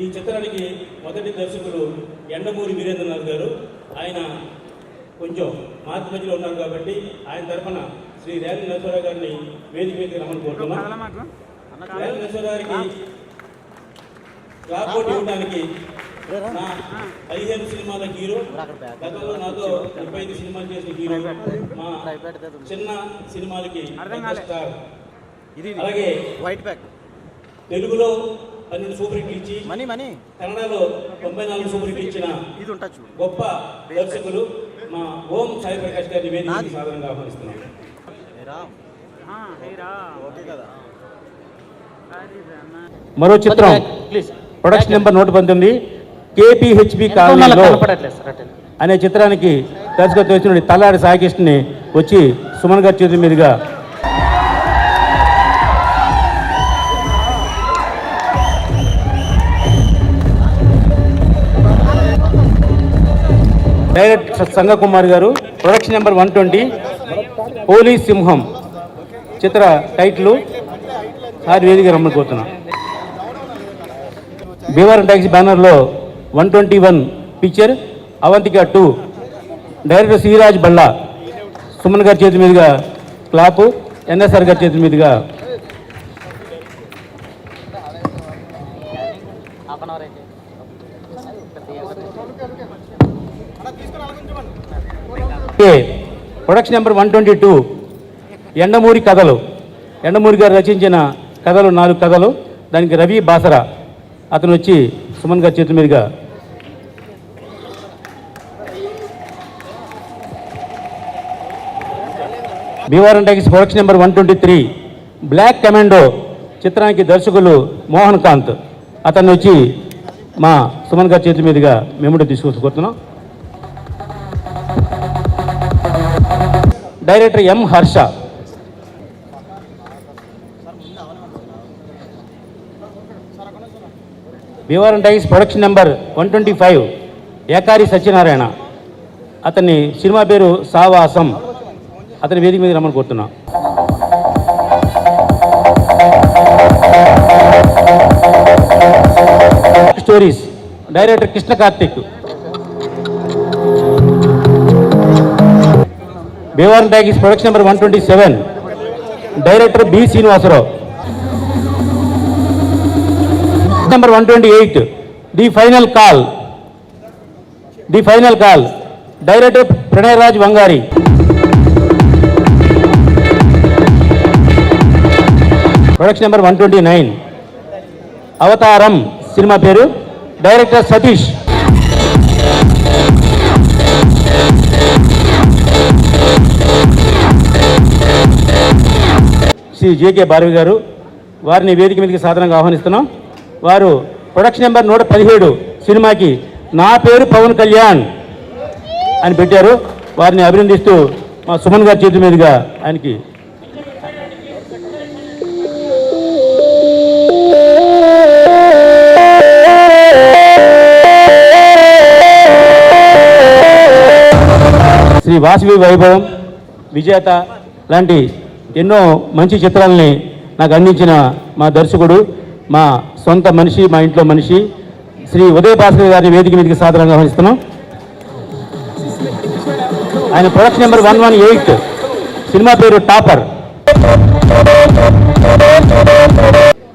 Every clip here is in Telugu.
ఈ చిత్రానికి మొదటి దర్శకులు ఎండమూరి వీరేంద్రనాథ్ గారు. ఆయన కొంచెం మార్పు మధ్యలో ఉన్నారు కాబట్టి ఆయన తరఫున శ్రీ రేలంగి నరసింహారావు గారిని వేదిక మీదకి రమ్మని కోరుతున్నాం. రేలంగి నరసింహారావు గారికి క్లాప్ బోర్డు ఇవ్వడానికి నా 15 సినిమాల హీరో, గతంలో నాతో 35 సినిమాలు చేసిన హీరో, మా చిన్న సినిమాలకి స్టార్. అలాగే తెలుగులో 12 సూపర్ హిట్లు ఇచ్చి కన్నడలో 94 సూపర్ హిట్లు ఇచ్చిన గొప్ప దర్శకులు మా ఓం సాయి ప్రకాష్ గారిని వేదిక సాధారణంగా ఆహ్వానిస్తున్నాం. మరో చిత్రం ప్రొడక్షన్ నెంబర్ 119 KPHP కాలనీలో అనే చిత్రానికి దర్శకత్వం వహించిన తల్లాడి సాయికృష్ణని వచ్చి సుమన్ గారి చేతుల మీదుగా డైరెక్టర్ సంగకుమార్ గారు. ప్రొడక్షన్ నెంబర్ 120 పోలీస్ సింహం చిత్ర టైటిల్ సారి వేదిక రమ్మని కోరుతున్నాం. భీమవరం టాక్సీ బ్యానర్లో 121 పిక్చర్ అవంతిక 2 డైరెక్టర్ శ్రీరాజ్ బళ్ళా. సుమన్ గారి చేతి మీదుగా క్లాపు, NSR గారి చేతి మీదుగా ప్రొడక్షన్ నెంబర్ 122 ఎండమూరి కథలు. ఎండమూరి గారు రచించిన కథలు 4 కథలు. దానికి రవి బాసరా అతను వచ్చి సుమన్ గారి చేతుల మీదుగా Bhimavaram talkies production number 123 black commando చిత్రానికి దర్శకులు మోహన్ కాంత్ అతను వచ్చి మా సుమన్ గారి చేతుల మీదుగా మేము తీసుకొస్తున్నాం. Director M Harsha. Bhimavaram talkies production number 125 ఏకారి సత్యనారాయణ. అతన్ని సినిమా పేరు సావాసం. అతని వేదిక మీద రమ్మని కోరుతున్నా. Stories director Krishna Karthik. Bhimavaram talkies production number 127 director B Srinivasarao. Number 128 the final call director Pranay Raj Vangari. Production number 129 Avataram cinema పేరు డైరెక్టర్ సతీష్. శ్రీ JK భారవి గారు. వారిని వేదిక మీదకి సాధారణంగా ఆహ్వానిస్తున్నాం. వారు ప్రొడక్షన్ నెంబర్ 117 సినిమాకి నా పేరు పవన్ కళ్యాణ్ అని పెట్టారు. వారిని అభినందిస్తూ మా సుమన్ గారి చేతుల మీదుగా ఆయనకి శ్రీ వాసవి వైభవం, విజేత లాంటి ఎన్నో మంచి చిత్రాలని నాకు అందించిన మా దర్శకుడు, మా సొంత మనిషి, మా ఇంట్లో మనిషి శ్రీ ఉదయ భాస్కర్ గారిని వేదిక మీదకి సాధారణంగా ఆహ్వానిస్తున్నాం. ఆయన ప్రొడక్షన్ నెంబర్ 118 సినిమా పేరు టాపర్.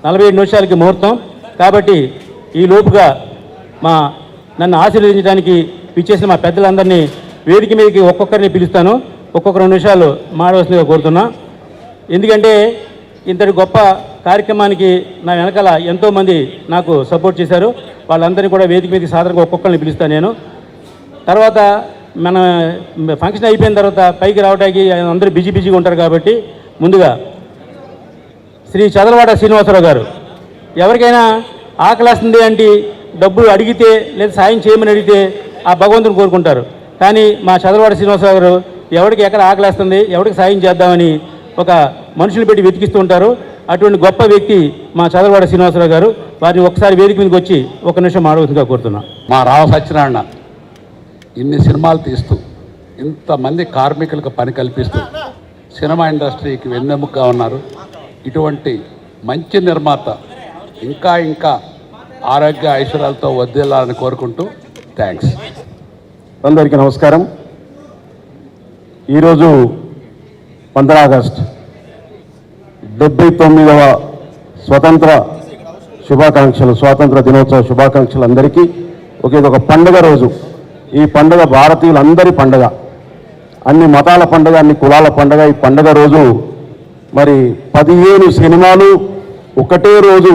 47 నిమిషాలకి ముహూర్తం కాబట్టి ఈ లోపుగా నన్ను ఆశీర్వదించడానికి పిచ్చేసిన మా పెద్దలందరినీ వేదిక మీదకి ఒక్కొక్కరిని పిలుస్తాను. ఒక్కొక్క 2 నిమిషాలు మాడవలసిందిగా కోరుతున్నా. ఎందుకంటే ఇంతటి గొప్ప కార్యక్రమానికి నా వెనకాల ఎంతోమంది నాకు సపోర్ట్ చేశారు. వాళ్ళందరినీ కూడా వేదిక మీదకి సాధారణంగా ఒక్కొక్కరిని పిలుస్తాను నేను. తర్వాత మన ఫంక్షన్ అయిపోయిన తర్వాత పైకి రావడానికి అందరూ బిజీగా ఉంటారు కాబట్టి ముందుగా శ్రీ చదలవాడ శ్రీనివాసరావు గారు. ఎవరికైనా ఆకలేస్తుంది అంటే డబ్బులు అడిగితే లేదా సాయం చేయమని అడిగితే ఆ భగవంతుని కోరుకుంటారు. కానీ మా చదలవాడ శ్రీనివాసరావు గారు ఎవరికి ఎక్కడ ఆకలేస్తుంది, ఎవరికి సాయం చేద్దామని ఒక మనుషులు పెట్టి వెతికిస్తూ ఉంటారు. అటువంటి గొప్ప వ్యక్తి మా చదలవాడ శ్రీనివాసరావు గారు. వారిని ఒకసారి వేదిక మీదకి వచ్చి 1 నిమిషం మాడవలసిందిగా కోరుతున్నా. మా రావ సత్యనారాయణ ఇన్ని సినిమాలు తీస్తూ ఇంతమంది కార్మికులకు పని కల్పిస్తూ సినిమా ఇండస్ట్రీకి వెన్నెముకగా ఉన్నారు. ఇటువంటి మంచి నిర్మాత ఇంకా ఆరోగ్య ఐశ్వర్యాలతో వర్ధిల్లాలని కోరుకుంటూ థ్యాంక్స్. అందరికీ నమస్కారం. ఈరోజు 15 ఆగస్టు 79వ స్వతంత్ర శుభాకాంక్షలు, స్వాతంత్ర దినోత్సవ శుభాకాంక్షలు అందరికీ. ఇది ఒక పండుగ రోజు. ఈ పండుగ భారతీయులందరి పండుగ, అన్ని మతాల పండుగ, అన్ని కులాల పండుగ. ఈ పండుగ రోజు మరి 15 సినిమాలు ఒకటే రోజు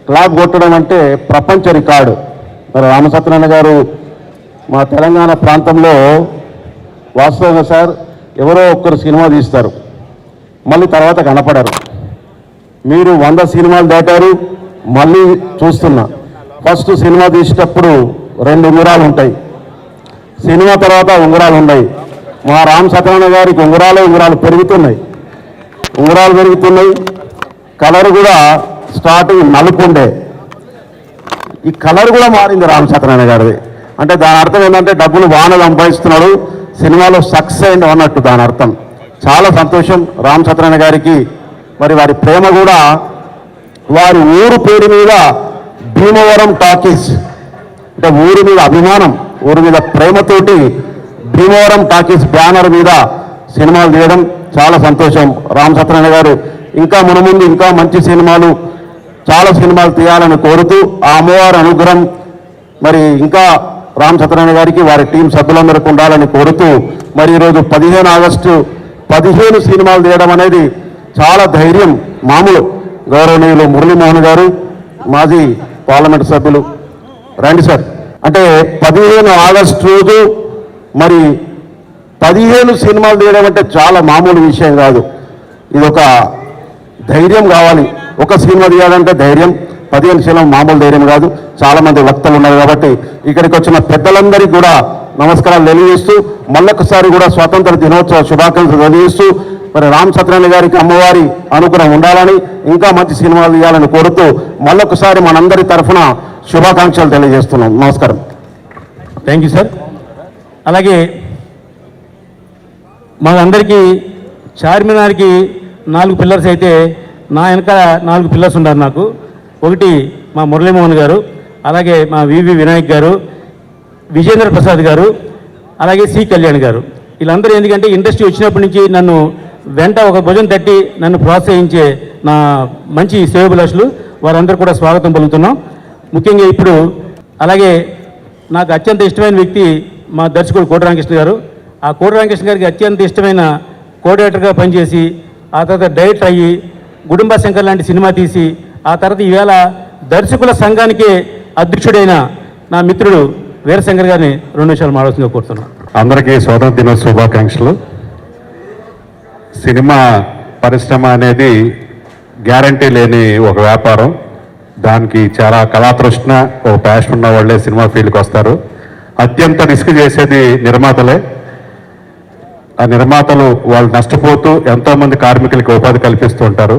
క్లాప్ కొట్టడం అంటే ప్రపంచ రికార్డు. మరి రామసత్యనారాయణ గారు మా తెలంగాణ ప్రాంతంలో వాస్తవంగా సార్ ఎవరో ఒక్కరు సినిమా తీస్తారు, మళ్ళీ తర్వాత కనపడరు. మీరు 100 సినిమాలు దాటారు. మళ్ళీ చూస్తున్నా, ఫస్ట్ సినిమా తీసేటప్పుడు 2 ఉంగరాలు ఉంటాయి, సినిమా తర్వాత ఉంగరాలు ఉన్నాయి. మా రామ్ సత్యనారాయణ గారికి ఉంగరాలు పెరుగుతున్నాయి, కలర్ కూడా స్టార్టింగ్ నలుపు ఉండే, ఈ కలర్ కూడా మారింది రామ్ సత్యనారాయణ గారిది. అంటే దాని అర్థం ఏంటంటే డబ్బులు బాగా సంపాదిస్తున్నాడు, సినిమాలో సక్సెస్ అయింది అన్నట్టు దాని అర్థం. చాలా సంతోషం రామ్ సత్యనారాయణ గారికి. మరి వారి ప్రేమ కూడా వారి ఊరు పేరు మీద భీమవరం టాకీస్, అంటే ఊరి మీద అభిమానం, ఊరి మీద ప్రేమతోటి భీమవరం టాకీస్ బ్యానర్ మీద సినిమాలు తీయడం చాలా సంతోషం. రామ్ సత్యనారాయణ గారు ఇంకా మునుముందు ఇంకా మంచి సినిమాలు, చాలా సినిమాలు తీయాలని కోరుతూ ఆ అమ్మవారి అనుగ్రహం మరి ఇంకా రామ్ సత్యనారాయణ గారికి వారి టీం సభ్యులందరికీ ఉండాలని కోరుతూ మరి ఈరోజు 15 ఆగస్టు 15 సినిమాలు తీయడం అనేది చాలా ధైర్యం. మామూలు గౌరవనీయులు మురళీమోహన్ గారు, మాజీ పార్లమెంట్ సభ్యులు రండి సార్. అంటే 15 ఆగస్టు రోజు మరి 15 సినిమాలు తీయడం అంటే చాలా మామూలు విషయం కాదు. ఇది ఒక ధైర్యం కావాలి. ఒక సినిమా తీయాలంటే ధైర్యం, 15 సినిమా మామూలు ధైర్యం కాదు. చాలామంది వక్తలు ఉన్నారు కాబట్టి ఇక్కడికి వచ్చిన పెద్దలందరికీ కూడా నమస్కారాలు తెలియజేస్తూ మళ్ళొకసారి కూడా స్వాతంత్ర దినోత్సవ శుభాకాంక్షలు తెలియజేస్తూ మరి రామ్ సత్యనారాయణ గారికి అమ్మవారి అనుగ్రహం ఉండాలని, ఇంకా మంచి సినిమాలు తీయాలని కోరుతూ మళ్ళొకసారి మనందరి తరఫున శుభాకాంక్షలు తెలియజేస్తున్నాం. నమస్కారం. Thank you sir. అలాగే మనందరికీ చార్మినార్కి 4 పిల్లర్స్ అయితే నా వెనక 4 పిల్లర్స్ ఉన్నారు నాకు. ఒకటి మా మురళీమోహన్ గారు, అలాగే మా వివి వినాయక్ గారు, విజేంద్ర ప్రసాద్ గారు, అలాగే సి కళ్యాణ్ గారు. వీళ్ళందరూ ఎందుకంటే ఇండస్ట్రీ వచ్చినప్పటి నుంచి నన్ను వెంట ఒక భుజం తట్టి నన్ను ప్రోత్సహించే నా మంచి సేవభిలాషులు, వారందరూ కూడా స్వాగతం పలుకుతున్నాం. ముఖ్యంగా ఇప్పుడు అలాగే నాకు అత్యంత ఇష్టమైన వ్యక్తి మా దర్శకుడు కోటి రామకృష్ణ గారు. ఆ కోటి రామకృష్ణ గారికి అత్యంత ఇష్టమైన కోఆర్డినేటర్గా పనిచేసి ఆ తర్వాత డైరెక్టర్ అయ్యి గుడుంబ శంకర్ లాంటి సినిమా తీసి ఆ తర్వాత ఈవేళ దర్శకుల సంఘానికి అధ్యక్షుడైన నా మిత్రుడు వీరశంకర్ గారిని 2 నిమిషాలు మాట్లాడుతుందిగా కోరుతున్నాను. అందరికీ స్వాతంత్ర దినోత్సవ శుభాకాంక్షలు. సినిమా పరిశ్రమ అనేది గ్యారంటీ లేని ఒక వ్యాపారం. దానికి చాలా కళాతృష్ణ, ఒక ప్యాషన్ ఉన్న వాళ్ళే సినిమా ఫీల్డ్కి వస్తారు. అత్యంత రిస్క్ చేసేది నిర్మాతలే. ఆ నిర్మాతలు వాళ్ళు నష్టపోతూ ఎంతోమంది కార్మికులకి ఉపాధి కల్పిస్తూ ఉంటారు.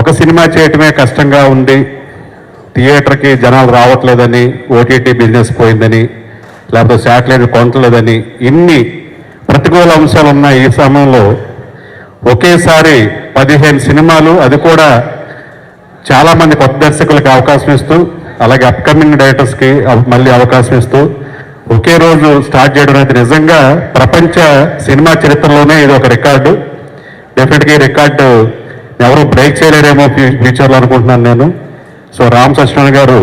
ఒక సినిమా చేయటమే కష్టంగా ఉండి థియేటర్కి జనాలు రావట్లేదని, ఓటీటీ బిజినెస్ పోయిందని, లేకపోతే శాటిలైట్ కొనట్లేదని ఇన్ని ప్రతికూల అంశాలు ఉన్న ఈ సమయంలో ఒకేసారి 15 సినిమాలు, అది కూడా చాలామంది కొత్త దర్శకులకి అవకాశం ఇస్తూ, అలాగే అప్కమింగ్ డైరెక్టర్స్కి మళ్ళీ అవకాశం ఇస్తూ ఒకే రోజు స్టార్ట్ చేయడం అనేది నిజంగా ప్రపంచ సినిమా చరిత్రలోనే ఇది ఒక రికార్డు. డెఫినెట్గా ఈ రికార్డు ఎవరు బ్రేక్ చేయలేరేమో ఫ్యూచర్లో అనుకుంటున్నాను నేను. సో రామ్ సత్యనారాయణ గారు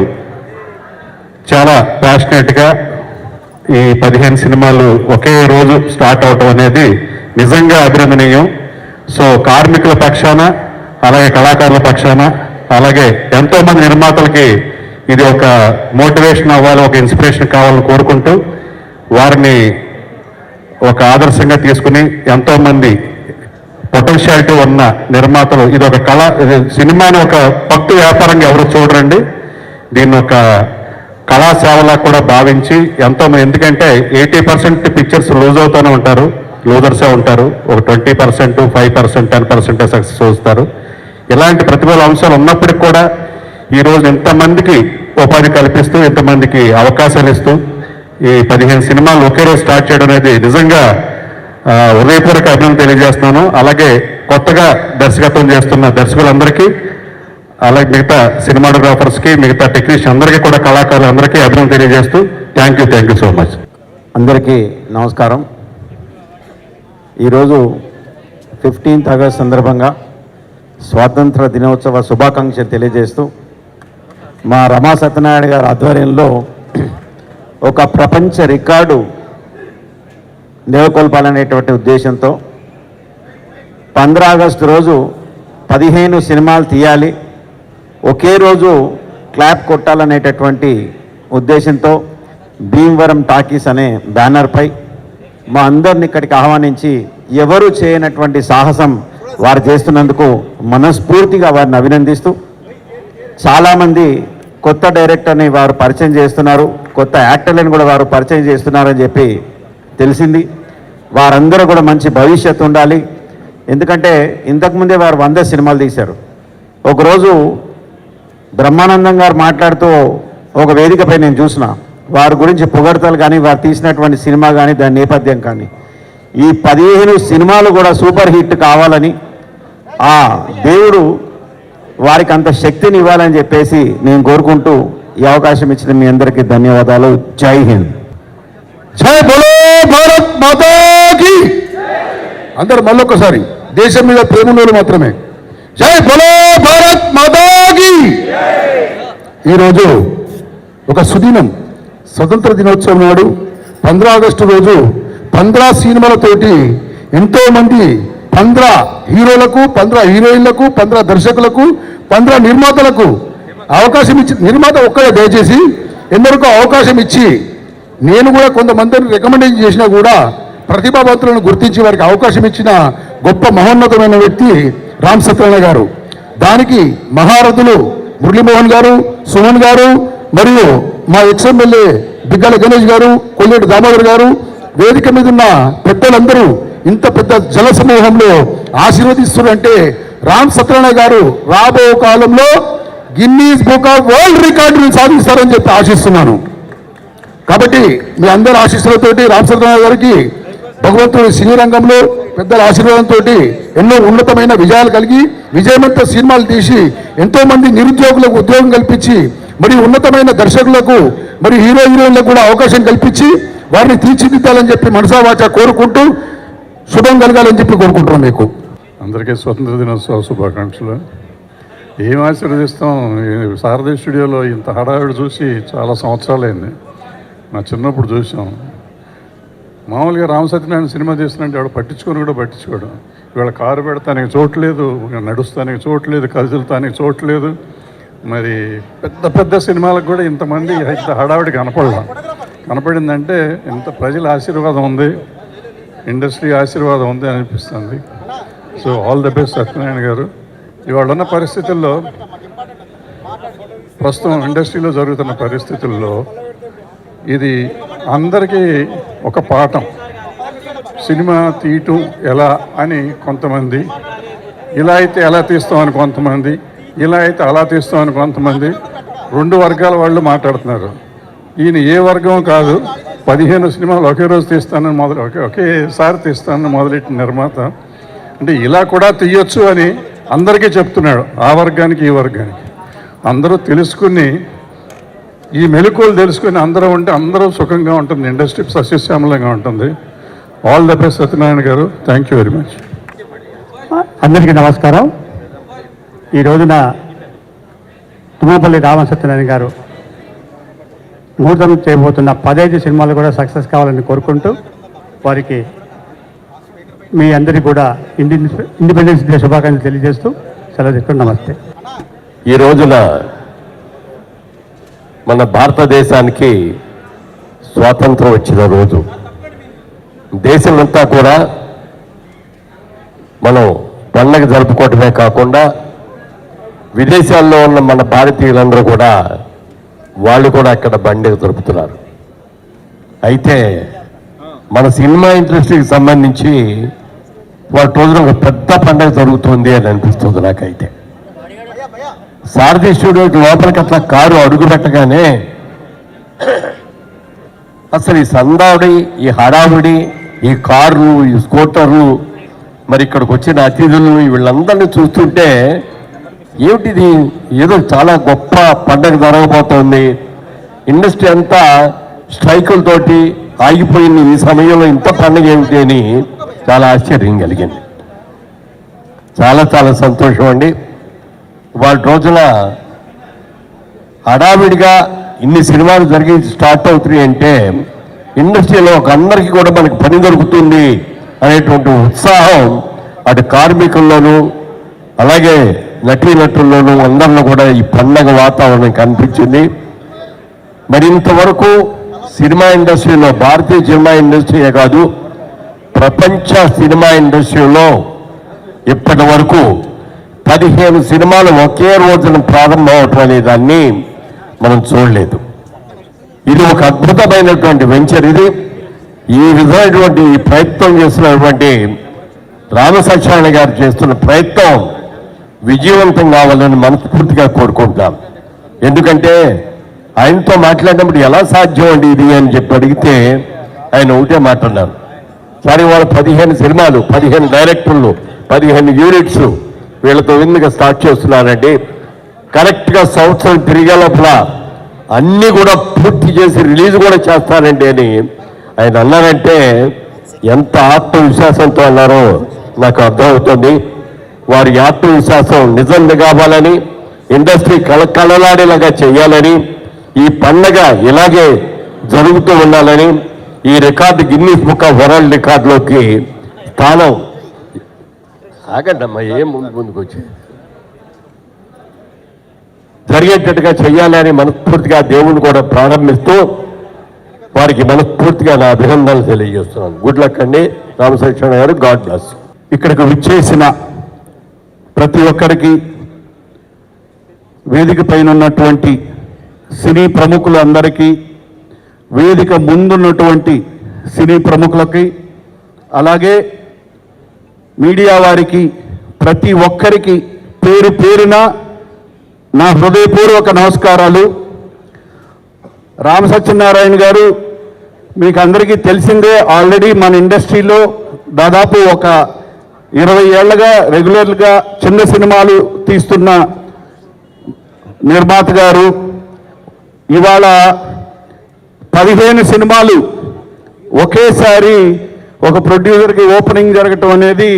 చాలా ప్యాషనేట్గా ఈ 15 సినిమాలు ఒకే రోజు స్టార్ట్ అవటం అనేది నిజంగా అభినందనీయం. సో కార్మికుల పక్షాన, అలాగే కళాకారుల పక్షాన, అలాగే ఎంతోమంది నిర్మాతలకి ఇది ఒక మోటివేషన్ అవ్వాలి, ఒక ఇన్స్పిరేషన్ కావాలని కోరుకుంటూ వారిని ఒక ఆదర్శంగా తీసుకుని ఎంతోమంది పొటెన్షియాలిటీ ఉన్న నిర్మాతలు, ఇది ఒక కళ, సినిమాని ఒక భక్తి వ్యాపారంగా ఎవరు చూడరండి, దీన్ని ఒక కళాసేవలా కూడా భావించి ఎంతోమంది, ఎందుకంటే 80% పిక్చర్స్ లూజ్ అవుతూనే ఉంటారు, లూజర్సే ఉంటారు. ఒక 20%, 5%, 10% సక్సెస్ చూస్తారు. ఇలాంటి ప్రతిభల అంశాలు ఉన్నప్పటికీ కూడా ఈరోజు ఎంతమందికి ఉపాధి కల్పిస్తూ, ఎంతమందికి అవకాశాలు ఇస్తూ ఈ 15 సినిమాలు ఒకే రోజు స్టార్ట్ చేయడం అనేది నిజంగా హృదయపూర్వక అభినందన తెలియజేస్తున్నాను. అలాగే కొత్తగా దర్శకత్వం చేస్తున్న దర్శకులందరికీ, అలాగే మిగతా సినిమాటోగ్రాఫర్స్కి మిగతా టెక్నీషియన్ అందరికీ కూడా కళాకారులు అందరికీ అభినందన తెలియజేస్తూ థ్యాంక్ యూ సో మచ్. అందరికీ నమస్కారం. ఈరోజు 15th ఆగస్ట్ సందర్భంగా స్వాతంత్ర దినోత్సవ శుభాకాంక్షలు తెలియజేస్తూ మా రమా సత్యనారాయణ గారి ఆధ్వర్యంలో ఒక ప్రపంచ రికార్డు నెలకొల్పాలనేటువంటి ఉద్దేశంతో 15 ఆగస్టు రోజు 15 సినిమాలు తీయాలి, ఒకే రోజు క్లాప్ కొట్టాలనేటటువంటి ఉద్దేశంతో భీమవరం టాకీస్ అనే బ్యానర్పై మా అందరిని ఇక్కడికి ఆహ్వానించి ఎవరు చేయనటువంటి సాహసం వారు చేస్తున్నందుకు మనస్ఫూర్తిగా వారిని అభినందిస్తూ, చాలామంది కొత్త డైరెక్టర్ని వారు పరిచయం చేస్తున్నారు, కొత్త యాక్టర్లను కూడా వారు పరిచయం చేస్తున్నారని చెప్పి తెలిసింది. వారందరూ కూడా మంచి భవిష్యత్తు ఉండాలి. ఎందుకంటే ఇంతకుముందే వారు 100 సినిమాలు తీశారు. ఒకరోజు బ్రహ్మానందం గారు మాట్లాడుతూ ఒక వేదికపై నేను చూసిన వారి గురించి పొగడతలు కానీ వారు తీసినటువంటి సినిమా కానీ దాని నేపథ్యం కానీ ఈ 15 సినిమాలు కూడా సూపర్ హిట్ కావాలని ఆ దేవుడు వారికి అంత శక్తిని ఇవ్వాలని చెప్పేసి నేను కోరుకుంటూ ఈ అవకాశం ఇచ్చిన మీ అందరికీ ధన్యవాదాలు. జై హింద్. జై బోలో భారత్ మాతాకి. అందరూ మళ్ళొక్కసారి దేశం మీద ప్రేమలోను మాత్రమే జై బోలో భారత్ మాతాకి. ఈరోజు ఒక సుదినం, స్వతంత్ర దినోత్సవం నాడు 15 ఆగస్టు రోజు 15 సినిమాలతోటి ఎంతోమంది 15 హీరోలకు, 15 హీరోయిన్లకు, 15 దర్శకులకు, 15 నిర్మాతలకు అవకాశం ఇచ్చి, నిర్మాత ఒక్కడే దయచేసి ఎందరికో అవకాశం ఇచ్చి, నేను కూడా కొంతమందిని రికమెండేషన్ చేసినా కూడా ప్రతిభావంతులను గుర్తించి వారికి అవకాశం ఇచ్చిన గొప్ప మహోన్నతమైన వ్యక్తి రామ్ సత్యనారాయణ గారు. దానికి మహారథులు మురళీమోహన్ గారు, సుమన్ గారు, మరియు మా ఎక్స్ఎమ్మెల్యే బిగ్గల గణేష్ గారు, కొల్లేటి దామోదర్ గారు, వేదిక మీద ఉన్న పెద్దలందరూ ఇంత పెద్ద జల సమూహంలో ఆశీర్వదిస్తున్నారంటే రామ్ సత్యనారాయణ గారు రాబో కాలంలో గిన్నీస్ బుక్ ఆఫ్ వరల్డ్ రికార్డుని సాధిస్తారని చెప్పి ఆశిస్తున్నాను. కాబట్టి మీ అందరి ఆశీస్సులతోటి రామ్ సత్యనారాయణ గారికి భగవంతుడి సినీ రంగంలో పెద్దల ఆశీర్వాదంతో ఎన్నో ఉన్నతమైన విజయాలు కలిగి విజయవంత సినిమాలు తీసి ఎంతోమంది నిరుద్యోగులకు ఉద్యోగం కల్పించి మరి ఉన్నతమైన దర్శకులకు మరి హీరోయిన్లకు కూడా అవకాశం కల్పించి వారిని తీర్చిదిద్దాలని చెప్పి మనసావాచ కోరుకుంటూ శుభం కలగాలని చెప్పి కోరుకుంటున్నాం. మీకు అందరికీ స్వతంత్ర దినోత్సవ శుభాకాంక్షలు. ఏం ఆశీర్వదిస్తాం, శారదా స్టూడియోలో ఇంత హడావిడి చూసి చాలా సంవత్సరాలైంది. నా చిన్నప్పుడు చూసాం. మామూలుగా రామ సత్యనారాయణ సినిమా చేస్తున్నట్టు ఎవడు పట్టించుకోడు. ఇవాళ కారు పెడతానికి చోట్లేదు, నడుస్తానికి చోట్లేదు, కదులుతానికి చోట్లేదు. మరి పెద్ద పెద్ద సినిమాలకు కూడా ఇంతమంది ఇంత హడావిడి కనపడిందంటే ఇంత ప్రజల ఆశీర్వాదం ఉంది, ఇండస్ట్రీ ఆశీర్వాదం ఉంది అనిపిస్తుంది. So all the best Satyanarayana గారు. ఇవాళ ఉన్న పరిస్థితుల్లో, ప్రస్తుతం ఇండస్ట్రీలో జరుగుతున్న పరిస్థితుల్లో ఇది అందరికీ ఒక పాఠం. సినిమా తీయటం ఎలా అని కొంతమంది, ఇలా అయితే ఎలా తీస్తామని కొంతమంది, ఇలా అయితే అలా తీస్తామని కొంతమంది, 2 వర్గాల వాళ్ళు మాట్లాడుతున్నారు. ఈయన ఏ వర్గం కాదు, 15 సినిమాలు ఒకే రోజు తీస్తానని ఒకేసారి తీస్తానని మొదలెట్టిన నిర్మాత. అంటే ఇలా కూడా తీయొచ్చు అని అందరికీ చెప్తున్నాడు. ఆ వర్గానికి ఈ వర్గానికి అందరూ తెలుసుకుని, ఈ మెలకువలు తెలుసుకుని అందరూ ఉంటే అందరూ సుఖంగా ఉంటుంది, ఇండస్ట్రీ సస్యశ్యామలంగా ఉంటుంది. ఆల్ ద బెస్ట్ సత్యనారాయణ గారు. Thank you very much. అందరికీ నమస్కారం. ఈ రోజున తుమ్మపల్లి రామ సత్యనారాయణ గారు ముహూర్తం చేయబోతున్న 15 సినిమాలు కూడా సక్సెస్ కావాలని కోరుకుంటూ వారికి మీ అందరికీ కూడా ఇండిపెండెన్స్ డే శుభాకాంక్షలు తెలియజేస్తూ సెలవు తీసుకుంటూ నమస్తే. ఈ రోజున మన భారతదేశానికి స్వాతంత్రం వచ్చిన రోజు. దేశమంతా కూడా మనం పండగ జరుపుకోవటమే కాకుండా విదేశాల్లో ఉన్న మన భారతీయులందరూ కూడా వాళ్ళు కూడా అక్కడ పండుగ జరుపుతున్నారు. అయితే మన సినిమా ఇండస్ట్రీకి సంబంధించి వాటి రోజున ఒక పెద్ద పండుగ జరుగుతుంది అని అనిపిస్తుంది నాకైతే. శారదా స్టూడియోకి లోపలికి అట్లా కారు అడుగు పెట్టగానే అసలు ఈ సందావుడి, ఈ హడావుడి, ఈ కార్లు, ఈ స్కూటర్లు, మరి ఇక్కడికి వచ్చిన అతిథులు వీళ్ళందరినీ చూస్తుంటే ఏమిటిది? ఏదో చాలా గొప్ప పండగ జరగబోతోంది, ఇండస్ట్రీ అంతా స్ట్రైకులతోటి ఆగిపోయింది, ఈ సమయంలో ఇంత పండగ ఏమిటి అని చాలా ఆశ్చర్యం కలిగింది. చాలా చాలా సంతోషం అండి. వాళ్ళ రోజున హడావిడిగా ఇన్ని సినిమాలు జరిగి స్టార్ట్ అవుతున్నాయి అంటే ఇండస్ట్రీలో ఒక అందరికీ కూడా మనకి పని దొరుకుతుంది అనేటువంటి ఉత్సాహం అటు కార్మికుల్లోనూ అలాగే నటీనటుల్లోనూ అందరిలో కూడా ఈ పండగ వాతావరణం కనిపించింది. మరి ఇంతవరకు సినిమా ఇండస్ట్రీలో, భారతీయ సినిమా ఇండస్ట్రీయే కాదు ప్రపంచ సినిమా ఇండస్ట్రీలో ఇప్పటి వరకు 15 సినిమాలు ఒకే రోజున ప్రారంభం అవటం అనే దాన్ని మనం చూడలేదు. ఇది ఒక అద్భుతమైనటువంటి వెంచర్. ఇది ఈ విధమైనటువంటి ప్రయత్నం చేస్తున్నటువంటి రామసత్యనారాయణ గారు చేస్తున్న ప్రయత్నం విజయవంతం కావాలని మనస్ఫూర్తిగా కోరుకుంటాం. ఎందుకంటే ఆయనతో మాట్లాడినప్పుడు ఎలా సాధ్యం అండి ఇది అని చెప్పి అడిగితే ఆయన ఒకటే మాట్లాడారు, సరే వాళ్ళు 15 సినిమాలు, 15 డైరెక్టర్లు, 15 యూనిట్స్ వీళ్ళతో ఎందుకు స్టార్ట్ చేస్తున్నారండి, కరెక్ట్గా సంవత్సరం తిరిగే లోపల అన్నీ కూడా పూర్తి చేసి రిలీజ్ కూడా చేస్తారండి అని ఆయన అన్నారంటే ఎంత ఆత్మవిశ్వాసంతో అన్నారో నాకు అర్థమవుతుంది. వారి ఆత్మవిశ్వాసం నిజం కావాలని, ఇండస్ట్రీ కళకళలాడేలాగా చేయాలని, ఈ పండగ ఇలాగే జరుగుతూ ఉండాలని, ఈ record Guinness book of world రికార్డులోకి స్థానం ఆగండమ్మా ఏం ముందుకు వచ్చి జరిగేటట్టుగా చేయాలని మనస్ఫూర్తిగా దేవుని కూడా ప్రారంభిస్తూ వారికి మనస్ఫూర్తిగా నా అభినందనలు తెలియజేస్తున్నాను. గుడ్ లక్ అండి రామసత్యనారాయణ గారు, గాడ్ బ్లెస్. ఇక్కడికి విచ్చేసిన ప్రతి ఒక్కరికి, వేదిక పైన ఉన్నటువంటి సినీ ప్రముఖులందరికీ, వేదిక ముందున్నటువంటి సినీ ప్రముఖులకి, అలాగే మీడియా వారికి, ప్రతి ఒక్కరికి పేరు పేరున నా హృదయపూర్వక నమస్కారాలు. రామసత్యనారాయణ గారు మీకు అందరికీ తెలిసిందే, ఆల్రెడీ మన ఇండస్ట్రీలో దాదాపు ఒక 20 ఏళ్లుగా రెగ్యులర్గా చిన్న సినిమాలు తీస్తున్న నిర్మాత గారు ఇవాళ 15 సినిమాలు ఒకేసారి ఒక ప్రొడ్యూసర్కి ఓపెనింగ్ జరగటం అనేది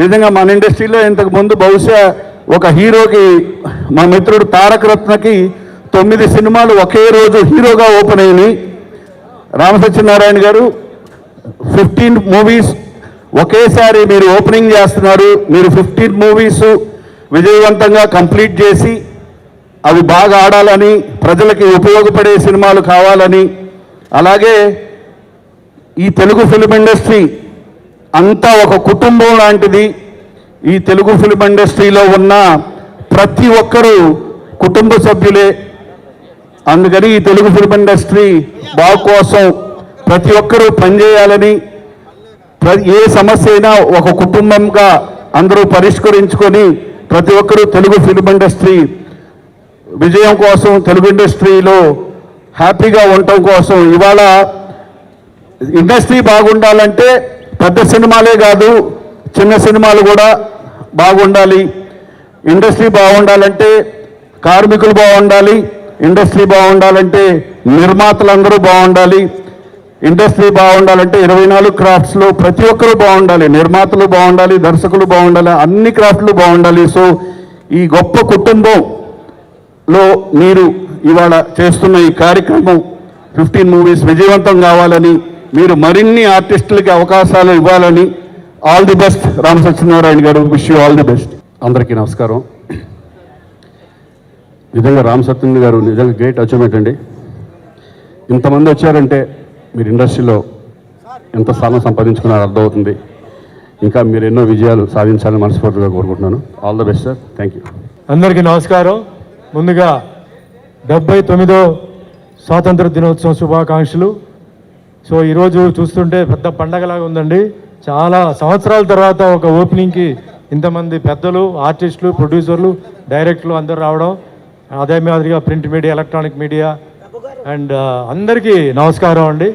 నిజంగా మన ఇండస్ట్రీలో ఇంతకు ముందు బహుశా ఒక హీరోకి, మా మిత్రుడు తారక రత్నకి 9 సినిమాలు ఒకే రోజు హీరోగా ఓపెన్ అయినాయి. రామసత్యనారాయణ గారు 15 మూవీస్ ఒకేసారి మీరు ఓపెనింగ్ చేస్తున్నారు. మీరు 15 మూవీస్ విజయవంతంగా కంప్లీట్ చేసి అవి బాగా ఆడాలని, ప్రజలకి ఉపయోగపడే సినిమాలు కావాలని, అలాగే ఈ తెలుగు ఫిల్మ్ ఇండస్ట్రీ అంతా ఒక కుటుంబం లాంటిది. ఈ తెలుగు ఫిల్మ్ ఇండస్ట్రీలో ఉన్న ప్రతి ఒక్కరూ కుటుంబ సభ్యులే. అందుకని ఈ తెలుగు ఫిల్మ్ ఇండస్ట్రీ బాగు కోసం ప్రతి ఒక్కరూ పనిచేయాలని, ఏ సమస్య అయినా ఒక కుటుంబంగా అందరూ పరిష్కరించుకొని ప్రతి ఒక్కరూ తెలుగు ఫిల్మ్ ఇండస్ట్రీ విజయం కోసం, తెలుగు ఇండస్ట్రీలో హ్యాపీగా ఉండటం కోసం, ఇవాళ ఇండస్ట్రీ బాగుండాలంటే పెద్ద సినిమాలే కాదు చిన్న సినిమాలు కూడా బాగుండాలి. ఇండస్ట్రీ బాగుండాలంటే కార్మికులు బాగుండాలి, ఇండస్ట్రీ బాగుండాలంటే నిర్మాతలందరూ బాగుండాలి, ఇండస్ట్రీ బాగుండాలంటే 24 క్రాఫ్ట్స్లో ప్రతి ఒక్కరూ బాగుండాలి, నిర్మాతలు బాగుండాలి, దర్శకులు బాగుండాలి, అన్ని క్రాఫ్ట్లు బాగుండాలి. సో ఈ గొప్ప కుటుంబంలో మీరు ఇవాళ చేస్తున్న ఈ కార్యక్రమం 15 మూవీస్ విజయవంతం కావాలని, మీరు మరిన్ని ఆర్టిస్టులకి అవకాశాలు ఇవ్వాలని. ఆల్ ది బెస్ట్ రామసత్యనారాయణ గారు, wish you all the best. అందరికీ నమస్కారం. నిజంగా రామసత్యనారాయణ గారు నిజంగా గ్రేట్ అచీవ్మెంట్ అండి. ఇంతమంది వచ్చారంటే మీరు ఇండస్ట్రీలో ఎంత స్థానం సంపాదించుకున్నారో అర్థమవుతుంది. ఇంకా మీరు ఎన్నో విజయాలు సాధించాలని మనస్ఫూర్తిగా కోరుకుంటున్నాను. All the best sir. Thank you. అందరికీ నమస్కారం. ముందుగా 79వ స్వాతంత్ర దినోత్సవం శుభాకాంక్షలు. సో ఈరోజు చూస్తుంటే పెద్ద పండగలాగా ఉందండి. చాలా సంవత్సరాల తర్వాత ఒక ఓపెనింగ్కి ఇంతమంది పెద్దలు, ఆర్టిస్టులు, ప్రొడ్యూసర్లు, డైరెక్టర్లు అందరూ రావడం, అదే మాదిరిగా print media, electronic media and అందరికీ నమస్కారం అండి.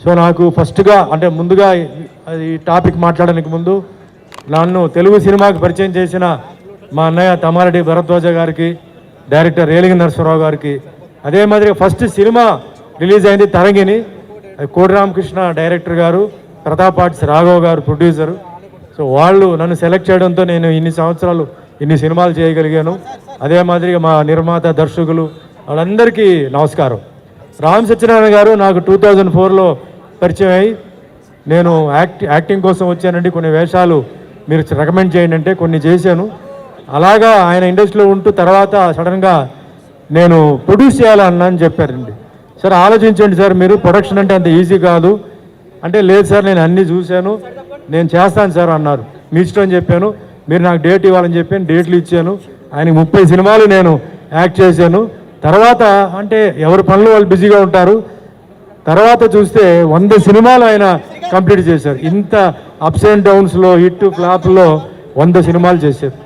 సో నాకు ఫస్ట్గా అంటే ముందుగా ఈ టాపిక్ మాట్లాడడానికి ముందు నన్ను తెలుగు సినిమాకి పరిచయం చేసిన మా అన్నయ్య తమ్మారెడ్డి భరద్వాజ గారికి, డైరెక్టర్ రేలింగ నరసింహరావు గారికి, అదే మాదిరిగా ఫస్ట్ సినిమా రిలీజ్ అయింది తరంగిణి, కోడి రామకృష్ణ డైరెక్టర్ గారు, ప్రతాప్ ఆర్ట్స్ రాఘవ్ గారు ప్రొడ్యూసరు. సో వాళ్ళు నన్ను సెలెక్ట్ చేయడంతో నేను ఇన్ని సంవత్సరాలు ఇన్ని సినిమాలు చేయగలిగాను. అదే మాదిరిగా మా నిర్మాత దర్శకులు వాళ్ళందరికీ నమస్కారం. రామ్ సత్యనారాయణ గారు నాకు 2004లో పరిచయం అయ్యి నేను యాక్టింగ్ కోసం వచ్చానండి, కొన్ని వేషాలు మీరు రికమెండ్ చేయండి అంటే కొన్ని చేశాను. అలాగా ఆయన ఇండస్ట్రీలో ఉంటూ తర్వాత సడన్గా నేను ప్రొడ్యూస్ చేయాలన్నా అని చెప్పారండి. సార్ ఆలోచించండి సార్, మీరు ప్రొడక్షన్ అంటే అంత ఈజీ కాదు అంటే, లేదు సార్ నేను అన్నీ చూశాను, నేను చేస్తాను సార్ అన్నారు. మీ ఇష్టం అని చెప్పాను. మీరు నాకు డేట్ ఇవ్వాలని చెప్పాను, డేట్లు ఇచ్చాను. ఆయన 30 సినిమాలు నేను యాక్ట్ చేశాను. తర్వాత అంటే ఎవరి పనులు వాళ్ళు బిజీగా ఉంటారు. తర్వాత చూస్తే 100 సినిమాలు ఆయన కంప్లీట్ చేశారు. ఇంత అప్స్ అండ్ డౌన్స్లో హిట్ ఫ్లాప్లో 100 సినిమాలు చేశారు.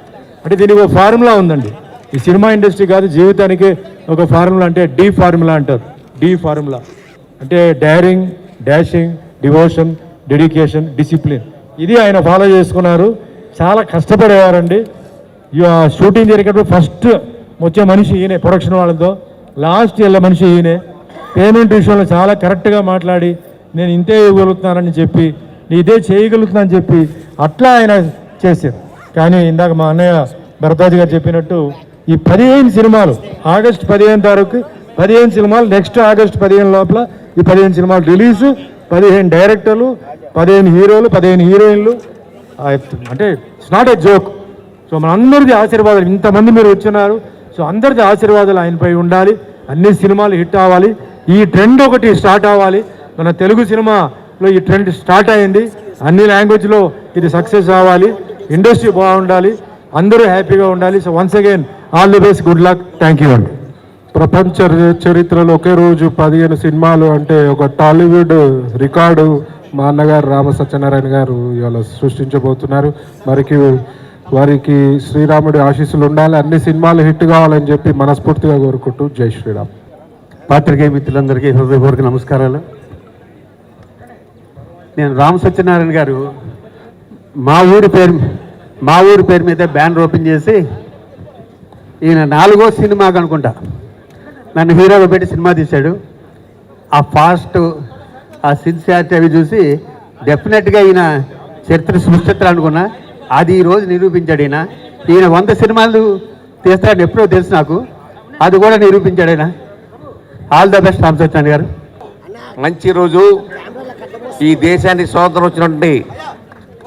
అంటే దీనికి ఒక ఫార్ములా ఉందండి. ఈ సినిమా ఇండస్ట్రీ కాదు, జీవితానికి ఒక ఫార్ములా, అంటే డి ఫార్ములా అంటారు. డి ఫార్ములా అంటే daring, dashing, devotion, dedication, discipline. ఇది ఆయన ఫాలో చేసుకున్నారు. చాలా కష్టపడేవారండి. షూటింగ్ జరిగేటప్పుడు ఫస్ట్ వచ్చే మనిషి ఈయనే, ప్రొడక్షన్ వాళ్ళతో లాస్ట్ వెళ్ళే మనిషి ఈయనే. పేమెంట్ విషయంలో చాలా కరెక్ట్గా మాట్లాడి నేను ఇంతే ఇవ్వగలుగుతున్నానని చెప్పి, ఇదే చేయగలుగుతున్నానని చెప్పి అట్లా ఆయన చేశారు. కానీ ఇందాక మా అన్నయ్య భరద్వాజ్ గారు చెప్పినట్టు ఈ 15 సినిమాలు ఆగస్టు 15 తారీఖు 15 సినిమాలు, నెక్స్ట్ ఆగస్టు 15 లోపల ఈ 15 సినిమాలు రిలీజు, 15 డైరెక్టర్లు, 15 హీరోలు, 15 హీరోయిన్లు. అంటే it's not a joke. So మన అందరిది ఆశీర్వాదాలు, ఇంతమంది మీరు వచ్చినారు. సో అందరిది ఆశీర్వాదాలు ఆయనపై ఉండాలి. అన్ని సినిమాలు హిట్ అవ్వాలి. ఈ ట్రెండ్ ఒకటి స్టార్ట్ అవ్వాలి. మన తెలుగు సినిమాలో ఈ ట్రెండ్ స్టార్ట్ అయింది. అన్ని లాంగ్వేజ్లో ఇది సక్సెస్ అవ్వాలి. ఇండస్ట్రీ బాగుండాలి, అందరూ హ్యాపీగా ఉండాలి. So once again all the best, good luck, thank you అండి. ప్రపంచ చరిత్రలో ఒకే రోజు 15 సినిమాలు అంటే ఒక టాలీవుడ్ రికార్డు మా అన్నగారు రామ సత్యనారాయణ గారు ఇవాళ సృష్టించబోతున్నారు. వారికి శ్రీరాముడి ఆశీస్సులు ఉండాలి, అన్ని సినిమాలు హిట్ కావాలని చెప్పి మనస్ఫూర్తిగా కోరుకుంటూ జై శ్రీరామ్. పాత్రికేయ మిత్రులందరికీ హృదయపూర్వక నమస్కారాలు. నేను రామ సత్యనారాయణ గారు మా ఊరి పేరు మీద బ్యానర్ ఓపెన్ చేసి, ఈయన 4వ సినిమాకి అనుకుంటా నన్ను హీరోగా పెట్టి సినిమా తీశాడు. ఆ ఫాస్ట్, ఆ సిన్సియారిటీ అవి చూసి డెఫినెట్గా ఈయన చరిత్ర సృష్టిస్తారు అనుకున్నా. అది ఈరోజు నిరూపించాడు. ఈయన 100 సినిమాలు తీస్తాడని ఎప్పుడో తెలుసు నాకు, అది కూడా నిరూపించాడు ఆయన. All the best Rama Satyanarayana గారు. మంచి రోజు. ఈ దేశానికి స్వాతంత్రం వచ్చినటువంటి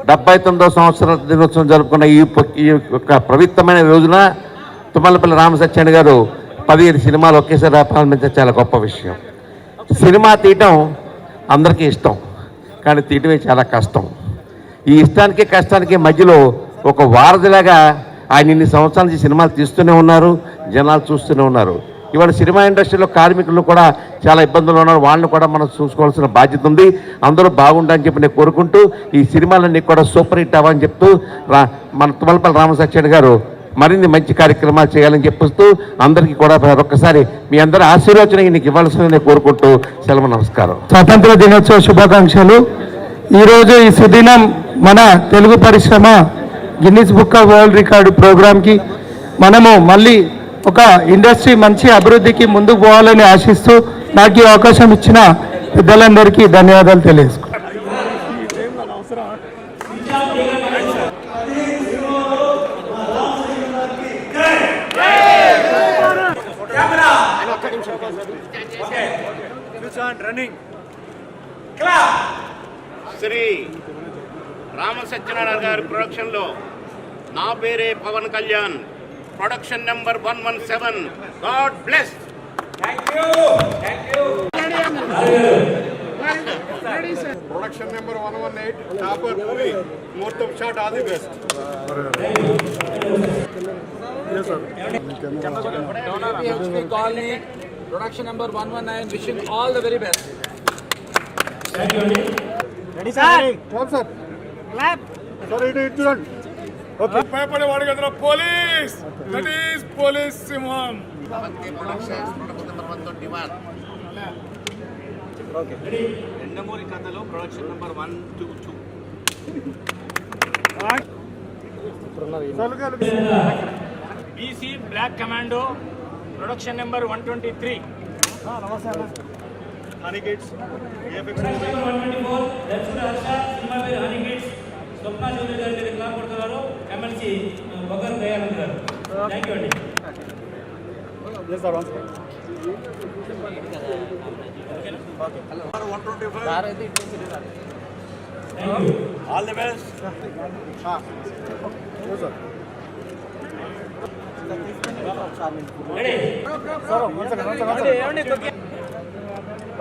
79వ సంవత్సర దినోత్సవం జరుపుకున్న ఈ యొక్క పవిత్రమైన రోజున తుమ్మలపల్లి రామ సత్యనారాయణ గారు 15 సినిమాలు ఒకేసారి ప్రారంభించడం చాలా గొప్ప విషయం. సినిమా తీయటం అందరికీ ఇష్టం, కానీ తీయటమే చాలా కష్టం. ఈ ఇష్టానికి కష్టానికి మధ్యలో ఒక వారధిలాగా ఆయన ఇన్ని సంవత్సరాల నుంచి సినిమాలు తీస్తూనే ఉన్నారు, జనాలు చూస్తూనే ఉన్నారు. ఇవాళ సినిమా ఇండస్ట్రీలో కార్మికులు కూడా చాలా ఇబ్బందులు ఉన్నారు. వాళ్ళని కూడా మనం చూసుకోవాల్సిన బాధ్యత ఉంది. అందరూ బాగుండాలని చెప్పి నేను కోరుకుంటూ ఈ సినిమాలన్నీ కూడా సూపర్ హిట్ అవ్వని చెప్తూ మన తుమ్మలపల్లి రామ సత్యనారాయణ గారు మరిన్ని మంచి కార్యక్రమాలు చేయాలని చెప్పిస్తూ అందరికీ కూడా ఒక్కసారి మీ అందరి ఆశీర్వచన నీకు ఇవ్వాల్సిందని కోరుకుంటూ సెలవు, నమస్కారం. స్వాతంత్ర దినోత్సవ శుభాకాంక్షలు. ఈరోజు ఈ సుదినం మన తెలుగు పరిశ్రమ Guinness book of world record ప్రోగ్రాంకి మనము మళ్ళీ ఒక ఇండస్ట్రీ మంచి అభివృద్ధికి ముందుకు పోవాలని ఆశిస్తూ నాకు ఈ అవకాశం ఇచ్చిన పెద్దలందరికీ ధన్యవాదాలు తెలియజేసుకుంటాను. శ్రీ రామ సత్యనారాయణ గారి ప్రొడక్షన్లో నా పేరే Pawan Kalyan, production number 117. God bless. Production number 118 topper Puri ముహూర్తం shot, all the best. Production number 119 wishing all the very best. Ready sir? Sir clap sir, ఇటు చూడండి. ఓకే, భయపడేవాడు కదా పోలీస్, దట్ ఈస్ పోలీస్ సింహం. Productions production number 121. ఓకే, రెండమూరి కథలో production number 122. BC Black Commando, production number 123. Honey Kids, production number 124, Darshana Harsha, cinema పేరు హనీ కిడ్స్, స్వప్న చౌదరి గారి దగ్గర క్లాప్ కొడుతున్నారు, MLC బొగ్గర్ దయానంద్ గారు. థ్యాంక్ యూ అండి. All the best.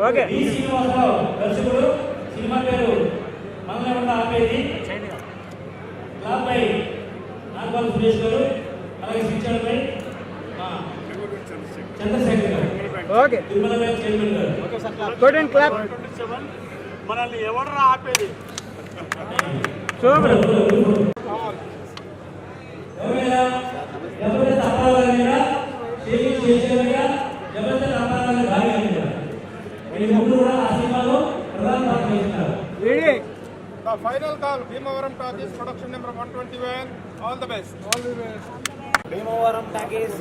ఓకే. ఈ శ్రీనివాసరావు దర్శకుడు, సినిమా పేరు మంగళ ఆపేది, క్లాప్ బై నాగబాబు సురేష్ గారు, అలాగే శిక్షణ బై చంద్రశేఖర్ గారు. ఓకే. తిరుమల బ్యాంక్ చైర్మన్ గారు. Okay sir. Good and clap. మనల్ని ఎవడరా ఆపేది? సూపర్. ఎవరైనా జబర్దస్త్ అప్పారావు గారు, షేక్ శేషర్ గారు, జబర్దస్త్ అప్పారావు గారు భార్య ఈ ముగ్గురు కూడా ఆ సినిమాలో ప్రధాన పాత్ర వహిస్తున్నారు. The final call, Bhimavaram Talkies, production number 121. All the best. All the best. Bhimavaram talkies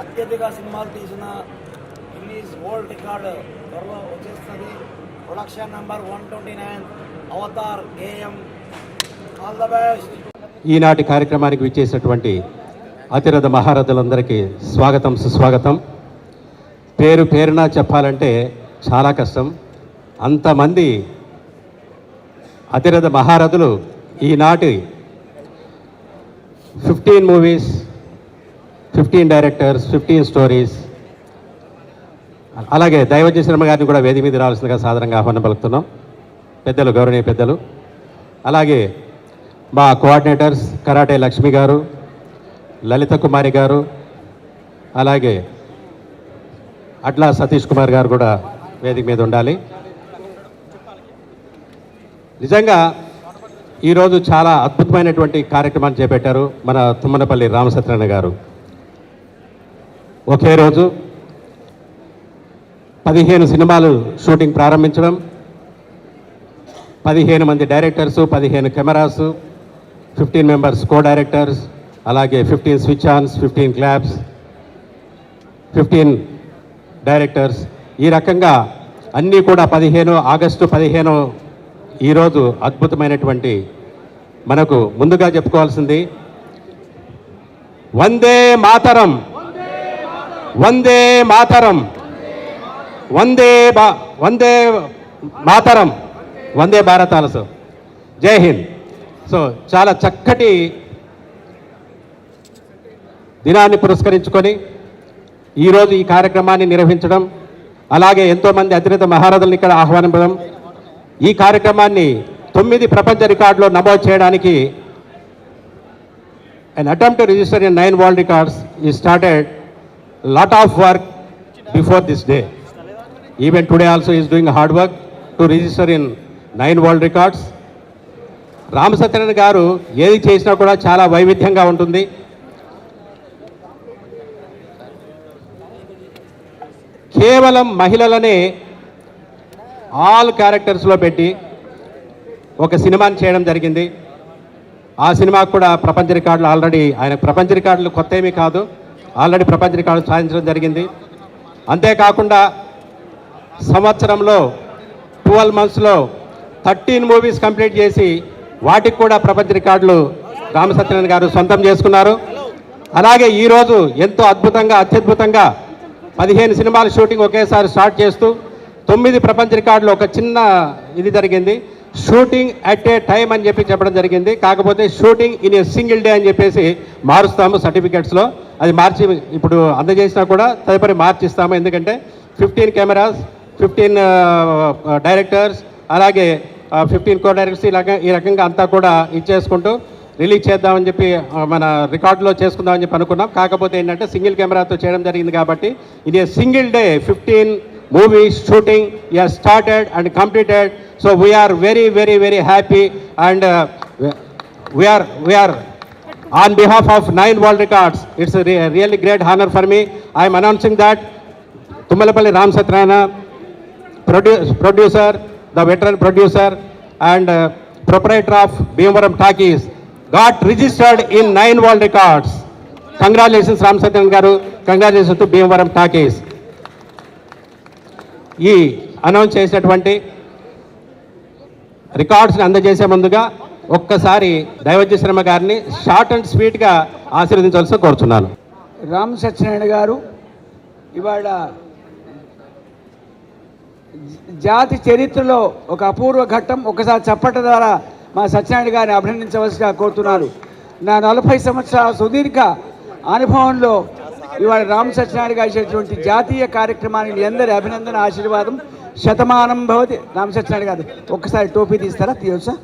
అత్యధిక సినిమాలు తీసిన గిన్నీస్ వరల్డ్ రికార్డు త్వరలో వచ్చేస్తుంది. ప్రొడక్షన్ నంబర్ 129, అవతార్ గేయం. All the best. ఈనాటి కార్యక్రమానికి విచ్చేసినటువంటి అతిరథ మహారథులందరికీ స్వాగతం, సుస్వాగతం. పేరు పేరున చెప్పాలంటే చాలా కష్టం. అంతమంది అతిరథ మహారథులు ఈనాటి 15 మూవీస్, 15 డైరెక్టర్స్, 15 స్టోరీస్, అలాగే దైవజ్ఞ శర్మ గారిని కూడా వేది మీద రావాల్సిందిగా సాధారణంగా ఆహ్వానం పలుకుతున్నాం. పెద్దలు, గౌరవనీయ పెద్దలు, అలాగే మా కోఆర్డినేటర్స్ కరాటే లక్ష్మి గారు, లలిత కుమారి గారు, అలాగే అట్లా సతీష్ కుమార్ గారు కూడా వేదిక మీద ఉండాలి. నిజంగా ఈరోజు చాలా అద్భుతమైనటువంటి కార్యక్రమాన్ని చేపట్టారు మన తుమ్మనపల్లి రామసత్యనారాయణ గారు. ఒకే రోజు 15 సినిమాలు షూటింగ్ ప్రారంభించడం, 15 మంది directors, 15 cameras, 15 members co directors, అలాగే 15 స్విచ్ ఆన్స్, 15 క్లాప్స్, 15 డైరెక్టర్స్, ఈ రకంగా అన్నీ కూడా 15 ఆగస్టు 15 ఈరోజు అద్భుతమైనటువంటి మనకు ముందుగా చెప్పుకోవాల్సింది వందే మాతరం, వందే మాతరం, వందే మాతరం, వందే భారతాలసు, జై హింద్. సో చాలా చక్కటి దినాన్ని పురస్కరించుకొని ఈరోజు ఈ కార్యక్రమాన్ని నిర్వహించడం, అలాగే ఎంతోమంది అతిరథ మహారథులను ఇక్కడ ఆహ్వానించడం, ఈ కార్యక్రమాన్ని 9 ప్రపంచ రికార్డులో నమోదు చేయడానికి an attempt to register in 9 world records is started. Lot of work before this day. Even today also is doing hard work to register in 9 world records. Ramasatyanarayana గారు ఏది చేసినా కూడా చాలా వైవిధ్యంగా ఉంటుంది. కేవలం మహిళలనే ఆల్ క్యారెక్టర్స్లో పెట్టి ఒక సినిమాని చేయడం జరిగింది. ఆ సినిమాకు కూడా ప్రపంచ రికార్డులు ఆల్రెడీ, ఆయన ప్రపంచ రికార్డులు కొత్త ఏమీ కాదు, ఆల్రెడీ ప్రపంచ రికార్డులు సాధించడం జరిగింది. అంతేకాకుండా సంవత్సరంలో 12 monthsలో 13 మూవీస్ కంప్లీట్ చేసి వాటికి కూడా ప్రపంచ రికార్డులు రామసత్యనారాయణ గారు సొంతం చేసుకున్నారు. అలాగే ఈరోజు ఎంతో అద్భుతంగా, అత్యద్భుతంగా 15 సినిమాల షూటింగ్ ఒకేసారి స్టార్ట్ చేస్తూ 9 ప్రపంచ రికార్డులు ఒక చిన్న ఇది జరిగింది. షూటింగ్ అట్ ఏ టైం అని చెప్పడం జరిగింది. కాకపోతే shooting in a single day అని చెప్పేసి మారుస్తాము సర్టిఫికెట్స్లో. అది మార్చి ఇప్పుడు అందజేసినా కూడా తదుపరి మార్చిస్తాము. ఎందుకంటే 15 కెమెరాస్, 15 డైరెక్టర్స్, అలాగే 15 కో డైరెక్టర్స్, ఈ రకంగా అంతా కూడా ఇచ్చేసుకుంటూ రిలీజ్ చేద్దామని చెప్పి మన రికార్డులో చేసుకుందామని చెప్పి అనుకున్నాం. కాకపోతే ఏంటంటే సింగిల్ కెమెరాతో చేయడం జరిగింది కాబట్టి ఇది single day 15 movies shooting has started and completed. So we are very, very, very happy, and we are on behalf of 9 world records. It's a really great honor for me. I am announcing that Tummalapalli Ram Satrana, producer, the veteran producer and proprietor of Bhimavaram Talkies, got registered in 9 world records. Congratulations Ram Satyanarayana garu, congratulations to Bhimavaram Talkies. ఈ అనౌన్స్ చేసినటువంటి రికార్డ్స్ని అందజేసే ముందుగా ఒక్కసారి దైవజ్ఞ శర్మ గారిని షార్ట్ అండ్ స్వీట్గా ఆశీర్వదించాల్సి కోరుతున్నాను. రామ్ సత్యనారాయణ గారు ఇవాళ జాతి చరిత్రలో ఒక అపూర్వ ఘట్టం. ఒకసారి చప్పట్ల ద్వారా మా సత్యనారాయణ గారిని అభినందించవలసిగా కోరుతున్నారు. నా 40 సంవత్సరాల సుదీర్ఘ అనుభవంలో ఇవాళ రామ్ సత్యనారాయణ గారు చేసినటువంటి జాతీయ కార్యక్రమానికి మీ అందరి అభినందన ఆశీర్వాదం. శతమానం భవతి. రామ్ సత్యనారాయణ గారు ఒక్కసారి టోపీ తీస్తారా? తీయవచ్చా?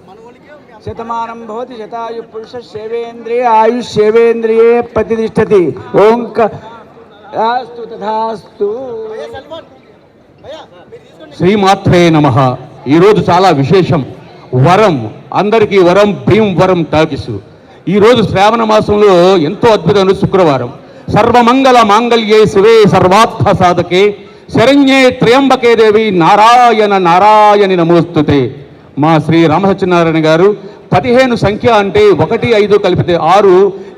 శతమానం భవతి శతాయు పురుష సేవేంద్రియ ఆయుష్ సేవేంద్రియే ప్రతిష్టతి. ఓంకాస్తు తథాస్తు. శ్రీమాత్రే నమః. ఈరోజు చాలా విశేషం. వరం, అందరికీ వరం, భీమవరం టాకీస్. ఈరోజు శ్రావణ మాసంలో ఎంతో అద్భుతమైన శుక్రవారం. సర్వమంగళ మాంగళ్యే శివే సర్వార్థ సాధకే శరణ్యే త్ర్యంబకే దేవి నారాయణ నారాయణి నమోస్తుతే. మా శ్రీ రామసత్యనారాయణ గారు 15 సంఖ్య అంటే 1, 5 కలిపితే 6,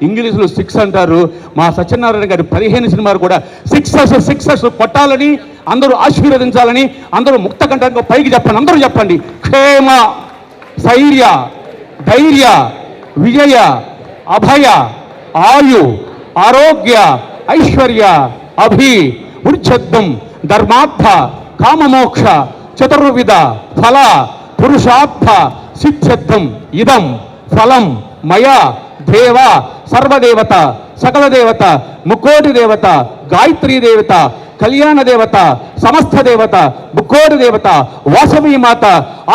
ఇంగ్లీష్లో 6 అంటారు. మా సత్యనారాయణ గారి 15 సినిమాలు కూడా సిక్సెస్ కొట్టాలని, అందరూ ఆశీర్వదించాలని, అందరూ ముక్త కంఠంగా పైకి చెప్పండి. అందరూ చెప్పండి. క్షేమ, స్థైర్య, ధైర్య, విజయ, అభయ, ఆయు, ఆరోగ్య, ఐశ్వర్య, అభి, ఉర్ఛద్దం, ధర్మార్థ, కామమోక్ష, చతుర్విధ ఫల, పురుషార్థ సిద్ధ్యర్థం ఇదం ఫలం మయ దేవ సర్వదేవత, సకల దేవత, ముక్కోటి దేవత, గాయత్రీ దేవత, కళ్యాణ దేవత, సమస్త దేవత, ముక్కోటి దేవత, వాసవీ మాత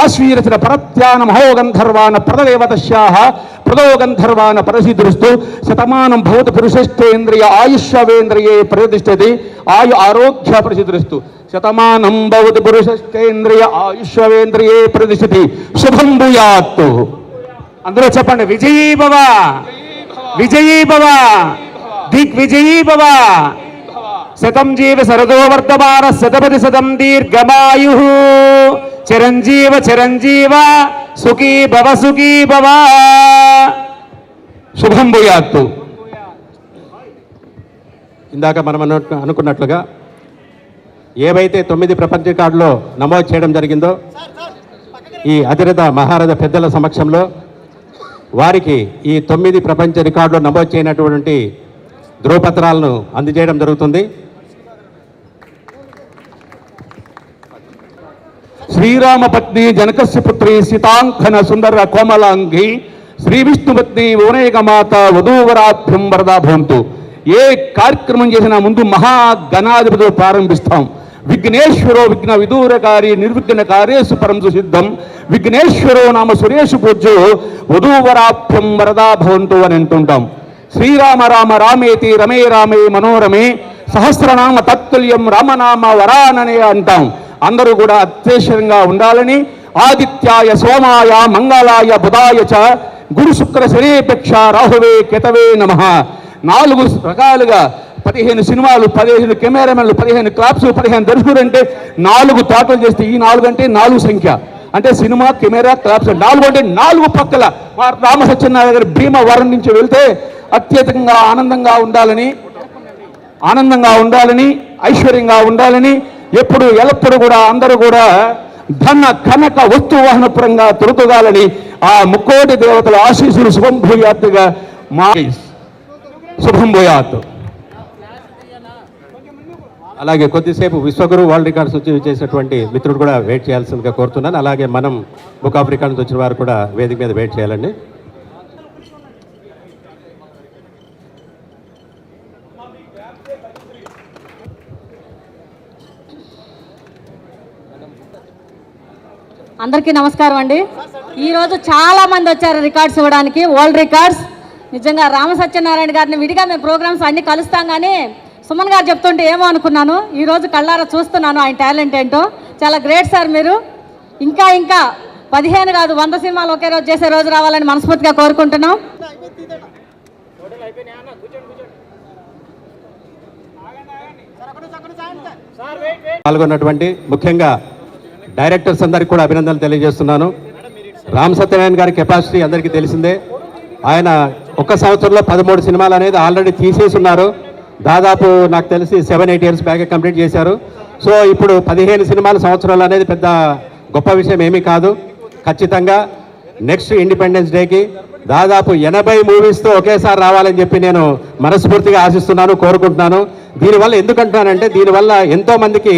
ఆశ్వీరచన పరత్యాన మహోగంధర్వాన ప్రదదేవతశ్యాః ప్రదోగంధర్వాన పరసిద్ధిస్తు. శతమానం భవతి పురుషేష్ఠేంద్రియ ఆయుష్యేంద్రియే ప్రతిష్టతి. ఆయు ఆరోగ్య ప్రసిద్ధిస్తు. శతమానం భవతి పురుషేష్ఠేంద్రియ ఆయుష్యేంద్రియే ప్రతిష్టతి. శుభం భూయాత్. అందరూ చెప్పండి. విజయీ భవ, విజయీ భవ, దిగ్విజయీ భవ. శతం జీవ శరదో వర్ధమాన శతపతి శతం దీర్ఘమాయు. చిరంజీవ చిరంజీవ సుఖీ భవ సుఖీ భవ. శుభం భూయాత్తు. ఇందాక మనం అనుకున్నట్లుగా ఏవైతే 9 ప్రపంచ రికార్డులో నమోదు చేయడం జరిగిందో ఈ అతిరథ మహారథ పెద్దల సమక్షంలో వారికి ఈ 9 ప్రపంచ రికార్డులో నమోదు చేయనటువంటి ధ్రువపత్రాలను అందజేయడం జరుగుతుంది. శ్రీరామ పత్ని జనకస్య పుత్రి సీతాంకన సుందర కోమలాంగి శ్రీ విష్ణుపత్ని భువనేకమాత వధూవరాభ్యం వరదా భవంతు. ఏ కార్యక్రమం చేసినా ముందు మహాగణాధిపతితో ప్రారంభిస్తాం. విఘ్నేశ్వరో విఘ్న విదూరకారి నిర్విఘ్నకార్యేషు పరం సుసిద్ధం. విఘ్నేశ్వరో నామ సురేషు పూజ్యో వధూవరాభ్యం వరదా భవంతు అని అంటుంటాం. శ్రీరామ రామ రామేతి రమే రామే మనోరమే సహస్రనామ తత్తుల్యం రామనామ వరాననే అంటాం. అందరూ కూడా అత్యవసరంగా ఉండాలని ఆదిత్యాయ సోమాయ మంగళాయ బుధాయ చ గురు శుక్ర శనేపేక్ష రాహువే కేతవే నమః. 4 రకాలుగా 15 సినిమాలు, 15 కెమెరామెన్లు, 15 క్లాప్స్, 15 దర్శకులు అంటే 4 తోటలు చేస్తే ఈ 4 అంటే 4 సంఖ్య. అంటే సినిమా, కెమెరా, క్లాప్స్ 4 అంటే 4 పక్కల మా రామ సత్యనారాయణ గారి భీమవరం నుంచి వెళ్తే అత్యధికంగా ఆనందంగా ఉండాలని ఐశ్వర్యంగా ఉండాలని ఎప్పుడు ఎల్లప్పుడూ కూడా అందరూ కూడా ధన కనక వస్తు వాహనపురంగా తొలతొగాలని ఆ ముక్కోటి దేవతల ఆశీస్సులు శుభం భూయాత్తుగా మా శుభం భూయాత్. అలాగే కొద్దిసేపు విశ్వగురు వరల్డ్ రికార్డ్స్ వచ్చి చేసినటువంటి మిత్రుడు కూడా వెయిట్ చేయాల్సిందిగా కోరుతున్నాను. అలాగే మనం బుక్ ఆఫ్ రికార్డ్స్ వచ్చిన వారు కూడా వేదిక మీద వెయిట్ చేయాలండి. అందరికీ నమస్కారం అండి. ఈరోజు చాలా మంది వచ్చారు రికార్డ్స్ ఇవ్వడానికి, వరల్డ్ రికార్డ్స్. నిజంగా రామ సత్యనారాయణ గారిని విడిగా మేము ప్రోగ్రామ్స్ అన్ని కలుస్తాం, కానీ సుమన్ గారు చెప్తుంటే ఏమో అనుకున్నాను. ఈరోజు కళ్ళారా చూస్తున్నాను ఆయన టాలెంట్ ఏంటో. చాలా గ్రేట్ సార్ మీరు. ఇంకా 15 కాదు 100 సినిమాలు ఒకే రోజు చేసే రోజు రావాలని మనస్ఫూర్తిగా కోరుకుంటున్నాం. పాల్గొన్నటువంటి ముఖ్యంగా డైరెక్టర్స్ అందరికీ కూడా అభినందనలు తెలియజేస్తున్నాను. రామ్ సత్యనారాయణ గారి కెపాసిటీ అందరికీ తెలిసిందే. ఆయన ఒక్క సంవత్సరంలో 13 సినిమాలు అనేది ఆల్రెడీ తీసేసి ఉన్నారు. దాదాపు నాకు తెలిసి 7-8 ఇయర్స్ బ్యాక్ కంప్లీట్ చేశారు. సో ఇప్పుడు 15 సినిమాల సంవత్సరాలు అనేది పెద్ద గొప్ప విషయం ఏమీ కాదు. ఖచ్చితంగా నెక్స్ట్ ఇండిపెండెన్స్ డేకి దాదాపు 80 మూవీస్తో ఒకేసారి రావాలని చెప్పి నేను మనస్ఫూర్తిగా ఆశిస్తున్నాను, కోరుకుంటున్నాను. దీనివల్ల ఎందుకంటున్నానంటే దీనివల్ల ఎంతోమందికి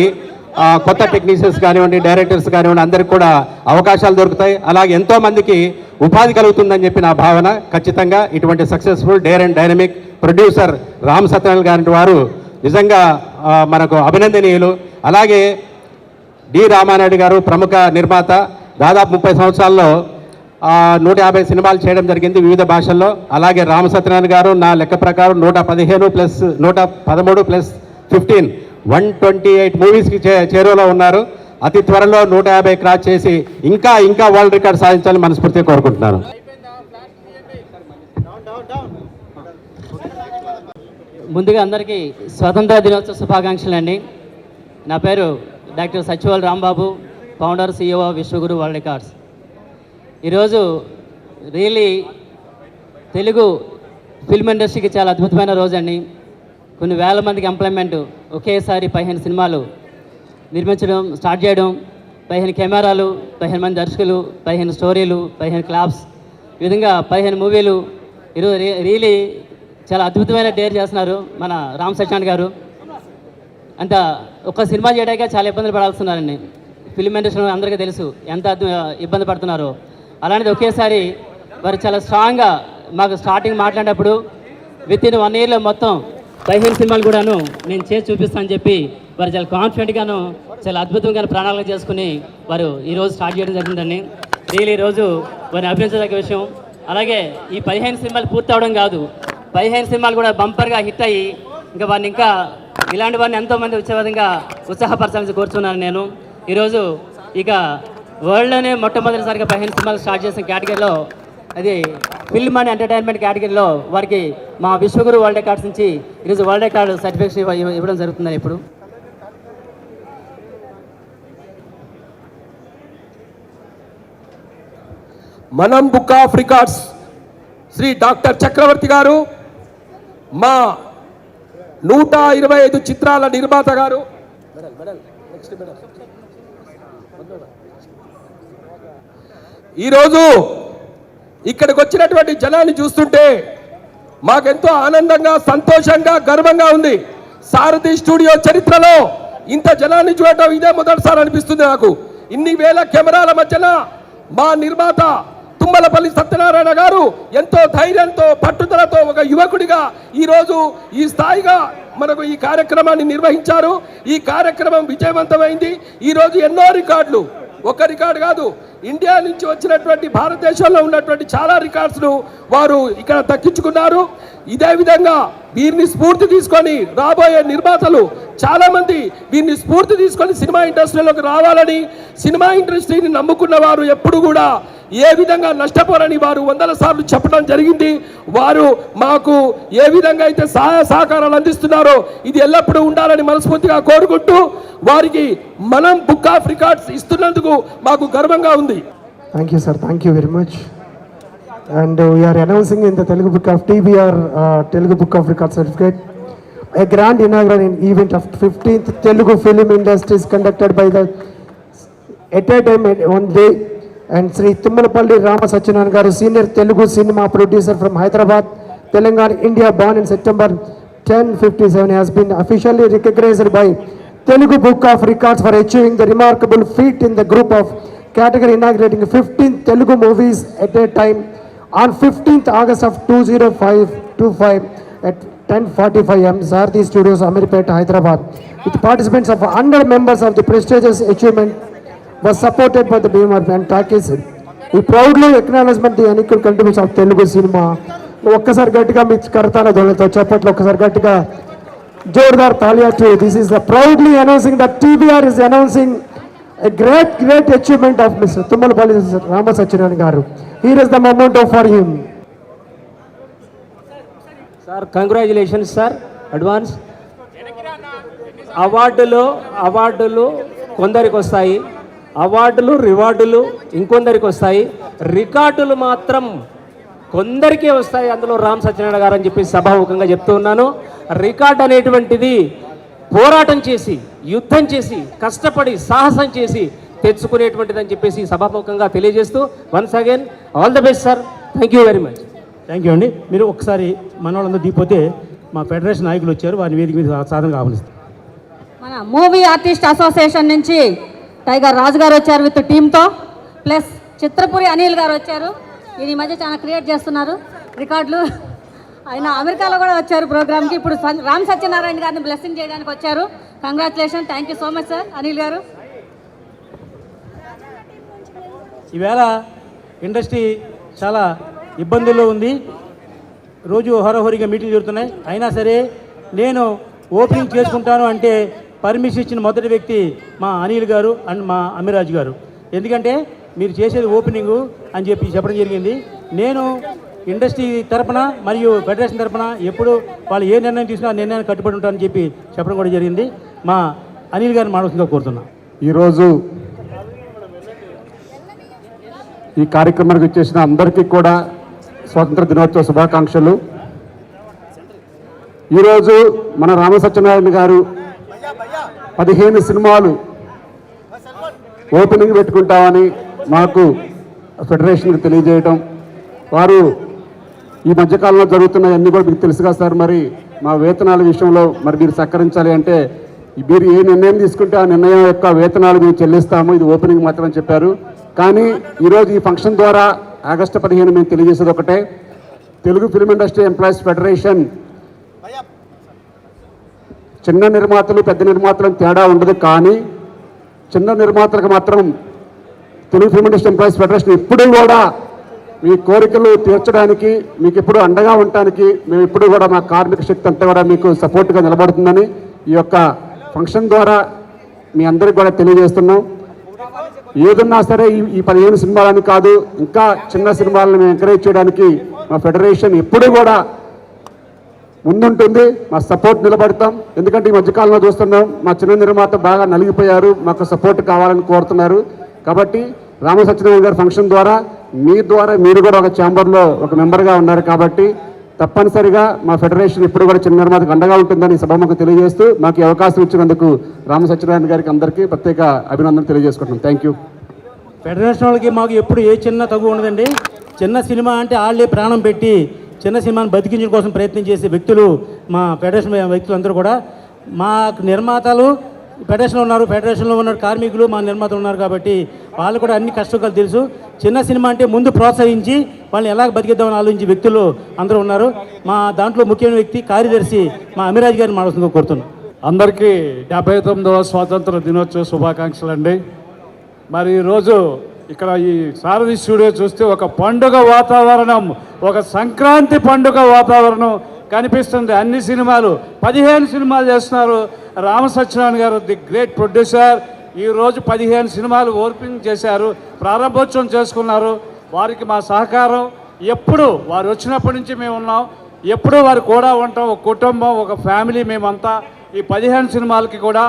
కొత్త టెక్నీషియన్స్ కానివ్వండి, డైరెక్టర్స్ కానివ్వండి, అందరికి కూడా అవకాశాలు దొరుకుతాయి. అలాగే ఎంతోమందికి ఉపాధి కలుగుతుందని చెప్పి నా భావన. ఖచ్చితంగా ఇటువంటి successful dare and dynamic producer Ram Satyanarayana గారి వారు నిజంగా మనకు అభినందనీయులు. అలాగే డి రామానాయుడు గారు ప్రముఖ నిర్మాత, దాదాపు 30 సంవత్సరాల్లో 150 సినిమాలు చేయడం జరిగింది వివిధ భాషల్లో. అలాగే రామ సత్యనారాయణ గారు నా లెక్క ప్రకారం 115 ప్లస్ 113 ప్లస్ 15 128 మూవీస్కి చేరువలో ఉన్నారు. అతి త్వరలో 150 క్రాస్ చేసి ఇంకా వరల్డ్ రికార్డ్ సాధించాలని మనస్ఫూర్తిగా కోరుకుంటున్నాను. ముందుగా అందరికీ స్వతంత్ర దినోత్సవ శుభాకాంక్షలు అండి. నా పేరు డాక్టర్ సచివల్ Rambabu, founder CEO Vishwaguru world records. ఈరోజు రియలీ తెలుగు ఫిల్మ్ ఇండస్ట్రీకి చాలా అద్భుతమైన రోజు అండి. కొన్ని వేల మందికి ఎంప్లాయ్మెంట్, ఒకేసారి 15 సినిమాలు నిర్మించడం, స్టార్ట్ చేయడం, 15 కెమెరాలు, 15 మంది దర్శకులు, 15 స్టోరీలు, 15 క్లాప్స్, ఈ విధంగా 15 మూవీలు. ఈరోజు రియలీ చాలా అద్భుతమైన డేర్ చేస్తున్నారు మన రామ్ సత్యనారాయణ గారు. అంత ఒక సినిమా చేయడానికి చాలా ఇబ్బందులు పడాల్స్తున్నారండి. ఫిల్మ్ ఇండస్ట్రీ అందరికీ తెలుసు ఎంత ఇబ్బంది పడుతున్నారో. అలాంటిది ఒకేసారి వారు చాలా స్ట్రాంగ్గా మాకు స్టార్టింగ్ మాట్లాడినప్పుడు వితిన్ 1 ఇయర్లో మొత్తం 15 సినిమాలు కూడాను నేను చేసి చూపిస్తానని చెప్పి వారు చాలా కాన్ఫిడెంట్గాను చాలా అద్భుతంగా ప్రణాళిక చేసుకుని వారు ఈరోజు స్టార్ట్ చేయడం జరిగిందండి. రియల్ ఈరోజు వారిని అభినందించదగ్గ విషయం. అలాగే ఈ 15 సినిమాలు పూర్తి అవడం కాదు, 15 సినిమాలు కూడా బంపర్గా హిట్ అయ్యి ఇంకా వారిని ఇంకా ఇలాంటి వారిని ఎంతోమంది వచ్చే విధంగా ఉత్సాహపరచాలని కోరుతున్నాను నేను. ఈరోజు ఇక వరల్డ్లోనే మొట్టమొదటిసారిగా 15 సినిమాలు స్టార్ట్ చేసిన కేటగిరీలో, అది ఫిల్మ్ అండ్ ఎంటర్టైన్మెంట్ కేటగిరీలో వారికి మా విశ్వగురు వరల్డ్ రికార్డ్స్ నుంచి ఈరోజు వరల్డ్ రికార్డు సర్టిఫికేషన్ ఇవ్వడం జరుగుతుందని ఇప్పుడు మనం book of records Shri doctor Chakravarthi garu, మా 125 చిత్రాల నిర్మాత గారు, ఈరోజు ఇక్కడికి వచ్చినటువంటి జనాన్ని చూస్తుంటే మాకెంతో ఆనందంగా, సంతోషంగా, గర్వంగా ఉంది. సారథి స్టూడియో చరిత్రలో ఇంత జనాన్ని చూడటం ఇదే మొదటిసారి అనిపిస్తుంది నాకు. ఇన్ని వేల కెమెరాల మధ్యన మా నిర్మాత తుమ్మలపల్లి సత్యనారాయణ గారు ఎంతో ధైర్యంతో, పట్టుదలతో ఒక యువకుడిగా ఈరోజు ఈ స్థాయిగా మనకు ఈ కార్యక్రమాన్ని నిర్వహించారు. ఈ కార్యక్రమం విజయవంతమైంది. ఈరోజు ఎన్నో రికార్డులు, ఒక రికార్డు కాదు, ఇండియా నుంచి వచ్చినటువంటి భారతదేశంలో ఉన్నటువంటి చాలా రికార్డ్స్ను వారు ఇక్కడ దక్కించుకున్నారు. ఇదే విధంగా వీరిని స్ఫూర్తి తీసుకొని రాబోయే నిర్మాతలు చాలామంది వీరిని స్ఫూర్తి తీసుకొని సినిమా ఇండస్ట్రీలోకి రావాలని, సినిమా ఇండస్ట్రీని నమ్ముకున్న వారు ఎప్పుడు కూడా ఏ విధంగా నష్టపోరని వారు 100 సార్లు చెప్పడం జరిగింది. వారు మాకు ఏ విధంగా అయితే సహాయ సహకారాలు అందిస్తున్నారో ఇది ఎల్లప్పుడూ ఉండాలని మనస్ఫూర్తిగా కోరుకుంటూ వారికి మనం బుక్ ఆఫ్ రికార్డ్స్ ఇస్తున్నందుకు మాకు గర్వంగా ఉంది. Thank you, sir. Thank you very much. And we are announcing in the Telugu Book of TBR Telugu Book of Records certificate a grand inaugural event of 15th Telugu Film Industries conducted by the at a time one day. And Sri Tummalapalli Rama Satyanarayana garu, senior Telugu cinema producer from Hyderabad, Telangana, India, born in September 1057, has been officially recognized by Telugu Book of Records for achieving the remarkable feat in the group of category, inaugurating 15 Telugu movies at a time on 15th August of 2025 at 10:45 am, Sarathy Studios, Amirpet, Hyderabad, with participants of 100 members of the prestigious achievement was supported by the Beamer and Takis. We proudly acknowledgement the unequal contributions of Telugu cinema. ఒక్కసారి గట్టిగా మీ కరతాల దొలతో చప్పట్లు ఒక్కసారి గట్టిగా Jordar తాలియా to. This is the proudly announcing that TBR is announcing a great achievement of Mr. Tummalapalli Rama Satyanarayana garu. Here is the memento for him. Sir, congratulations sir, advance. అవార్డులు కొందరికి వస్తాయి, అవార్డులు రివార్డులు ఇంకొందరికి వస్తాయి, రికార్డులు మాత్రం కొందరికే వస్తాయి, అందులో రామ్ సత్యనారాయణ గారు అని చెప్పి సభాముఖంగా చెప్తూ ఉన్నాను. రికార్డ్ అనేటువంటిది పోరాటం చేసి, యుద్ధం చేసి, కష్టపడి, సాహసం చేసి తెచ్చుకునేటువంటిది అని చెప్పేసి సభాముఖంగా తెలియజేస్తూ once again all the best sir. Thank you very much. Thank you అండి. మీరు ఒకసారి మన వాళ్ళందరూ దిగిపోతే మా ఫెడరేషన్ నాయకులు వచ్చారు, వారి వేదిక మీద సాధనగా ఆహ్వానిస్తారు. మన మూవీ ఆర్టిస్ట్ అసోసియేషన్ నుంచి టైగర్ రాజు గారు వచ్చారు విత్ టీంతో, ప్లస్ చిత్రపురి అనిల్ గారు వచ్చారు. ఈ మధ్య చాలా క్రియేట్ చేస్తున్నారు రికార్డులు. ఆయన అమెరికాలో కూడా వచ్చారు ప్రోగ్రామ్కి. ఇప్పుడు రామ్ సత్యనారాయణ గారిని బ్లెస్సింగ్ చేయడానికి వచ్చారు. Congratulation. Thank you so much sir Anil గారు. ఈవేళ ఇండస్ట్రీ చాలా ఇబ్బందుల్లో ఉంది. రోజు హోరాహోరీగా మీటింగ్ జరుగుతున్నాయి. అయినా సరే నేను ఓపెనింగ్ చేసుకుంటాను అంటే పర్మిషన్ ఇచ్చిన మొదటి వ్యక్తి మా అనిల్ గారు అండ్ మా అమిరాజ్ గారు. ఎందుకంటే మీరు చేసేది ఓపెనింగు అని చెప్పి చెప్పడం జరిగింది. నేను ఇండస్ట్రీ తరపున మరియు ఫెడరేషన్ తరపున ఎప్పుడు వాళ్ళు ఏ నిర్ణయం తీసుకున్నా ఆ నిర్ణయాన్ని కట్టుబడి ఉంటారని చెప్పి చెప్పడం కూడా జరిగింది. మా అనిల్ గారిని మాట్లాడుతుందో కోరుతున్నా. ఈరోజు ఈ కార్యక్రమానికి వచ్చేసిన అందరికీ కూడా స్వాతంత్ర దినోత్సవ శుభాకాంక్షలు. ఈరోజు మన రామ సత్యనారాయణ గారు 15 సినిమాలు ఓపెనింగ్ పెట్టుకుంటామని మాకు ఫెడరేషన్కి తెలియజేయడం, వారు ఈ మధ్యకాలంలో జరుగుతున్నాయన్నీ కూడా మీకు తెలుసు కదా సార్. మరి మా వేతనాల విషయంలో మరి మీరు సహకరించాలి అంటే మీరు ఏ నిర్ణయం తీసుకుంటే ఆ నిర్ణయం యొక్క వేతనాలు మేము చెల్లిస్తాము, ఇది ఓపెనింగ్ మాత్రం చెప్పారు. కానీ ఈరోజు ఈ ఫంక్షన్ ద్వారా ఆగస్టు 15 మేము తెలియజేసేది ఒకటే, Telugu film industry employees federation చిన్న నిర్మాతలు పెద్ద నిర్మాతలకు తేడా ఉండదు. కానీ చిన్న నిర్మాతలకు మాత్రం Telugu film industry employees federation ఎప్పుడూ కూడా మీ కోరికలు తీర్చడానికి, మీకు ఎప్పుడు అండగా ఉండటానికి మేము ఎప్పుడు కూడా మా కార్మిక శక్తి అంతా కూడా మీకు సపోర్ట్గా నిలబడుతుందని ఈ యొక్క ఫంక్షన్ ద్వారా మీ అందరికీ కూడా తెలియజేస్తున్నాం. ఏదన్నా సరే ఈ 15 సినిమాలని కాదు, ఇంకా చిన్న సినిమాలను మేము ఎంకరేజ్ చేయడానికి మా ఫెడరేషన్ ఎప్పుడూ కూడా ముందుంటుంది. మా సపోర్ట్ నిలబడతాం. ఎందుకంటే ఈ మధ్యకాలంలో చూస్తున్నాం మా చిన్న నిర్మాత బాగా నలిగిపోయారు, మాకు సపోర్ట్ కావాలని కోరుతున్నారు. కాబట్టి రామ సత్యనారాయణ గారి ఫంక్షన్ ద్వారా మీ ద్వారా మీరు కూడా ఒక ఛాంబర్లో ఒక మెంబర్గా ఉన్నారు. కాబట్టి తప్పనిసరిగా మా ఫెడరేషన్ ఇప్పుడు కూడా చిన్న నిర్మాతకు అండగా ఉంటుందని సభముఖంగా తెలియజేస్తూ మాకు ఈ అవకాశం ఇచ్చినందుకు రామ సత్యనారాయణ గారికి అందరికీ ప్రత్యేక అభినందనలు తెలియజేసుకుంటున్నాం. Thank you. ఫెడరేషన్ వాళ్ళకి మాకు ఎప్పుడు ఏ చిన్న తగ్గు ఉండదండి. చిన్న సినిమా అంటే వాళ్ళే ప్రాణం పెట్టి చిన్న సినిమాను బతికించడం కోసం ప్రయత్నం చేసే వ్యక్తులు మా ఫెడరేషన్ వ్యక్తులందరూ కూడా. మా నిర్మాతలు ఫెడరేషన్లో ఉన్నారు, ఫెడరేషన్లో ఉన్న కార్మికులు మా నిర్మాతలు ఉన్నారు. కాబట్టి వాళ్ళు కూడా అన్ని కష్టకాలు తెలుసు. చిన్న సినిమా అంటే ముందు ప్రోత్సహించి వాళ్ళని ఎలా బతికిద్దామని ఆలోచించే వ్యక్తులు అందరూ ఉన్నారు. మా దాంట్లో ముఖ్యమైన వ్యక్తి కార్యదర్శి మా అమిరాజ్ గారిని మాట్లాడుతూ కోరుతున్నాం. అందరికీ 79వ స్వాతంత్ర దినోత్సవ శుభాకాంక్షలు అండి. మరి ఈరోజు ఇక్కడ ఈ సారథి స్టూడియో చూస్తే ఒక పండుగ వాతావరణం, ఒక సంక్రాంతి పండుగ వాతావరణం కనిపిస్తుంది. అన్ని సినిమాలు 15 సినిమాలు చేస్తున్నారు. రామ సత్యనారాయణ గారు ది గ్రేట్ ప్రొడ్యూసర్ ఈరోజు 15 సినిమాలు ఓపెనింగ్ చేశారు, ప్రారంభోత్సవం చేసుకున్నారు. వారికి మా సహకారం ఎప్పుడు వారు వచ్చినప్పటి నుంచి మేము ఉన్నాం, ఎప్పుడూ వారు కూడా ఉంటాం. ఒక కుటుంబం, ఒక ఫ్యామిలీ మేమంతా. ఈ 15 సినిమాలకి కూడా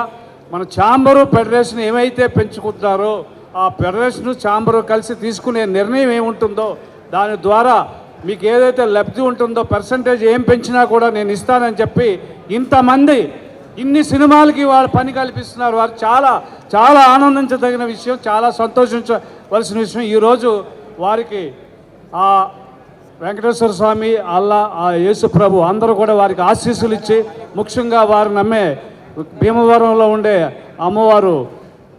మన ఛాంబరు ఫెడరేషన్ ఏమైతే పెంచుకుంటున్నారో ఆ ఫెడరేషన్ ఛాంబరు కలిసి తీసుకునే నిర్ణయం ఏముంటుందో దాని ద్వారా మీకు ఏదైతే లబ్ధి ఉంటుందో పర్సంటేజ్ ఏం పెంచినా కూడా నేను ఇస్తానని చెప్పి ఇంతమంది ఇన్ని సినిమాలకి వాళ్ళు పని కల్పిస్తున్నారు. వారు చాలా చాలా ఆనందించదగిన విషయం, చాలా సంతోషించవలసిన విషయం. ఈరోజు వారికి ఆ వెంకటేశ్వర స్వామి, అల్లా, ఆ యేసు ప్రభు అందరూ కూడా వారికి ఆశీస్సులు ఇచ్చి, ముఖ్యంగా వారు నమ్మే భీమవరంలో ఉండే అమ్మవారు,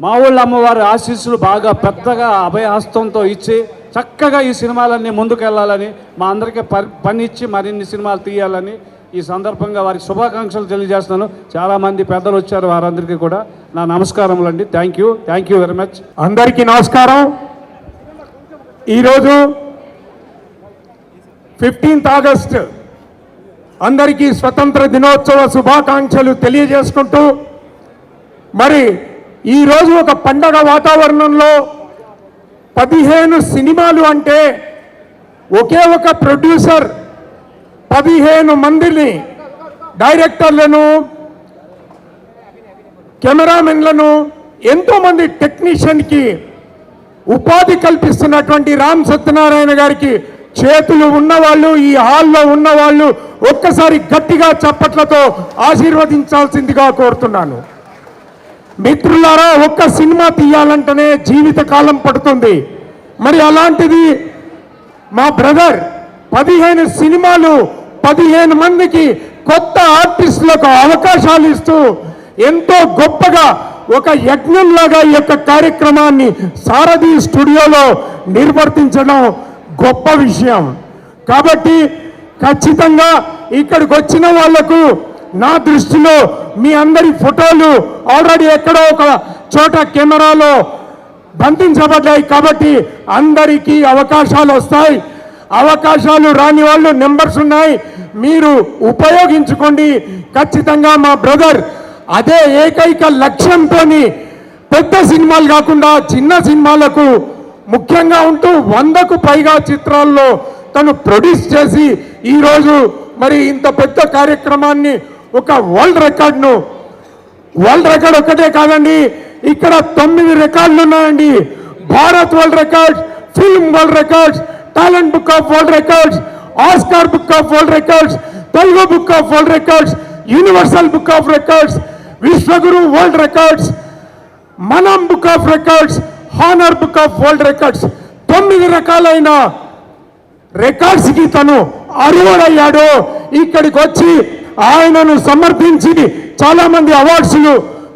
మా ఊళ్ళో అమ్మవారి ఆశీస్సులు బాగా పెద్దగా అభయహస్తంతో ఇచ్చి చక్కగా ఈ సినిమాలన్నీ ముందుకెళ్ళాలని, మా అందరికీ పని ఇచ్చి మరిన్ని సినిమాలు తీయాలని ఈ సందర్భంగా వారికి శుభాకాంక్షలు తెలియజేస్తున్నాను. చాలామంది పెద్దలు వచ్చారు, వారందరికీ కూడా నా నమస్కారములు అండి. Thank you very much. అందరికీ నమస్కారం. ఈరోజు 15th ఆగస్టు అందరికీ స్వతంత్ర దినోత్సవ శుభాకాంక్షలు తెలియజేసుకుంటూ, మరి ఈరోజు ఒక పండగ వాతావరణంలో 15 సినిమాలు అంటే ఒకే ఒక ప్రొడ్యూసర్ 15 మందిని, డైరెక్టర్లను, కెమెరామెన్లను, ఎంతోమంది టెక్నీషియన్కి ఉపాధి కల్పిస్తున్నటువంటి రామ్ సత్యనారాయణ గారికి చేతులు ఉన్నవాళ్ళు, ఈ హాల్లో ఉన్నవాళ్ళు ఒక్కసారి గట్టిగా చప్పట్లతో ఆశీర్వదించాల్సిందిగా కోరుతున్నాను. మిత్రులారా, ఒక్క సినిమా తీయాలంటేనే జీవితకాలం పడుతుంది. మరి అలాంటిది మా బ్రదర్ 15 సినిమాలు 15 మందికి కొత్త ఆర్టిస్టులకు అవకాశాలు ఇస్తూ ఎంతో గొప్పగా ఒక యజ్ఞంలాగా ఈ యొక్క కార్యక్రమాన్ని సారథి స్టూడియోలో నిర్వర్తించడం గొప్ప విషయం. కాబట్టి ఖచ్చితంగా ఇక్కడికి వచ్చిన వాళ్లకు నా దృష్టిలో మీ అందరి ఫోటోలు ఆల్రెడీ ఎక్కడో ఒక చోట కెమెరాలో బంధించబడ్డాయి. కాబట్టి అందరికీ అవకాశాలు వస్తాయి. అవకాశాలు రాని వాళ్ళు నెంబర్స్ ఉన్నాయి, మీరు ఉపయోగించుకోండి. ఖచ్చితంగా మా బ్రదర్ అదే ఏకైక లక్ష్యంతో పెద్ద సినిమాలు కాకుండా చిన్న సినిమాలకు ముఖ్యంగా ఉంటూ 100కు పైగా చిత్రాల్లో తను ప్రొడ్యూస్ చేసి ఈరోజు మరి ఇంత పెద్ద కార్యక్రమాన్ని ఒక వరల్డ్ రికార్డ్ ఒక్కటే కాదండి, ఇక్కడ 9 రికార్డులు ఉన్నాయండి. Bharat world records, film world records, talent book of world records, Oscar book of world records, Telugu book of world records, universal book of records, Vishwaguru world records, మనం book of records, honour book of world records, 9 రకాలైన రికార్డ్స్ కి తను అర్హుడయ్యాడు. ఇక్కడికి వచ్చి ఆయనను సమర్థించి చాలా మంది అవార్డ్స్లు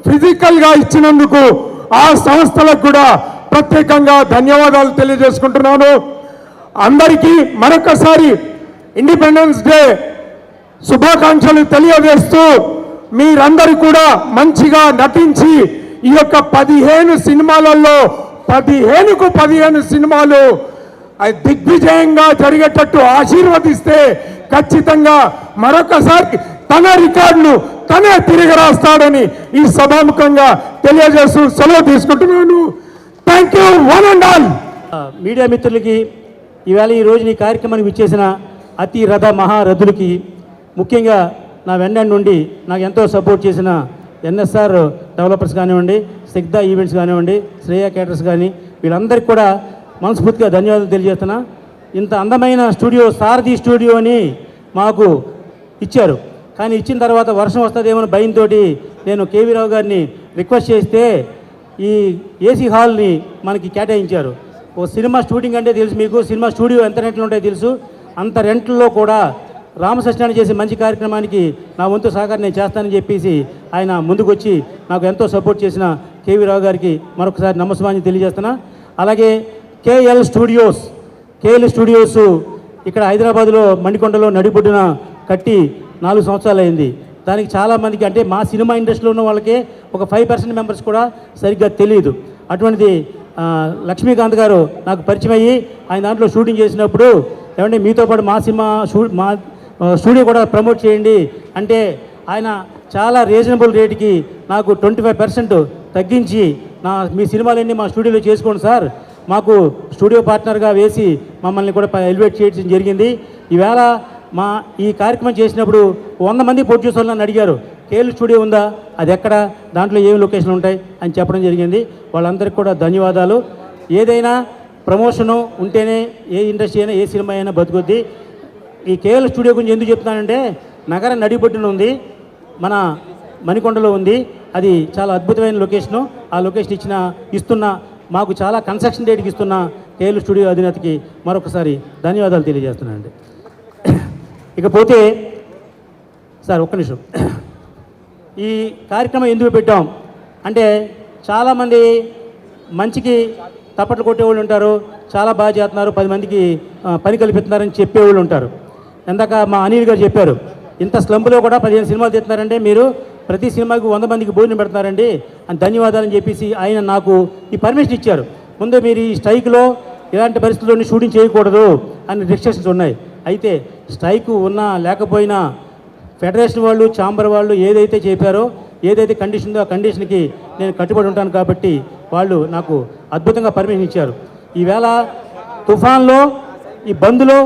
ఫిజికల్ గా ఇచ్చినందుకు ఆ సంస్థలకు కూడా ప్రత్యేకంగా ధన్యవాదాలు తెలియజేసుకుంటున్నాను. అందరికీ మరొకసారి ఇండిపెండెన్స్ డే శుభాకాంక్షలు తెలియజేస్తూ మీరందరూ కూడా మంచిగా నటించి ఈ యొక్క 15 సినిమాలలో 15కు 15 సినిమాలు దిగ్విజయంగా జరిగేటట్టు ఆశీర్వదిస్తే ఖచ్చితంగా మరొకసారి తన రికార్డును తనే తిరిగి రాస్తాడని ఈ సభాముఖంగా తెలియజేస్తూ సెలవు తీసుకుంటున్నాను. Thank you one and all. Media మిత్రులకి, ఈవేళ ఈ రోజున ఈ కార్యక్రమానికి విచ్చేసిన అతి రథ మహారథులకి, ముఖ్యంగా నా వెంట నుండి నాకు ఎంతో సపోర్ట్ చేసిన ఎన్ఎస్ఆర్ డెవలపర్స్ కానివ్వండి, సిగ్దా ఈవెంట్స్ కానివ్వండి, శ్రేయ కేటర్స్ కానీ, వీళ్ళందరికీ కూడా మనస్ఫూర్తిగా ధన్యవాదాలు తెలియజేస్తున్నా. ఇంత అందమైన స్టూడియో సారథి స్టూడియో అని మాకు ఇచ్చారు. కానీ ఇచ్చిన తర్వాత వర్షం వస్తుందేమో భయంతో నేను కేవీ రావు గారిని రిక్వెస్ట్ చేస్తే ఈ ఏసీ హాల్ని మనకి కేటాయించారు. ఓ సినిమా షూటింగ్ అంటే తెలుసు మీకు, సినిమా స్టూడియో ఎంత రెంట్లు ఉంటాయో తెలుసు. అంత రెంట్లలో కూడా రామసత్యనారాయణ చేసే మంచి కార్యక్రమానికి నా వంతు సహకారం నేను చేస్తానని చెప్పేసి ఆయన ముందుకొచ్చి నాకు ఎంతో సపోర్ట్ చేసిన కేవీ రావు గారికి మరొకసారి నమస్కారం తెలియజేస్తున్నా. అలాగే కేఎల్ స్టూడియోస్ ఇక్కడ హైదరాబాద్లో మణికొండలో నడిబొడ్డున కట్టి 4 సంవత్సరాలు అయింది. దానికి చాలామందికి, అంటే మా సినిమా ఇండస్ట్రీలో ఉన్న వాళ్ళకే ఒక 5% మెంబర్స్ కూడా సరిగ్గా తెలియదు. అటువంటిది లక్ష్మీకాంత్ గారు నాకు పరిచయం అయ్యి ఆయన దాంట్లో షూటింగ్ చేసినప్పుడు, ఏమంటే మీతో పాటు మా స్టూడియో కూడా ప్రమోట్ చేయండి అంటే ఆయన చాలా రీజనబుల్ రేటుకి నాకు 25% తగ్గించి మీ సినిమాలన్నీ మా స్టూడియోలో చేసుకోండి సార్, మాకు స్టూడియో పార్ట్నర్గా వేసి మమ్మల్ని కూడా ఎలివేట్ చేయడం జరిగింది. ఈవేళ మా ఈ కార్యక్రమం చేసినప్పుడు 100 మంది ప్రొడ్యూసర్లు నన్ను అడిగారు, కేఎల్ స్టూడియో ఉందా, అది ఎక్కడ, దాంట్లో ఏమి లొకేషన్లు ఉంటాయి అని చెప్పడం జరిగింది. వాళ్ళందరికీ కూడా ధన్యవాదాలు. ఏదైనా ప్రమోషను ఉంటేనే ఏ ఇండస్ట్రీ అయినా ఏ సినిమా అయినా బతుకుద్ది. ఈ కేఎల్ స్టూడియో గురించి ఎందుకు చెప్తున్నానంటే, నగర నడిబొడ్డున ఉంది, మన మణికొండలో ఉంది. అది చాలా అద్భుతమైన లొకేషను. ఆ లొకేషన్ ఇస్తున్న మాకు చాలా కన్స్ట్రక్షన్ రేట్కి ఇస్తున్న కేఎల్ స్టూడియో అధినేతకి మరొకసారి ధన్యవాదాలు తెలియజేస్తున్నానండి. ఇకపోతే సార్ ఒక్క నిమిషం, ఈ కార్యక్రమం ఎందుకు పెట్టాం అంటే, చాలామంది మంచికి తప్పట్లు కొట్టేవాళ్ళు ఉంటారు, చాలా బాగా చేస్తున్నారు, 10 మందికి పని కల్పిస్తున్నారని చెప్పేవాళ్ళు ఉంటారు. ఇందాక మా అనిల్ గారు చెప్పారు, ఇంత స్లంపులో కూడా 15 సినిమాలు తీస్తున్నారంటే మీరు ప్రతి సినిమాకి 100 మందికి భోజనం పెడుతున్నారండి అని ధన్యవాదాలని చెప్పేసి ఆయన నాకు ఈ పర్మిషన్ ఇచ్చారు. ముందు మీరు ఈ స్ట్రైక్లో ఇలాంటి పరిస్థితుల్లోని షూటింగ్ చేయకూడదు అని రిస్ట్రిక్షన్స్ ఉన్నాయి. అయితే స్ట్రైక్ ఉన్నా లేకపోయినా ఫెడరేషన్ వాళ్ళు, ఛాంబర్ వాళ్ళు ఏదైతే చెప్పారో, ఏదైతే కండిషన్ ఉందో ఆ కండిషన్కి నేను కట్టుబడి ఉంటాను. కాబట్టి వాళ్ళు నాకు అద్భుతంగా పర్మిషన్ ఇచ్చారు. ఈవేళ తుఫాన్లో, ఈ బంద్లో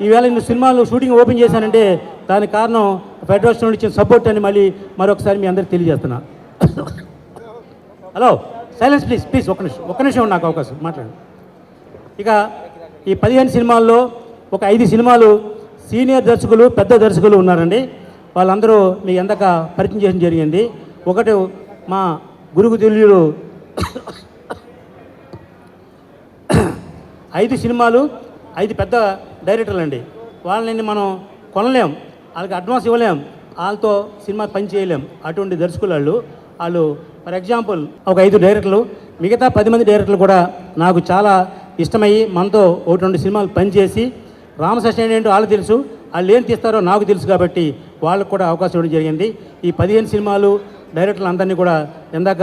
ఈవేళ ఇన్ని సినిమాలు షూటింగ్ ఓపెన్ చేశానంటే దానికి కారణం ఫెడరేషన్ వాళ్ళు ఇచ్చిన సపోర్ట్ అని మరొకసారి మీ అందరికీ తెలియజేస్తున్నా. హలో, సైలెన్స్ ప్లీజ్ ఒక్క నిమిషం నాకు అవకాశం మాట్లాడండి. ఇక ఈ 15 సినిమాల్లో ఒక 5 సినిమాలు సీనియర్ దర్శకులు, పెద్ద దర్శకులు ఉన్నారండి. వాళ్ళందరూ మీకు ఎందాక పరిచయం చేయడం జరిగింది. ఒకటి మా గురుగు తుల్యులు 5 సినిమాలు, 5 పెద్ద డైరెక్టర్లు అండి. వాళ్ళని మనం కొనలేం, వాళ్ళకి అడ్వాన్స్ ఇవ్వలేం, వాళ్ళతో సినిమా పని చేయలేం. అటువంటి దర్శకులు వాళ్ళు ఫర్ ఎగ్జాంపుల్ ఒక 5 డైరెక్టర్లు, మిగతా 10 మంది డైరెక్టర్లు కూడా నాకు చాలా ఇష్టమయ్యి మనతో 1-2 సినిమాలు పనిచేసి రామసత్యనారాయణ ఏంటో వాళ్ళకి తెలుసు, వాళ్ళు ఏం తీస్తారో నాకు తెలుసు కాబట్టి వాళ్ళకు కూడా అవకాశం ఇవ్వడం జరిగింది. ఈ 15 సినిమాలు డైరెక్టర్లు అందరినీ కూడా ఎందాక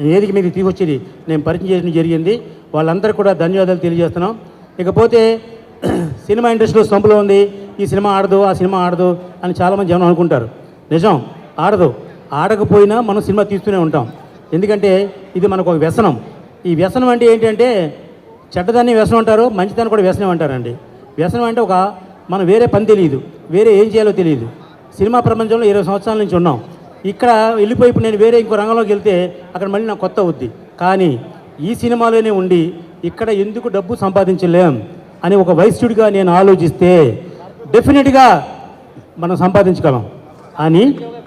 వేదిక మీద తీసుకొచ్చేది నేను పరిచయం చేయడం జరిగింది. వాళ్ళందరూ కూడా ధన్యవాదాలు తెలియజేస్తున్నాం. ఇకపోతే సినిమా ఇండస్ట్రీలో సొంపులో ఉంది, ఈ సినిమా ఆడదు, ఆ సినిమా ఆడదు అని చాలామంది జనం అనుకుంటారు. నిజం, ఆడదు. ఆడకపోయినా మనం సినిమా తీస్తూనే ఉంటాం. ఎందుకంటే ఇది మనకు ఒక వ్యసనం. ఈ వ్యసనం అంటే ఏంటంటే చెడ్డదాన్ని వ్యసనం అంటారు, మంచిదాన్ని కూడా వ్యసనం అంటారండి. వ్యసనం అంటే మనం వేరే పని తెలియదు, వేరే ఏం చేయాలో తెలియదు. సినిమా ప్రపంచంలో 20 సంవత్సరాల నుంచి ఉన్నాం. ఇక్కడ వెళ్ళిపోయి ఇప్పుడు నేను వేరే ఇంకో రంగంలోకి వెళ్తే అక్కడ మళ్ళీ నాకు కొత్త అవుద్ది. కానీ ఈ సినిమాలోనే ఉండి ఇక్కడ ఎందుకు డబ్బు సంపాదించలేం అని ఒక వైశ్యుడిగా నేను ఆలోచిస్తే డెఫినెట్గా మనం సంపాదించగలం అని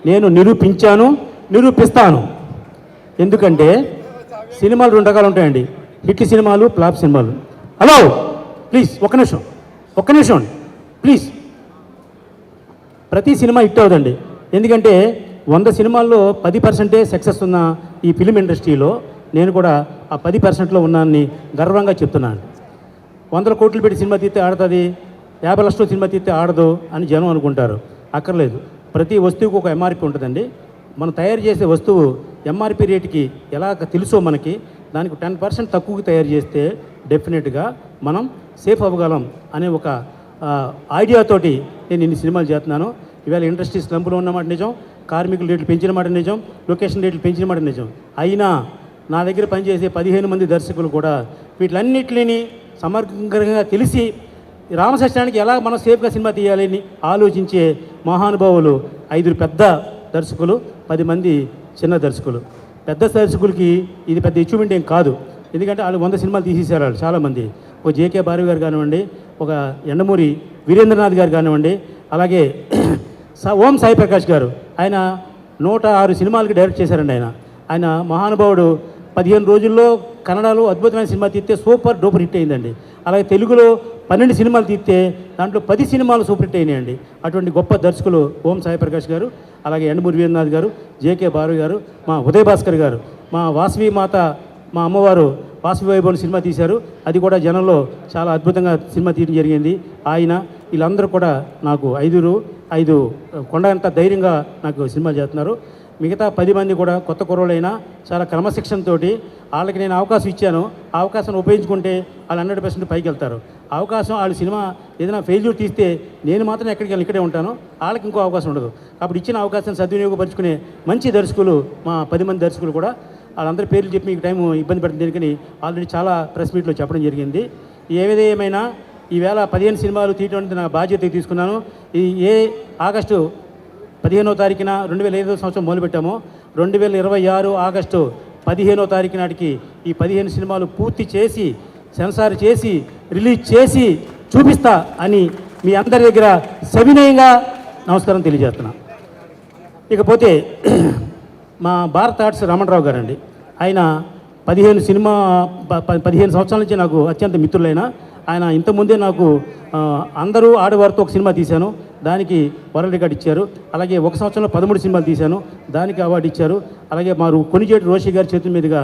నేను నిరూపిస్తాను. ఎందుకంటే సినిమాలు 2 రకాలు ఉంటాయండి, హిట్ సినిమాలు, ఫ్లాప్ సినిమాలు. హలో ప్లీజ్ ఒక్క నిమిషం ప్లీజ్. ప్రతి సినిమా హిట్ అవుదండి. ఎందుకంటే 100 సినిమాల్లో 10% సక్సెస్ ఉన్న ఈ ఫిలిం ఇండస్ట్రీలో నేను కూడా ఆ 10%లో ఉన్నానని గర్వంగా చెప్తున్నాను. 100 కోట్లు పెట్టి సినిమా తీస్తే ఆడుతుంది, 50 లక్షలు సినిమా తీస్తే ఆడదు అని జనం అనుకుంటారు. అక్కర్లేదు. ప్రతి వస్తువుకు ఒక ఎంఆర్పి ఉంటుందండి. మనం తయారు చేసే వస్తువు ఎంఆర్పి రేటుకి ఎలా తెలుసో మనకి, దానికి 10% తక్కువకి తయారు చేస్తే డెఫినెట్గా మనం సేఫ్ అవ్వగలం అనే ఒక ఐడియాతోటి నేను ఇన్ని సినిమాలు చేస్తున్నాను. ఇవాళ ఇండస్ట్రీ స్లంపులో ఉన్నమాట నిజం, కార్మికుల రేట్లు పెంచిన మాట నిజం, లొకేషన్ రేట్లు పెంచిన మాట నిజం. అయినా నా దగ్గర పనిచేసే 15 మంది దర్శకులు కూడా వీటిలన్నిటిని సమగ్రంగా తెలిసి రామసత్యనారాయణకి ఎలా మనం సేఫ్గా సినిమా తీయాలని ఆలోచించే మహానుభావులు 5 పెద్ద దర్శకులు, 10 మంది చిన్న దర్శకులు. పెద్ద దర్శకులకి ఇది పెద్ద అచీవ్మెంట్ ఏం కాదు. ఎందుకంటే వాళ్ళు 100 సినిమాలు తీసేశారు వాళ్ళు చాలామంది. ఒక జేకే భారవి గారు కానివ్వండి, ఒక ఎండమూరి వీరేంద్రనాథ్ గారు కానివ్వండి, అలాగే ఓం సాయి ప్రకాష్ గారు, ఆయన 106 సినిమాలకి డైరెక్ట్ చేశారండి. ఆయన మహానుభావుడు 15 రోజుల్లో కన్నడలో అద్భుతమైన సినిమా తీస్తే సూపర్ డూపర్ హిట్ అయిందండి. అలాగే తెలుగులో 12 సినిమాలు తీస్తే దాంట్లో 10 సినిమాలు సూపర్ హిట్ అయినాయండి. అటువంటి గొప్ప దర్శకులు ఓం సాయి ప్రకాష్ గారు, అలాగే ఎండమూరి వీరేంద్రనాథ్ గారు, జేకే భారవి గారు, మా ఉదయ్ భాస్కర్ గారు, మా వాసవి మాత, మా అమ్మవారు వాసవి వైభవం సినిమా తీశారు. అది కూడా జనంలో చాలా అద్భుతంగా సినిమా తీయడం జరిగింది. ఆయన వీళ్ళందరూ కూడా నాకు 5 కొండ అంత ధైర్యంగా నాకు సినిమా చేస్తున్నారు. మిగతా 10 మంది కూడా కొత్త కుర్రోళ్ళైనా చాలా క్రమశిక్షణతో వాళ్ళకి నేను అవకాశం ఇచ్చాను. ఆ అవకాశం ఉపయోగించుకుంటే వాళ్ళు 100% పైకి వెళ్తారు. అవకాశం వాళ్ళు సినిమా ఏదైనా ఫెయిల్యూర్ తీస్తే నేను మాత్రం ఎక్కడికి వెళ్ళి ఇక్కడే ఉంటాను, వాళ్ళకి ఇంకో అవకాశం ఉండదు. కాబట్టి ఇచ్చిన అవకాశం సద్వినియోగపరుచుకునే మంచి దర్శకులు మా 10 మంది దర్శకులు కూడా. వాళ్ళందరి పేర్లు చెప్పి మీకు టైం ఇబ్బంది పడుతుంది దేనికని ఆల్రెడీ చాలా ప్రెస్ మీట్లో చెప్పడం జరిగింది. ఏమైనా ఈవేళ 15 సినిమాలు తీయడం అనేది నా బాధ్యత తీసుకున్నాను. ఆగస్టు 15వ తారీఖున 2005 సంవత్సరం మొదలుపెట్టాము. 2026 ఆగస్టు 15వ తారీఖు నాటికి ఈ 15 సినిమాలు పూర్తి చేసి సెన్సార్ చేసి రిలీజ్ చేసి చూపిస్తా అని మీ అందరి దగ్గర సవినయంగా నమస్కారం తెలియజేస్తున్నా. ఇకపోతే మా భారత్ ఆర్ట్స్ రమణరావు గారండి, ఆయన 15 సంవత్సరాల నుంచి నాకు అత్యంత మిత్రులైన ఆయన. ఇంతకుముందే నాకు అందరూ ఆడవారితో ఒక సినిమా తీశాను, దానికి వరల్డ్ రికార్డ్ ఇచ్చారు. అలాగే 1 సంవత్సరంలో 13 సినిమాలు తీశాను, దానికి అవార్డు ఇచ్చారు. అలాగే మా కొనిజేటి రోషి గారి చేతుల మీదుగా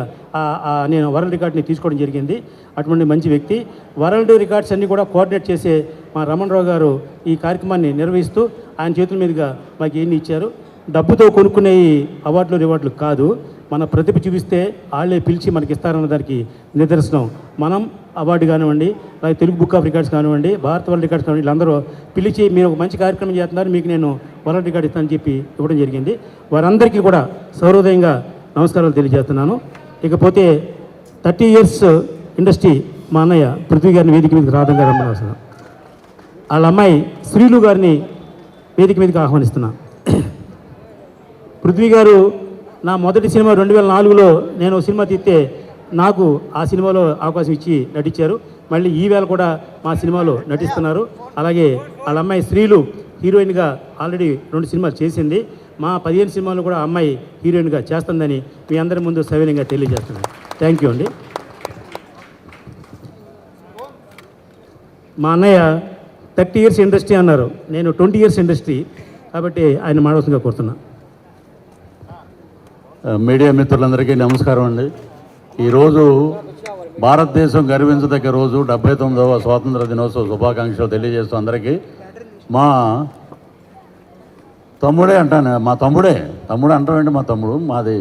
నేను వరల్డ్ రికార్డ్ని తీసుకోవడం జరిగింది. అటువంటి మంచి వ్యక్తి. వరల్డ్ రికార్డ్స్ అన్నీ కూడా కోఆర్డినేట్ చేసే మా రమణరావు గారు ఈ కార్యక్రమాన్ని నిర్వహిస్తూ ఆయన చేతుల మీదుగా మాకు ఎన్ని ఇచ్చారు. డబ్బుతో కొనుక్కునే అవార్డులు రివార్డులు కాదు, మన ప్రతిభ చూపిస్తే వాళ్ళే పిలిచి మనకి ఇస్తారన్న దానికి నిదర్శనం. మనం అవార్డు కానివ్వండి, అలాగే తెలుగు బుక్ ఆఫ్ రికార్డ్స్ కానివ్వండి, భారత వరల్డ్ రికార్డ్స్ కానివ్వండి, వీళ్ళందరూ పిలిచి మీరు ఒక మంచి కార్యక్రమం చేస్తున్నారు, మీకు నేను వరల్డ్ రికార్డ్ ఇస్తానని చెప్పి ఇవ్వడం జరిగింది. వారందరికీ కూడా సౌహృదయంగా నమస్కారాలు తెలియజేస్తున్నాను. ఇకపోతే 30 ఇయర్స్ ఇండస్ట్రీ మా అన్నయ్య పృథ్వీ గారిని వేదిక మీదకి రాధం గారు రమ్మని వాళ్ళ అమ్మాయి శ్రీలు గారిని వేదిక మీదకి ఆహ్వానిస్తున్నా. పృథ్వీ గారు నా మొదటి సినిమా 2004లో నేను సినిమా తీస్తే నాకు ఆ సినిమాలో అవకాశం ఇచ్చి నటించారు. మళ్ళీ ఈవేళ కూడా మా సినిమాలో నటిస్తున్నారు. అలాగే వాళ్ళ అమ్మాయి శ్రీలు హీరోయిన్గా ఆల్రెడీ 2 సినిమాలు చేసింది. మా 15 సినిమాలు కూడా అమ్మాయి హీరోయిన్గా చేస్తుందని మీ అందరి ముందు సవినయంగా తెలియజేస్తున్నాను. థ్యాంక్ యూ అండి. మా అన్నయ్య 30 ఇయర్స్ ఇండస్ట్రీ అన్నారు, నేను 20 ఇయర్స్ ఇండస్ట్రీ, కాబట్టి ఆయన మాడవలసిందిగా కోరుతున్నా. మీడియా మిత్రులందరికీ నమస్కారం అండి. ఈరోజు భారతదేశం గర్వించదగ్గ రోజు 79వ స్వాతంత్ర దినోత్సవ శుభాకాంక్షలు తెలియజేస్తూ అందరికీ. మా తమ్ముడే అంటాను, మా తమ్ముడు అంటామండి. మా తమ్ముడు మాది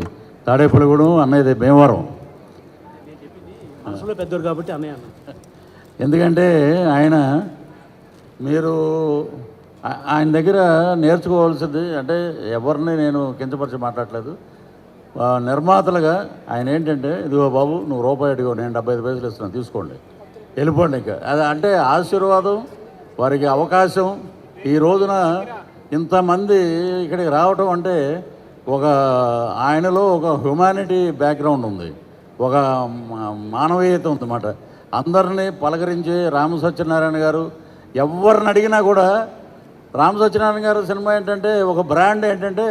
తాడేపల్లిగూడెం, అన్నయ్యది భీమవరం. మనసులో పెద్దోడు కాబట్టి అన్నయ్య. ఎందుకంటే మీరు ఆయన దగ్గర నేర్చుకోవాల్సింది అంటే ఎవరిని నేను కించపరిచి మాట్లాడలేదు. నిర్మాతలుగా ఆయన ఏంటంటే, ఇదిగో బాబు నువ్వు రూపాయి అడిగో, నేను 75 పైసలు ఇస్తున్నాను, తీసుకోండి, వెళ్ళిపోండి. ఇంకా అది అంటే ఆశీర్వాదం, వారికి అవకాశం. ఈ రోజున ఇంతమంది ఇక్కడికి రావటం అంటే ఆయనలో ఒక హ్యుమానిటీ బ్యాక్గ్రౌండ్ ఉంది, ఒక మానవీయత ఉందన్నమాట. అందరినీ పలకరించి రామ సత్యనారాయణ గారు ఎవరిని అడిగినా కూడా, రామ సత్యనారాయణ గారు సినిమా ఏంటంటే ఒక బ్రాండ్ ఏంటంటే,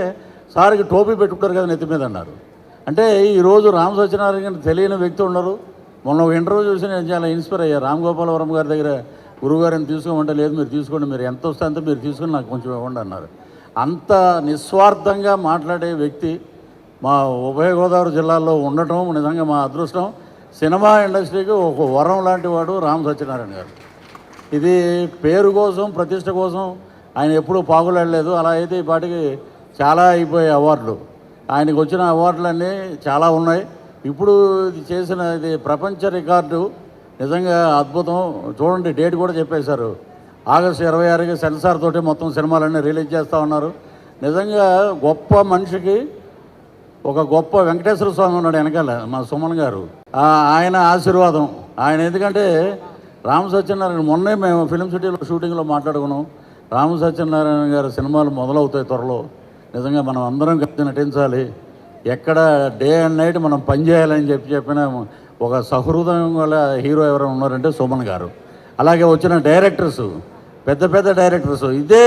సార్కి టోపీ పెట్టుకుంటారు కదా నెత్తి మీద అన్నారు. అంటే ఈరోజు రామ సత్యనారాయణ గారిని తెలియని వ్యక్తి ఉన్నారు. మొన్న ఒక ఇంటర్వ్యూ చూసి నేను చాలా ఇన్స్పైర్ అయ్యా. రామ్ గోపాలవరం గారి దగ్గర గురువుగారిని తీసుకోమంటే, లేదు మీరు తీసుకోండి, మీరు ఎంత వస్తే అంత మీరు తీసుకొని నాకు కొంచెం ఇవ్వండి అన్నారు. అంత నిస్వార్థంగా మాట్లాడే వ్యక్తి మా ఉభయ గోదావరి జిల్లాల్లో ఉండటం నిజంగా మా అదృష్టం. సినిమా ఇండస్ట్రీకి ఒక వరం లాంటి వాడు రామ సత్యనారాయణ గారు. ఇది పేరు కోసం, ప్రతిష్ట కోసం ఆయన ఎప్పుడూ పాకులాడలేదు. అలా అయితే ఈ పాటికి చాలా అయిపోయాయి అవార్డులు. ఆయనకు వచ్చిన అవార్డులన్నీ చాలా ఉన్నాయి. ఇప్పుడు ఇది ప్రపంచ రికార్డు, నిజంగా అద్భుతం. చూడండి, డేట్ కూడా చెప్పేశారు, ఆగస్టు 26కి సెన్సార్ తోటి మొత్తం సినిమాలన్నీ రిలీజ్ చేస్తూ ఉన్నారు. నిజంగా గొప్ప మనిషికి ఒక గొప్ప వెంకటేశ్వర స్వామి ఉన్నాడు వెనకాల, మా సుమన్ గారు. ఆయన ఆశీర్వాదం ఆయన. ఎందుకంటే రామ సత్యనారాయణ మొన్నే మేము ఫిలిం సిటీలో షూటింగ్లో మాట్లాడుకున్నాం. రామ సత్యనారాయణ గారి సినిమాలు మొదలవుతాయి త్వరలో. నిజంగా మనం అందరం కలిసి నటించాలి, ఎక్కడ డే అండ్ నైట్ మనం పనిచేయాలని చెప్పిన ఒక సహృదయం గల హీరో ఎవరైనా ఉన్నారంటే సుమన్ గారు. అలాగే వచ్చిన డైరెక్టర్స్, పెద్ద పెద్ద డైరెక్టర్స్ ఇదే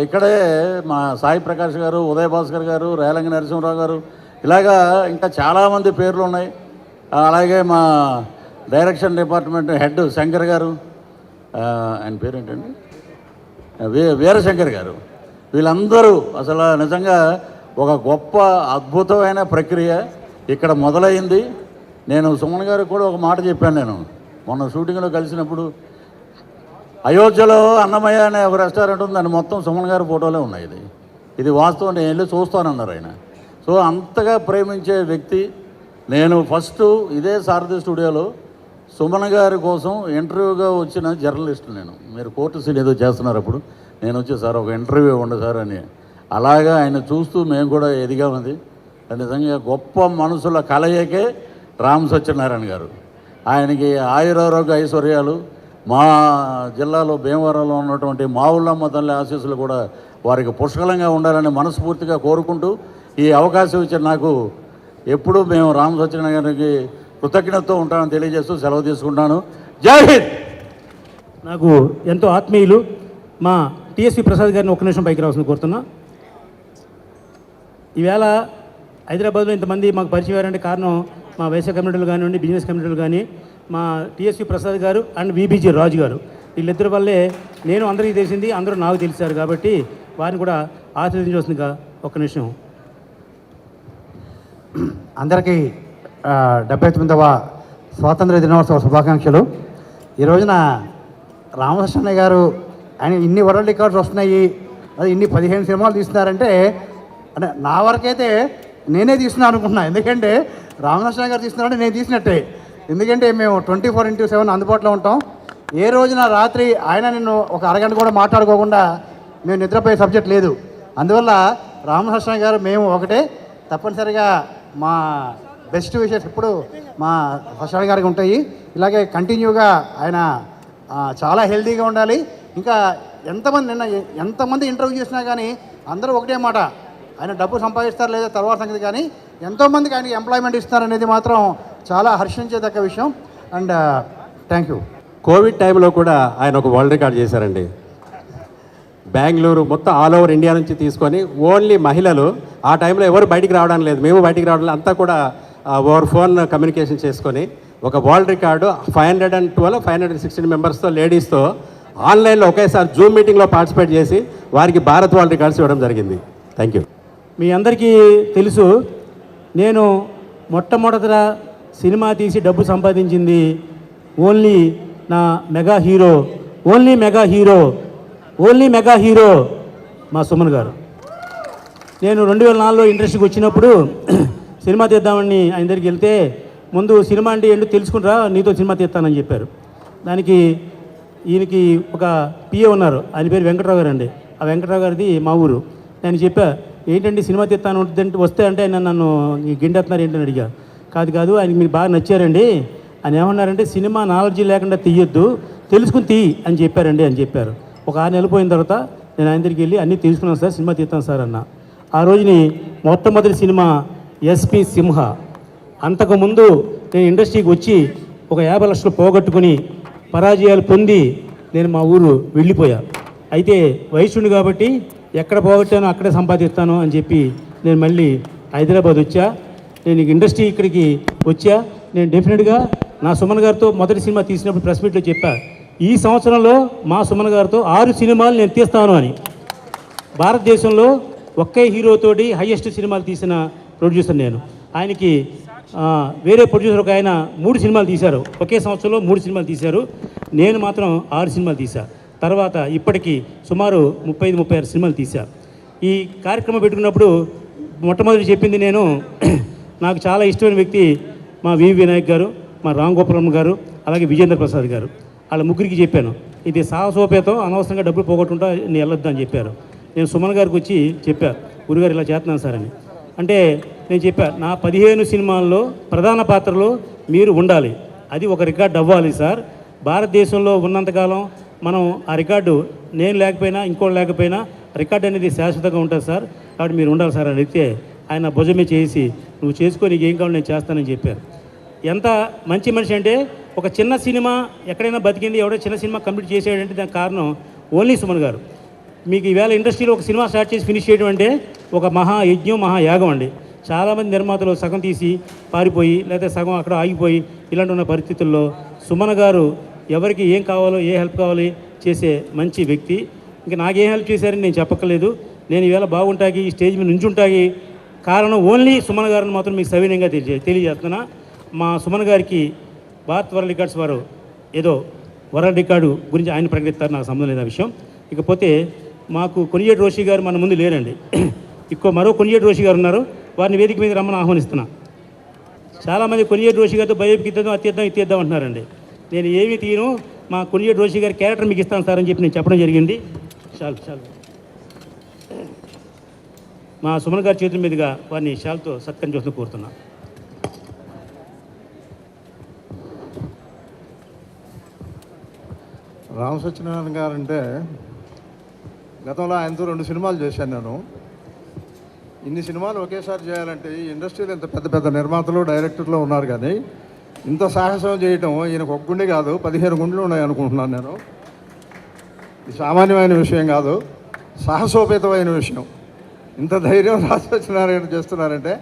ఇక్కడే మా సాయి ప్రకాష్ గారు, ఉదయ్ భాస్కర్ గారు, రేలంగి నరసింహరావు గారు, ఇలాగా ఇంకా చాలామంది పేర్లు ఉన్నాయి. అలాగే మా డైరెక్షన్ డిపార్ట్మెంట్ హెడ్ శంకర్ గారు, ఆయన పేరేంటండి, వీరశంకర్ గారు, వీళ్ళందరూ అసలు నిజంగా ఒక గొప్ప అద్భుతమైన ప్రక్రియ ఇక్కడ మొదలైంది. నేను సుమన్ గారికి కూడా ఒక మాట చెప్పాను. నేను మొన్న షూటింగ్లో కలిసినప్పుడు, అయోధ్యలో అన్నమయ్య అనే ఒక రెస్టారెంట్ ఉంది, దాన్ని మొత్తం సుమన్ గారి ఫోటోలే ఉన్నాయి. ఇది వాస్తవం, నేను వెళ్ళి చూస్తానన్నారు ఆయన. సో అంతగా ప్రేమించే వ్యక్తి. నేను ఫస్ట్ ఇదే సారథి స్టూడియోలో సుమన్ గారి కోసం ఇంటర్వ్యూగా వచ్చిన జర్నలిస్ట్ నేను. మీరు కోర్టు సీన్ ఏదో చేస్తున్నారు, అప్పుడు నేను వచ్చి సార్ ఒక ఇంటర్వ్యూ ఇవ్వండి సార్ అని. అలాగా ఆయన చూస్తూ మేము కూడా ఎదిగామది. నిజంగా గొప్ప మనసుల కలయికే రామ సత్యనారాయణ గారు. ఆయనకి ఆయురారోగ్య ఐశ్వర్యాలు, మా జిల్లాలో భీమవరంలో ఉన్నటువంటి మా ఊళ్ళమ్మ తల్లి ఆశీస్సులు కూడా వారికి పుష్కలంగా ఉండాలని మనస్ఫూర్తిగా కోరుకుంటూ, ఈ అవకాశం ఇచ్చిన నాకు ఎప్పుడూ మేము రామ సత్యనారాయణ గారికి కృతజ్ఞతతో ఉంటామని తెలియజేస్తూ సెలవు తీసుకుంటాను. జై హింద్. నాకు ఎంతో ఆత్మీయులు మా టిఎస్పి ప్రసాద్ గారిని ఒక్క నిమిషం పైకి రావాల్సింది కోరుతున్నా. ఈవేళ హైదరాబాద్లో ఇంతమంది మాకు పరిచయం అయ్యారంటే కారణం మా వైశ్య కమ్యూనిటీలు కానివ్వండి, బిజినెస్ కమ్యూనిటీలు కానీ, మా టిఎస్పి ప్రసాద్ గారు అండ్ విబిజి రాజు గారు, వీళ్ళిద్దరి వల్లే నేను అందరికీ తెలిసింది, అందరూ నాకు తెలిసారు. కాబట్టి వారిని కూడా ఆశీర్వదించవలసిందిగా ఒక్క నిమిషం. అందరికీ 79వ స్వాతంత్ర దినోత్సవ శుభాకాంక్షలు. ఈ రోజున రామకృష్ణ గారు ఆయన ఇన్ని వరల్డ్ రికార్డ్స్ వస్తున్నాయి, అది ఇన్ని 15 సినిమాలు తీస్తున్నారంటే, అంటే నా వరకైతే నేనే తీస్తున్నాను అనుకుంటున్నా. ఎందుకంటే రామకృష్ణ గారు తీస్తున్నారంటే నేను తీసినట్టే. ఎందుకంటే మేము 24/7 అందుబాటులో ఉంటాం. ఏ రోజున రాత్రి ఆయన నిన్ను ఒక అరగంట కూడా మాట్లాడుకోకుండా మేము నిద్రపోయే సబ్జెక్ట్ లేదు. అందువల్ల రామకృష్ణ గారు మేము ఒకటే. తప్పనిసరిగా మా బెస్ట్ విషెస్ ఇప్పుడు మా హర్షణ గారికి ఉంటాయి. ఇలాగే కంటిన్యూగా ఆయన చాలా హెల్తీగా ఉండాలి. ఇంకా ఎంతమంది ఇంటర్వ్యూ చేసినా కానీ అందరూ ఒకటే మాట, ఆయన డబ్బు సంపాదిస్తారు లేదా తర్వాత సంగతి, కానీ ఎంతోమందికి ఆయనకి ఎంప్లాయ్మెంట్ ఇస్తారనేది మాత్రం చాలా హర్షించేదగ్గ విషయం. And thank you. కోవిడ్ టైంలో కూడా ఆయన ఒక వరల్డ్ రికార్డ్ చేశారండి. బెంగళూరు మొత్తం ఆల్ ఓవర్ ఇండియా నుంచి తీసుకొని ఓన్లీ మహిళలు, ఆ టైంలో ఎవరు బయటికి రావడం లేదు, మేము బయటికి రావడం లేదు, అంతా కూడా ఓవర్ ఫోన్ కమ్యూనికేషన్ చేసుకొని ఒక వరల్డ్ రికార్డు 512 516 మెంబర్స్తో లేడీస్తో ఆన్లైన్లో ఒకేసారి జూమ్ మీటింగ్లో పార్టిసిపేట్ చేసి వారికి భారత్ వరల్డ్ రికార్డ్స్ ఇవ్వడం జరిగింది. Thank you. మీ అందరికీ తెలుసు, నేను మొట్టమొదట సినిమా తీసి డబ్బు సంపాదించింది ఓన్లీ నా mega hero, only mega hero మా సుమన్ గారు. నేను 2004లో ఇండస్ట్రీకి వచ్చినప్పుడు సినిమా తీద్దామని ఆయన దగ్గరికి వెళ్తే, ముందు సినిమా అంటే ఏంటో తెలుసుకుంటారా, నీతో సినిమా తీస్తానని చెప్పారు. దానికి ఈయనకి ఒక పిఏ ఉన్నారు, ఆయన పేరు వెంకట్రావు గారు అండి. ఆ వెంకట్రావు గారిది మా ఊరు. నేను చెప్పా, ఏంటండి సినిమా తీస్తాను వస్తే అంటే ఆయన నన్ను గిండెత్తున్నారు ఏంటని అడిగా. కాదు ఆయనకి మీరు బాగా నచ్చారండి. ఆయన ఏమన్నారంటే, సినిమా నాలెడ్జీ లేకుండా తీయొద్దు, తెలుసుకుని తీ అని చెప్పారండి అని చెప్పారు. ఒక 6 నెలలు పోయిన తర్వాత నేను ఆయన దగ్గరికి వెళ్ళి అన్నీ తెలుసుకున్నాను సార్, సినిమా తీస్తాను సార్ అన్న. ఆ రోజుని మొట్టమొదటి సినిమా ఎస్పి సింహ. అంతకుముందు నేను ఇండస్ట్రీకి వచ్చి ఒక 50 లక్షలు పోగొట్టుకుని పరాజయాలు పొంది నేను మా ఊరు వెళ్ళిపోయా. అయితే వయసుండి కాబట్టి ఎక్కడ పోగొట్టానో అక్కడే సంపాదిస్తాను అని చెప్పి నేను మళ్ళీ హైదరాబాద్ వచ్చా. నేను ఇండస్ట్రీ ఇక్కడికి వచ్చా. నేను డెఫినెట్గా నా సుమన్ గారితో మొదటి సినిమా తీసినప్పుడు ప్రెస్ మీట్లో చెప్పా, ఈ సంవత్సరంలో మా సుమన్ గారితో 6 సినిమాలు నేను తీస్తాను అని. భారతదేశంలో ఒకే హీరోతోటి హైయెస్ట్ సినిమాలు తీసిన ప్రొడ్యూసర్ నేను. ఆయనకి వేరే ప్రొడ్యూసర్ ఒక ఆయన 3 సినిమాలు తీశారు, ఒకే సంవత్సరంలో 3 సినిమాలు తీశారు. నేను మాత్రం 6 సినిమాలు తీశా. తర్వాత ఇప్పటికీ సుమారు 35-36 సినిమాలు తీశా. ఈ కార్యక్రమం పెట్టుకున్నప్పుడు మొట్టమొదటి చెప్పింది నేను, నాకు చాలా ఇష్టమైన వ్యక్తి మా వి వినాయక్ గారు, మా రామ్ గోపాలం గారు, అలాగే విజేంద్ర ప్రసాద్ గారు. వాళ్ళ ముగ్గురికి చెప్పాను, ఇది సాహసోపేతం, అనవసరంగా డబ్బులు పోగొట్టుకుంటా నేను వెళ్ళొద్దు అని చెప్పారు. నేను సుమన్ గారికి వచ్చి చెప్పా, గురుగారు ఇలా చేస్తున్నాను సార్ అని. అంటే నేను చెప్పా, నా 15 సినిమాల్లో ప్రధాన పాత్రలో మీరు ఉండాలి, అది ఒక రికార్డు అవ్వాలి సార్. భారతదేశంలో ఉన్నంతకాలం మనం ఆ రికార్డు, నేను లేకపోయినా ఇంకోటి లేకపోయినా రికార్డు అనేది శాశ్వతంగా ఉంటుంది సార్, కాబట్టి మీరు ఉండాలి సార్ అని అడిగితే ఆయన భుజమే చేసి, నువ్వు చేసుకో, నీకు ఏం కావాలి నేను చేస్తానని చెప్పారు. ఎంత మంచి మనిషి అంటే, ఒక చిన్న సినిమా ఎక్కడైనా బతికింది, ఎవడో చిన్న సినిమా కంప్లీట్ చేసేయంటే దానికి కారణం ఓన్లీ సుమన్ గారు. మీకు ఈవేళ ఇండస్ట్రీలో ఒక సినిమా స్టార్ట్ చేసి ఫినిష్ చేయడం అంటే ఒక మహాయజ్ఞం, మహాయాగం అండి. చాలామంది నిర్మాతలు సగం తీసి పారిపోయి, లేకపోతే సగం అక్కడ ఆగిపోయి ఇలాంటి ఉన్న పరిస్థితుల్లో సుమన్ గారు ఎవరికి ఏం కావాలో, ఏ హెల్ప్ కావాలి చేసే మంచి వ్యక్తి. ఇంకా నాకేం హెల్ప్ చేశారని నేను చెప్పక్కర్లేదు. నేను ఈవేళ బాగుంటాకి, ఈ స్టేజ్ మీద నుంచుంటాకి కారణం ఓన్లీ సుమన్ గారిని మాత్రం మీకు సవినయంగా తెలియజేస్తున్నా. మా సుమన్ గారికి భారత్ వరల్డ్ రికార్డ్స్ వారు ఏదో వరల్డ్ రికార్డు గురించి ఆయన ప్రకటిస్తారు, నాకు సంబంధం లేదు ఆ విషయం. ఇకపోతే మాకు కొనియేటి రోషి గారు మన ముందు లేరండి. మరో కొనియేటి రోషి గారు ఉన్నారు, వారిని వేదిక మీద రమ్మని ఆహ్వానిస్తున్నా. చాలామంది కొనియేటి రోషి గారితో బయోపిక్ ఇద్దాం, ఇద్దాం అంటున్నారండి. నేను ఏమీ తీయను, మా కొనియేటి రోషి గారి క్యారెక్టర్ మీకు ఇస్తాను సార్ అని చెప్పి నేను చెప్పడం జరిగింది. చాలు మా సుమన్ గారి చేతుల మీదుగా వారిని షాల్తో సత్కరణ చేస్తూ కోరుతున్నా. రామ సత్యనారాయణ గారు అంటే గతంలో ఆయనతో 2 సినిమాలు చేశాను నేను. ఇన్ని సినిమాలు ఒకేసారి చేయాలంటే ఈ ఇండస్ట్రీలో ఇంత పెద్ద పెద్ద నిర్మాతలు, డైరెక్టర్లు ఉన్నారు, కానీ ఇంత సాహసం చేయటం ఈయనకు ఒక గుండె కాదు, 15 గుండెలు ఉన్నాయి అనుకుంటున్నాను నేను. ఇది సామాన్యమైన విషయం కాదు, సాహసోపేతమైన విషయం. ఇంత ధైర్యం రామ సత్యనారాయణ చేస్తున్నారంటే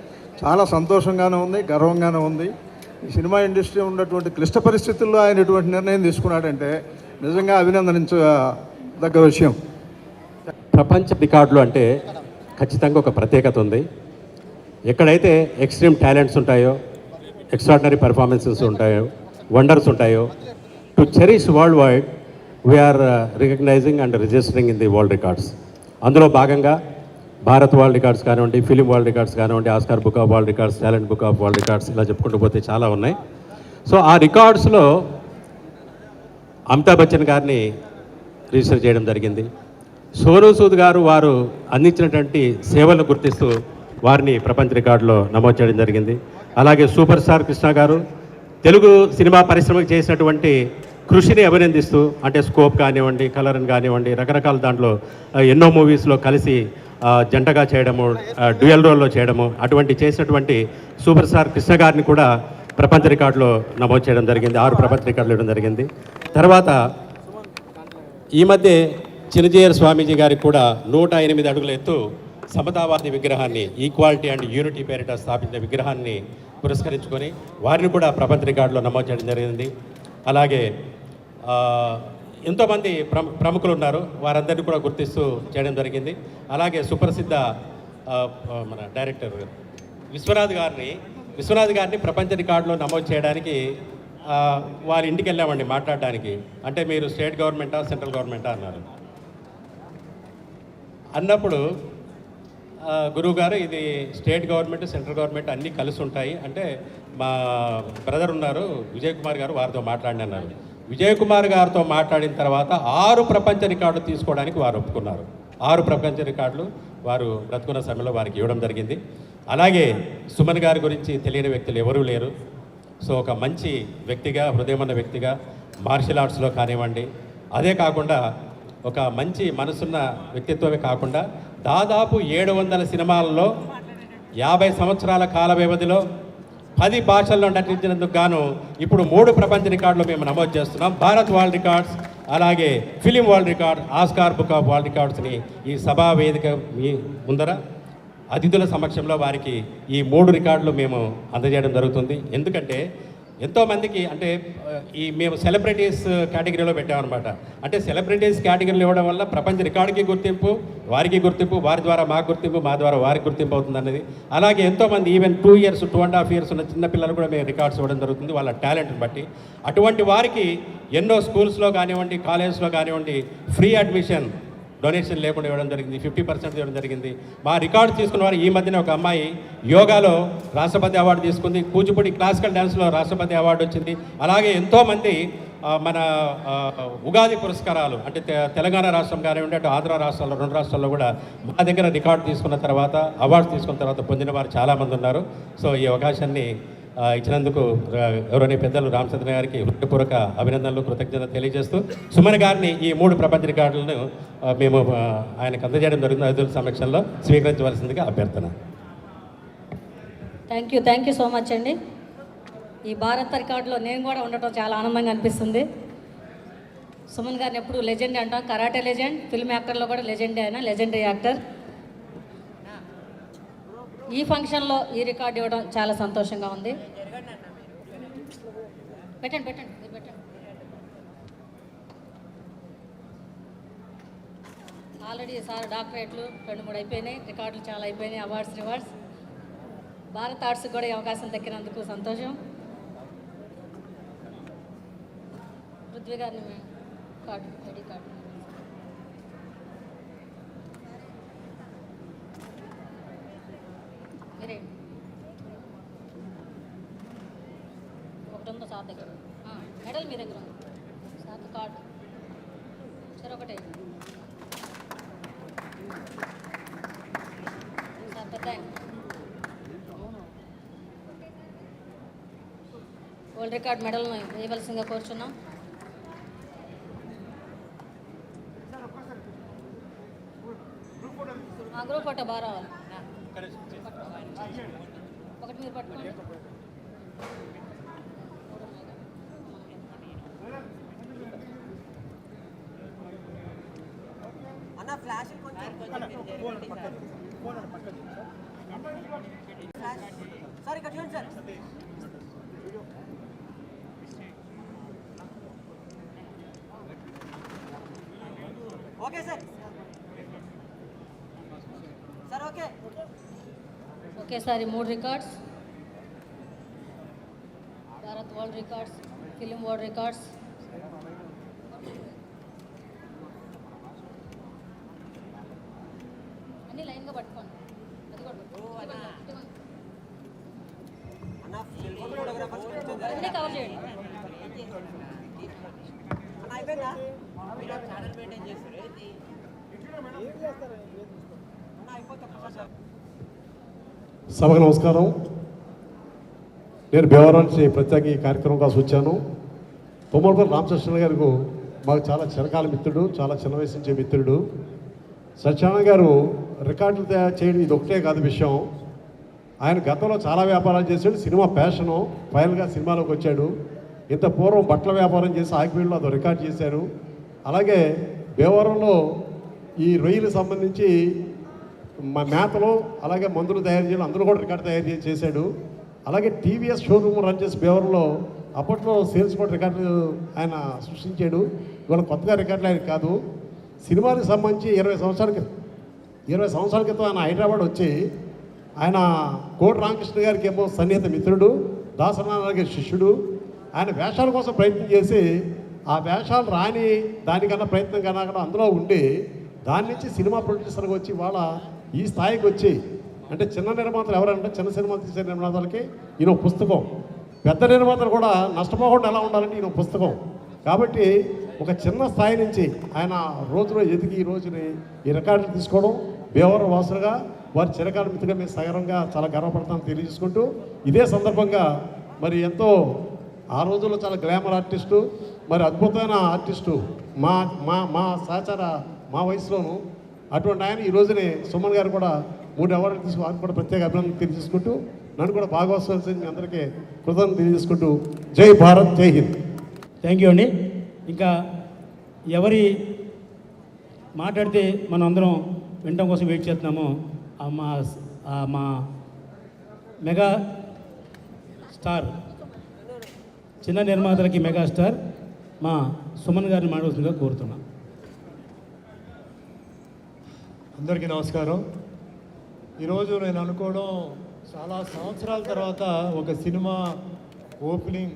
చాలా సంతోషంగానే ఉంది, గర్వంగానే ఉంది. ఈ సినిమా ఇండస్ట్రీ ఉన్నటువంటి క్లిష్ట పరిస్థితుల్లో ఆయన ఇటువంటి నిర్ణయం తీసుకున్నాడంటే నిజంగా అభినందనించదగ్గ విషయం. ప్రపంచ రికార్డులు అంటే ఖచ్చితంగా ఒక ప్రత్యేకత ఉంది. ఎక్కడైతే ఎక్స్ట్రీమ్ టాలెంట్స్ ఉంటాయో, ఎక్స్ట్రాడినరీ పెర్ఫార్మెన్సెస్ ఉంటాయో, వండర్స్ ఉంటాయో, to cherish world wide we're recognising and registering in the world records. అందులో భాగంగా భారత్ వరల్డ్ రికార్డ్స్ కానివ్వండి, ఫిలిం వరల్డ్ రికార్డ్స్ కానివ్వండి, Oscar book of world records, talent book of world records, ఇలా చెప్పుకుంటూ పోతే చాలా ఉన్నాయి. సో ఆ రికార్డ్స్లో అమితాబ్ బచ్చన్ గారిని రిజిస్టర్ చేయడం జరిగింది. సోనూ సూద్ గారు వారు అందించినటువంటి సేవలను గుర్తిస్తూ వారిని ప్రపంచ రికార్డులో నమోదు చేయడం జరిగింది. అలాగే సూపర్ స్టార్ కృష్ణ గారు తెలుగు సినిమా పరిశ్రమకు చేసినటువంటి కృషిని అభినందిస్తూ, అంటే స్కోప్ కానివ్వండి, కలర్ని కానివ్వండి, రకరకాల దాంట్లో ఎన్నో మూవీస్లో కలిసి జంటగా చేయడము, డ్యూయల్ రోల్లో చేయడము, అటువంటి చేసినటువంటి సూపర్ స్టార్ కృష్ణ గారిని కూడా ప్రపంచ రికార్డులో నమోదు చేయడం జరిగింది, 6 ప్రపంచ రికార్డులు ఇవ్వడం జరిగింది. తర్వాత ఈ మధ్య చిన్నజీయర్ స్వామీజీ గారికి కూడా 108 అడుగుల ఎత్తు సమతావాది విగ్రహాన్ని, ఈక్వాలిటీ అండ్ యూనిటీ పేరిట స్థాపించిన విగ్రహాన్ని పురస్కరించుకొని వారిని కూడా ప్రపంచ రికార్డులో నమోదు చేయడం జరిగింది. అలాగే ఎంతోమంది ప్రముఖులు ఉన్నారు, వారందరినీ కూడా గుర్తిస్తూ చేయడం జరిగింది. అలాగే సుప్రసిద్ధ మన డైరెక్టర్ విశ్వనాథ్ గారిని ప్రపంచ రికార్డులో నమోదు చేయడానికి వారి ఇంటికి వెళ్ళామండి మాట్లాడడానికి. అంటే మీరు స్టేట్ గవర్నమెంటా సెంట్రల్ గవర్నమెంటా అన్నారు. అన్నప్పుడు గురువు గారు ఇది స్టేట్ గవర్నమెంట్ సెంట్రల్ గవర్నమెంట్ అన్నీ కలిసి ఉంటాయి అంటే, మా బ్రదర్ ఉన్నారు విజయ్ కుమార్ గారు, వారితో మాట్లాడిన అన్నారు. విజయ్ కుమార్ గారితో మాట్లాడిన తర్వాత 6 ప్రపంచ రికార్డులు తీసుకోవడానికి వారు ఒప్పుకున్నారు. 6 ప్రపంచ రికార్డులు వారు బ్రతుకున్న సమయంలో వారికి ఇవ్వడం జరిగింది. అలాగే సుమన్ గారి గురించి తెలియని వ్యక్తులు ఎవరూ లేరు. సో ఒక మంచి వ్యక్తిగా, హృదయమన్న వ్యక్తిగా, మార్షల్ ఆర్ట్స్లో కానివ్వండి, అదే కాకుండా ఒక మంచి మనసున్న వ్యక్తిత్వమే కాకుండా దాదాపు 700 సినిమాల్లో 50 సంవత్సరాల కాల వ్యవధిలో 10 భాషల్లో నటించినందుకు గాను ఇప్పుడు 3 ప్రపంచ రికార్డులు మేము నమోదు చేస్తున్నాం. భారత్ వరల్డ్ రికార్డ్స్, అలాగే film world record, Oscar book of world రికార్డ్స్ని ఈ సభా వేదిక మీ ముందర అతిథుల సమక్షంలో వారికి ఈ 3 రికార్డులు మేము అందజేయడం జరుగుతుంది. ఎందుకంటే ఎంతోమందికి అంటే మేము సెలబ్రిటీస్ కేటగిరీలో పెట్టామన్నమాట. అంటే సెలబ్రిటీస్ కేటగిరీలో ఇవ్వడం వల్ల ప్రపంచ రికార్డుకి గుర్తింపు, వారికి గుర్తింపు, వారి ద్వారా మాకు గుర్తింపు, మా ద్వారా వారికి గుర్తింపు అవుతుంది అన్నది. అలాగే ఎంతోమంది ఈవెన్ 2 years 2.5 years ఉన్న చిన్నపిల్లలు కూడా మేము రికార్డ్స్ ఇవ్వడం జరుగుతుంది వాళ్ళ టాలెంట్ని బట్టి. అటువంటి వారికి ఎన్నో స్కూల్స్లో కానివ్వండి, కాలేజెస్లో కానివ్వండి ఫ్రీ అడ్మిషన్, డొనేషన్ లేకుండా ఇవ్వడం జరిగింది. 50% ఇవ్వడం జరిగింది. మా రికార్డు తీసుకున్న వారు ఈ మధ్యన ఒక అమ్మాయి యోగాలో రాష్ట్రపతి అవార్డు తీసుకుంది, కూచిపూడి క్లాసికల్ డ్యాన్స్లో రాష్ట్రపతి అవార్డు వచ్చింది. అలాగే ఎంతోమంది మన ఉగాది పురస్కారాలు అంటే తెలంగాణ రాష్ట్రం కానివ్వండి, అటు ఆంధ్ర రాష్ట్రాల్లో 2 రాష్ట్రాల్లో కూడా మా దగ్గర రికార్డు తీసుకున్న తర్వాత, అవార్డు తీసుకున్న తర్వాత పొందిన వారు చాలామంది ఉన్నారు. సో ఈ అవకాశాన్ని ఇచ్చినందుకు గౌరవనీయ పెద్దలు రామచంద్ర గారికి హృదయపూర్వక అభినందనలు, కృతజ్ఞతలు తెలియజేస్తూ సుమన్ గారిని ఈ 3 ప్రపంచ రికార్డులను మేము ఆయనకు అందజేయడం జరుగుతుంది. అతిథుల సమక్షంలో స్వీకరించవలసిందిగా అభ్యర్థన. థ్యాంక్ యూ సో మచ్ అండి. ఈ భారత్ రికార్డులో నేను కూడా ఉండటం చాలా ఆనందంగా అనిపిస్తుంది. సుమన్ గారిని ఎప్పుడు లెజెండ్ అంటాం, కరాటే లెజెండ్, ఫిల్మ్ యాక్టర్లో కూడా లెజెండ్, ఆయన లెజెండరీ యాక్టర్. ఈ ఫంక్షన్లో ఈ రికార్డు ఇవ్వడం చాలా సంతోషంగా ఉంది. పెట్టండి. ఆల్రెడీ సార్ డాక్టరేట్లు 2-3 అయిపోయినాయి, రికార్డులు చాలా అయిపోయినాయి, అవార్డ్స్. భారత్ ఆర్ట్స్కి కూడా ఈ అవకాశం దక్కినందుకు సంతోషం. పృథ్వీ గారిని కార్డు, ఐడి కార్డు. ఒకటి ఉందో సార్ దగ్గర, మెడల్ మీ దగ్గర ఉంది సార్, కార్డు సరే ఒకటే సార్, పెద్ద వరల్డ్ రికార్డ్ మెడల్ను వేయవలసిందిగా కోరుచున్నాం. గ్రూప్ ఫోటో బాగా రావాలి. ఒకటి మీరు పట్టుకోండి. అన్న ఫ్లాష్ సార్ ఇక్కడ చూడండి sir. Okay sir, okay sir. ఈ 3 records, Bharat world records, film world records, అన్ని లైన్గా పట్టుకోండి. అన్నీ కవర్ చేయండి. సభకు నమస్కారం. నేను భీమవరం నుంచి ప్రత్యేక ఈ కార్యక్రమం కోసం వచ్చాను. తుమ్మలపల్లి రామకృష్ణ గారికి మాకు చాలా చిరకాల మిత్రుడు, చాలా చిన్న వయసు నుంచే మిత్రుడు. సత్యనారాయణ గారు రికార్డులు తయారు చేయడం ఇది ఒకటే కాదు విషయం, ఆయన గతంలో చాలా వ్యాపారాలు చేశాడు. సినిమా ప్యాషను, ఫైనల్గా సినిమాలోకి వచ్చాడు. ఇంత పూర్వం బట్టల వ్యాపారం చేసి ఆకివీడులో అది రికార్డ్ చేశారు. అలాగే భీమవరంలో ఈ రొయ్యలకు సంబంధించి మేతలు అలాగే మందులు తయారు చేయడం అందరూ కూడా రికార్డు తయారు చేశాడు. అలాగే టీవీఎస్ షోరూమ్ రన్ చేసి భీమవరంలో అప్పట్లో సేల్స్ కూడా రికార్డు ఆయన సృష్టించాడు. ఇవాళ కొత్తగా రికార్డులు ఆయన కాదు. సినిమాకి సంబంధించి 20 సంవత్సరాల క్రితం ఆయన హైదరాబాద్ వచ్చి ఆయన కోటి రామకృష్ణ గారికి ఏమో సన్నిహిత మిత్రుడు, దాసనారాయణ గారి శిష్యుడు. ఆయన వేషాల కోసం ప్రయత్నం చేసి ఆ వేషాలు రాని దానికన్నా ప్రయత్నం కన్నా కూడా అందులో ఉండి దాని నుంచి సినిమా ప్రొడ్యూసర్గా వచ్చి వాళ్ళ ఈ స్థాయికి వచ్చి, అంటే చిన్న నిర్మాతలు ఎవరంటే చిన్న సినిమాలు తీసే నిర్మాతలకి ఈయన పుస్తకం, పెద్ద నిర్మాతలు కూడా నష్టపోకుండా ఎలా ఉండాలంటే ఈయన పుస్తకం. కాబట్టి ఒక చిన్న స్థాయి నుంచి ఆయన రోజులో ఎదిగి ఈ రోజుని ఈ రికార్డులు తీసుకోవడం, భీమవరం వాసులుగా వారి చిరకాల మిత్రుగా మేము సగరంగా చాలా గర్వపడతామని తెలియజేసుకుంటూ, ఇదే సందర్భంగా మరి ఎంతో ఆ రోజుల్లో చాలా గ్లామర్ ఆర్టిస్టు, మరి అద్భుతమైన ఆర్టిస్టు మా మా మా సహచార మా వయసులోను అటువంటి ఆయన ఈ రోజునే సుమన్ గారు కూడా 3 అవార్డులు తీసుకుని వారికి కూడా ప్రత్యేక అభినందనలు తెలియజేసుకుంటూ, నన్ను కూడా భాగవత్సవం మీ అందరికీ కృతజ్ఞతలు తెలియజేసుకుంటూ జై భారత్, జై హింద్. థ్యాంక్ యూ అండి. ఇంకా ఎవరి మాట్లాడితే మనం అందరం వినడం కోసం వెయిట్ చేస్తున్నామో మా మెగా స్టార్, చిన్న నిర్మాతలకి మెగా స్టార్ మా సుమన్ గారిని మాట్లాడుతుందిగా కోరుతున్నాం. అందరికీ నమస్కారం. ఈరోజు నేను అనుకోవడం, చాలా సంవత్సరాల తర్వాత ఒక సినిమా ఓపెనింగ్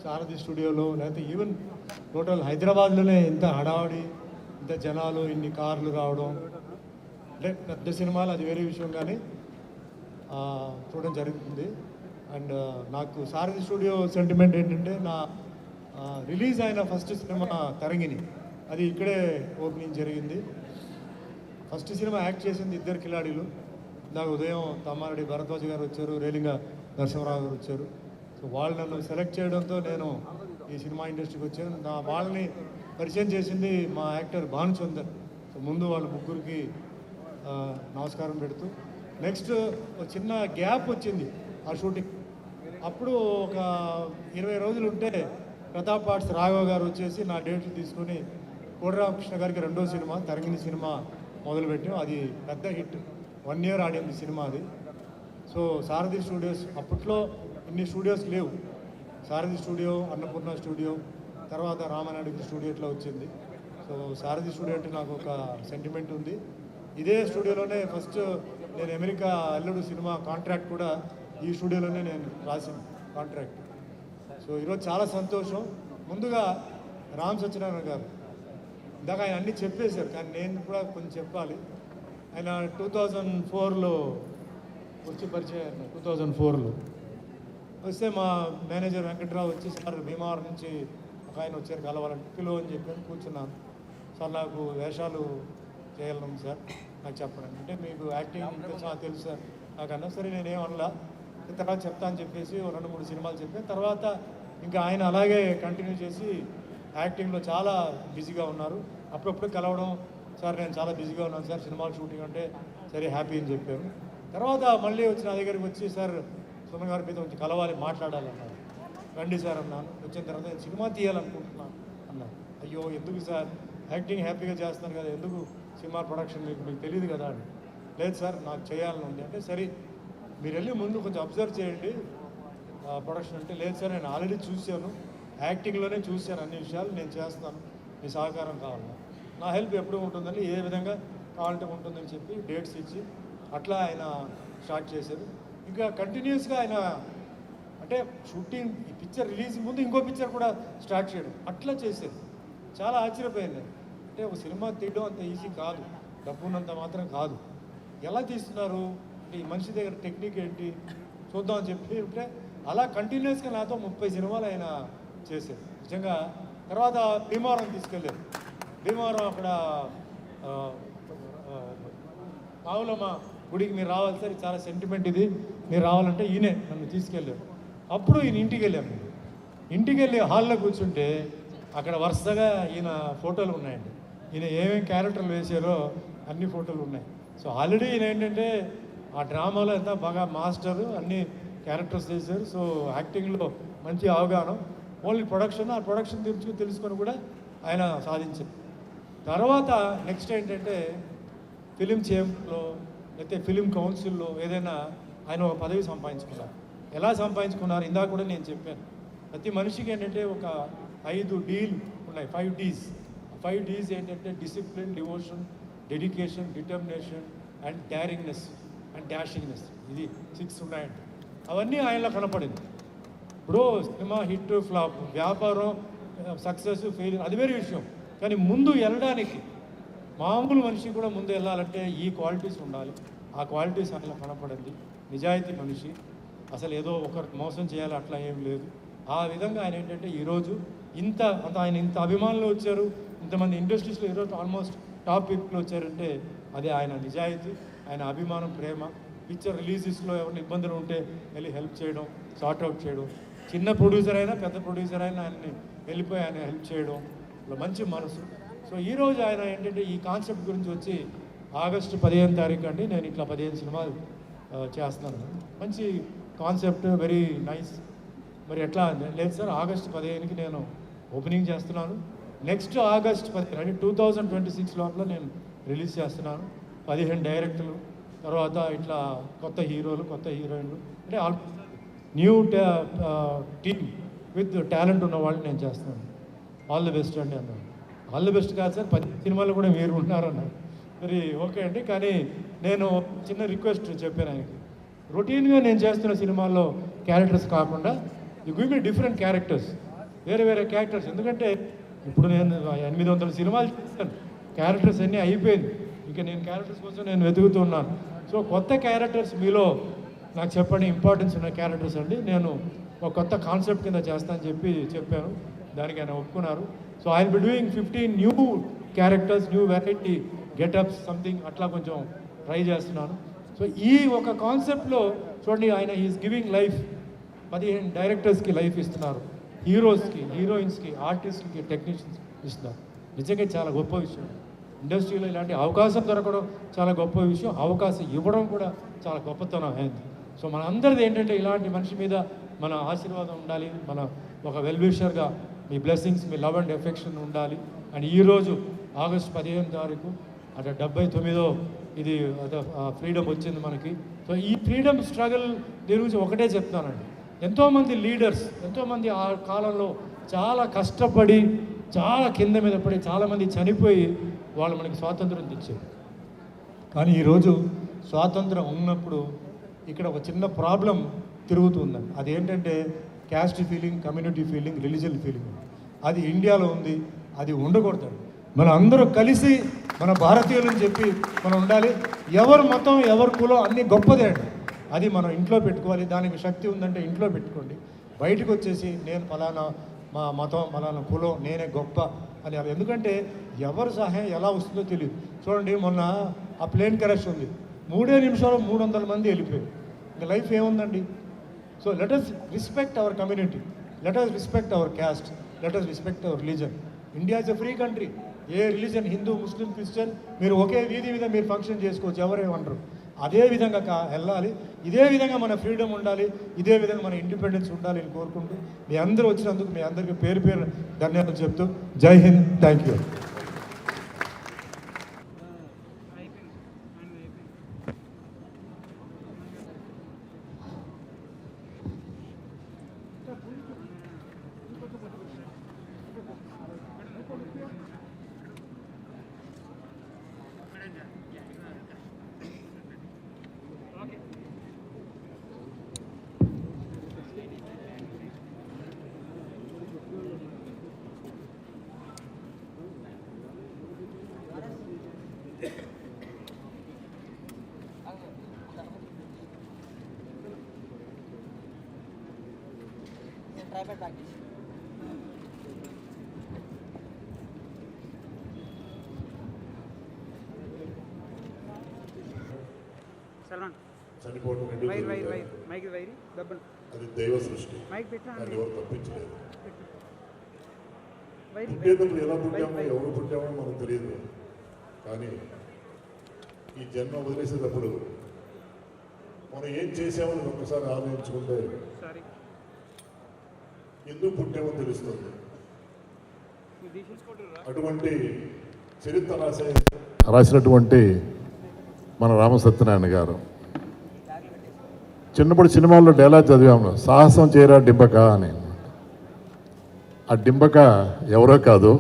సారథి స్టూడియోలో, లేకపోతే ఈవెన్ టోటల్ హైదరాబాద్లోనే ఇంత హడావుడి, ఇంత జనాలు, ఇన్ని కార్లు రావడం, అంటే పెద్ద సినిమాలు అది వేరే విషయం, కానీ చూడడం జరుగుతుంది. అండ్ నాకు సారథి స్టూడియో సెంటిమెంట్ ఏంటంటే, నా రిలీజ్ అయిన ఫస్ట్ సినిమా తరంగిణి, అది ఇక్కడే ఓపెనింగ్ జరిగింది. ఫస్ట్ సినిమా యాక్ట్ చేసింది 2 కిలాడీలు. నాకు ఉదయం తమ్మారెడ్డి భరద్వాజ్ గారు వచ్చారు, రేలింగ నరసింహరావు గారు వచ్చారు. సో వాళ్ళు నన్ను సెలెక్ట్ చేయడంతో నేను ఈ సినిమా ఇండస్ట్రీకి వచ్చాను. వాళ్ళని పరిచయం చేసింది మా యాక్టర్ భానుచందర్. సో ముందు వాళ్ళ ముగ్గురికి నమస్కారం పెడుతూ, నెక్స్ట్ ఒక చిన్న గ్యాప్ వచ్చింది ఆ షూటింగ్. అప్పుడు ఒక 20 రోజులు ఉంటే ప్రతాప్ ఆర్ట్స్ రాఘవ గారు వచ్చేసి నా డేట్లు తీసుకొని కోడిరామకృష్ణ గారికి 2వ సినిమా తరంగిణి సినిమా మొదలుపెట్టాం. అది పెద్ద హిట్, 1 year ఆడింది సినిమా అది. సో సారథి స్టూడియోస్, అప్పట్లో ఇన్ని స్టూడియోస్ లేవు. సారథి స్టూడియో, అన్నపూర్ణ స్టూడియో, తర్వాత రామానాయుడు స్టూడియో ఇట్లా వచ్చింది. సో సారథి స్టూడియో అంటే నాకు ఒక సెంటిమెంట్ ఉంది. ఇదే స్టూడియోలోనే ఫస్ట్ నేను అమెరికా అల్లుడు సినిమా కాంట్రాక్ట్ కూడా ఈ స్టూడియోలోనే నేను రాసిన కాంట్రాక్ట్. సో ఈరోజు చాలా సంతోషం. ముందుగా రామ్ సత్యనారాయణ గారు, ఇందాక ఆయన అన్నీ చెప్పేశారు, కానీ నేను కూడా కొంచెం చెప్పాలి. ఆయన 2004లో వచ్చి పరిచయం. 2004లో వస్తే మా మేనేజర్ వెంకట్రావు వచ్చి, సార్ భీమవరం నుంచి ఒక ఆయన వచ్చారు కలవాలంటే పిలువ అని చెప్పాను. కూర్చున్నాను. సార్ నాకు వేషాలు చేయాలను సార్, నాకు చెప్పండి అంటే, మీకు యాక్టింగ్ తెలుసు సార్ నాకన్నా. సరే నేనేమనలా, తర్వాత చెప్తా అని చెప్పేసి 2-3 సినిమాలు చెప్పాను. తర్వాత ఇంకా ఆయన అలాగే కంటిన్యూ చేసి యాక్టింగ్లో చాలా బిజీగా ఉన్నారు. అప్పుడప్పుడు కలవడం, సార్ నేను చాలా బిజీగా ఉన్నాను సార్ సినిమాలు షూటింగ్ అంటే, సరే హ్యాపీ అని చెప్పాను. తర్వాత మళ్ళీ వచ్చి నా దగ్గరికి వచ్చి, సార్ సుమన్ గారి మీద వచ్చి కలవాలి, మాట్లాడాలన్నారు. రండి సార్ అన్నాను. వచ్చిన తర్వాత నేను సినిమా తీయాలనుకుంటున్నాను అన్నాను. అయ్యో ఎందుకు సార్, యాక్టింగ్ హ్యాపీగా చేస్తాను కదా, ఎందుకు సినిమా ప్రొడక్షన్ మీకు తెలియదు కదా అని. లేదు సార్ నాకు చేయాలని ఉంది అంటే, సరే మీరు వెళ్ళి ముందు కొంచెం అబ్జర్వ్ చేయండి ప్రొడక్షన్ అంటే. లేదు సార్ నేను ఆల్రెడీ చూశాను, యాక్టింగ్లోనే చూశాను అన్ని విషయాలు, నేను చేస్తాను, మీ సహకారం కావాలి, నా హెల్ప్ ఎప్పుడు ఉంటుందని, ఏ విధంగా కావాలంటే ఉంటుందని చెప్పి డేట్స్ ఇచ్చి అట్లా ఆయన స్టార్ట్ చేశారు. ఇంకా కంటిన్యూస్గా ఆయన అంటే షూటింగ్, ఈ పిక్చర్ రిలీజ్ ముందు ఇంకో పిక్చర్ కూడా స్టార్ట్ చేయడం, అట్లా చేశారు. చాలా ఆశ్చర్యపోయింది. అంటే ఒక సినిమా తీయడం అంత ఈజీ కాదు, డబ్బు ఉన్నంత మాత్రం కాదు. ఎలా తీస్తున్నారు అంటే, ఈ మనిషి దగ్గర టెక్నిక్ ఏంటి చూద్దామని చెప్పి ఉంటే అలా కంటిన్యూస్గా నాతో 30 సినిమాలు ఆయన చేశారు నిజంగా. తర్వాత భీమవరం తీసుకెళ్ళారు. భీమవరం అక్కడ పావులమ్మ గుడికి మీరు రావాలి సార్, చాలా సెంటిమెంట్ ఇది, మీరు రావాలంటే ఈయనే నన్ను తీసుకెళ్ళారు. అప్పుడు ఈయన ఇంటికి వెళ్ళాను. ఇంటికి వెళ్ళి హాల్లో కూర్చుంటే అక్కడ వరుసగా ఈయన ఫోటోలు ఉన్నాయండి. ఈయన ఏమేమి క్యారెక్టర్లు వేసారో అన్ని ఫోటోలు ఉన్నాయి. సో ఆల్రెడీ ఈయన ఏంటంటే ఆ డ్రామాలో ఎంత బాగా మాస్టర్ అన్ని క్యారెక్టర్స్ చేశారు. సో యాక్టింగ్లో మంచి అవగాహన, ఓన్లీ ప్రొడక్షన్, ఆ ప్రొడక్షన్ తెలుసుకొని కూడా ఆయన సాధించారు. తర్వాత నెక్స్ట్ ఏంటంటే ఫిలిం చేంబర్లో లేకపోతే ఫిలిం కౌన్సిల్లో ఏదైనా ఆయన ఒక పదవి సంపాదించుకున్నారు. ఎలా సంపాదించుకున్నారు ఇందాక కూడా నేను చెప్పాను. ప్రతి మనిషికి ఏంటంటే ఒక 5 D's ఉన్నాయి, 5 D's. 5 D's ఏంటంటే discipline, devotion, dedication, determination and daringness and dashingness. ఇది 6 ఉన్నాయండి. అవన్నీ ఆయనలో కనపడింది. ఇప్పుడు సినిమా హిట్ ఫ్లాప్, వ్యాపారం సక్సెస్ ఫెయిల్యూర్ అది వేరే విషయం. కానీ ముందు వెళ్ళడానికి మామూలు మనిషి కూడా ముందు వెళ్ళాలంటే ఈ క్వాలిటీస్ ఉండాలి. ఆ క్వాలిటీస్ ఆయనలో కనపడింది. నిజాయితీ మనిషి, అసలు ఏదో ఒకరికి మోసం చేయాలి అట్లా ఏం లేదు. ఆ విధంగా ఆయన ఏంటంటే ఈరోజు ఆయన ఇంత అభిమానులు వచ్చారు, ఇంతమంది ఇండస్ట్రీస్లో ఈరోజు ఆల్మోస్ట్ టాప్ పీపుల్ వచ్చారంటే అది ఆయన నిజాయితీ, ఆయన అభిమానం, ప్రేమ. పిక్చర్ రిలీజెస్లో ఎవరైనా ఇబ్బందులు ఉంటే వెళ్ళి హెల్ప్ చేయడం, సార్ట్అవుట్ చేయడం. చిన్న ప్రొడ్యూసర్ అయినా పెద్ద ప్రొడ్యూసర్ అయినా ఆయన్ని వెళ్ళిపోయి ఆయన హెల్ప్ చేయడం, మంచి మనసు. సో ఈరోజు ఆయన ఏంటంటే ఈ కాన్సెప్ట్ గురించి వచ్చి ఆగస్టు 15వ తారీఖు అండి నేను ఇట్లా 15 సినిమాలు చేస్తున్నాను. మంచి కాన్సెప్ట్, వెరీ నైస్. మరి ఎట్లా లేదు సార్, ఆగస్టు 15కి నేను ఓపెనింగ్ చేస్తున్నాను. నెక్స్ట్ ఆగస్ట్ 15 అంటే 2026 లోపల నేను రిలీజ్ చేస్తున్నాను. 15 డైరెక్టర్లు, తర్వాత ఇట్లా కొత్త హీరోలు, కొత్త హీరోయిన్లు, అంటే న్యూ టీమ్ విత్ టాలెంట్ ఉన్న వాళ్ళని నేను చేస్తున్నాను. ఆల్ ది బెస్ట్ అండి అన్నాను. ఆల్ ది బెస్ట్ కాదు సార్, 10 సినిమాలు కూడా మీరు ఉన్నారన్నారు. మరి ఓకే అండి, కానీ నేను చిన్న రిక్వెస్ట్ చెప్పాను ఆయనకి. రొటీన్గా నేను చేస్తున్న సినిమాల్లో క్యారెక్టర్స్ కాకుండా you give me different characters, వేరే వేరే క్యారెక్టర్స్. ఎందుకంటే ఇప్పుడు నేను 800 సినిమాలు చేస్తాను, క్యారెక్టర్స్ అన్నీ అయిపోయింది. ఇంకా నేను క్యారెక్టర్స్ కోసం నేను వెతుకుతూ ఉన్నాను. సో కొత్త క్యారెక్టర్స్ మీలో నాకు చెప్పండి, ఇంపార్టెన్స్ ఉన్న క్యారెక్టర్స్ అండి. నేను ఒక కొత్త కాన్సెప్ట్ కింద చేస్తానని చెప్పాను. దానికి ఆయన ఒప్పుకున్నారు. So I will be doing 15 new characters, new variety getups something అట్లా కొంచెం ట్రై చేస్తున్నాను. సో ఈ ఒక కాన్సెప్ట్లో చూడండి, ఆయన ఈజ్ గివింగ్ లైఫ్. 15 డైరెక్టర్స్కి లైఫ్ ఇస్తున్నారు, హీరోస్కి, హీరోయిన్స్కి, ఆర్టిస్ట్కి, టెక్నీషియన్స్ ఇస్తున్నారు. నిజంగా చాలా గొప్ప విషయం. ఇండస్ట్రీలో ఇలాంటి అవకాశం దొరకడం చాలా గొప్ప విషయం. అవకాశం ఇవ్వడం కూడా చాలా గొప్పతనం అయింది. సో మన అందరిది ఏంటంటే ఇలాంటి మనిషి మీద మన ఆశీర్వాదం ఉండాలి, మన ఒక వెల్విషర్గా మీ బ్లెస్సింగ్స్, మీ లవ్ అండ్ ఎఫెక్షన్ ఉండాలి. అండ్ ఈరోజు ఆగస్టు 15వ తారీఖు అంటే 79వ ఇది ఫ్రీడమ్ వచ్చింది మనకి. సో ఈ ఫ్రీడమ్ స్ట్రగుల్ దీని గురించి ఒకటే చెప్తానండి. ఎంతోమంది లీడర్స్, ఎంతోమంది ఆ కాలంలో చాలా కష్టపడి, చాలా కింద మీద పడి, చాలామంది చనిపోయి వాళ్ళు మనకి స్వాతంత్రం తెచ్చారు. కానీ ఈరోజు స్వాతంత్రం ఉన్నప్పుడు ఇక్కడ ఒక చిన్న ప్రాబ్లం తిరుగుతుందండి. అదేంటంటే caste feeling, community feeling, religion feeling. అది ఇండియాలో ఉంది, అది ఉండకూడదు. మనం అందరూ కలిసి మన భారతీయులని చెప్పి మనం ఉండాలి. ఎవరు మతం, ఎవరు కులం అన్నీ గొప్పదే అండి. అది మనం ఇంట్లో పెట్టుకోవాలి. దానికి శక్తి ఉందంటే ఇంట్లో పెట్టుకోండి. బయటకు వచ్చేసి నేను ఫలానా మా మతం, ఫలానా కులం, నేనే గొప్ప అని. ఎందుకంటే ఎవరు సహాయం ఎలా వస్తుందో తెలియదు. చూడండి, మొన్న ఆ ప్లేన్ క్రాష్ ఉంది, 3 నిమిషాలు 300 మంది వెళ్ళిపోయారు. ఇంకా లైఫ్ ఏముందండి? So let us respect our community, let us respect our caste, let us respect our religion. India is a free country. A religion, Hindu, Muslim, Christian, మీరు ఒకే వీధి మీద మీరు ఫంక్షన్ చేసుకోవచ్చు, ఎవరేమనరు. అదే విధంగా వెళ్ళాలి. ఇదే విధంగా మన ఫ్రీడమ్ ఉండాలి, ఇదే విధంగా మన ఇండిపెండెన్స్ ఉండాలి అని కోరుకుంటూ మీ అందరూ వచ్చినందుకు మీ అందరికీ పేరు పేరు ధన్యవాదాలు చెప్తూ జై హింద్, థ్యాంక్ యూ. చనిపోవడం అది దైవ సృష్టి, దాన్ని ఎవరు తప్పించలేదు. పుట్టేటప్పుడు ఎలా పుట్టామో, ఎవరు పుట్టామో మనకు తెలియదు. కానీ ఈ జన్మ వదిలేసేటప్పుడు మనం ఏం చేసామని ఒక్కసారి ఆలోచించుకుంటే ఎందుకు పుట్టామో తెలుస్తుంది. అటువంటి చరిత్ర రాసినటువంటి మన రామసత్యనారాయణ గారు చిన్నప్పుడు సినిమాల్లో డైలాగ్ చదివాము, సాహసం చేయరా డింబక అని. ఆ డింబక ఎవరో కాదు,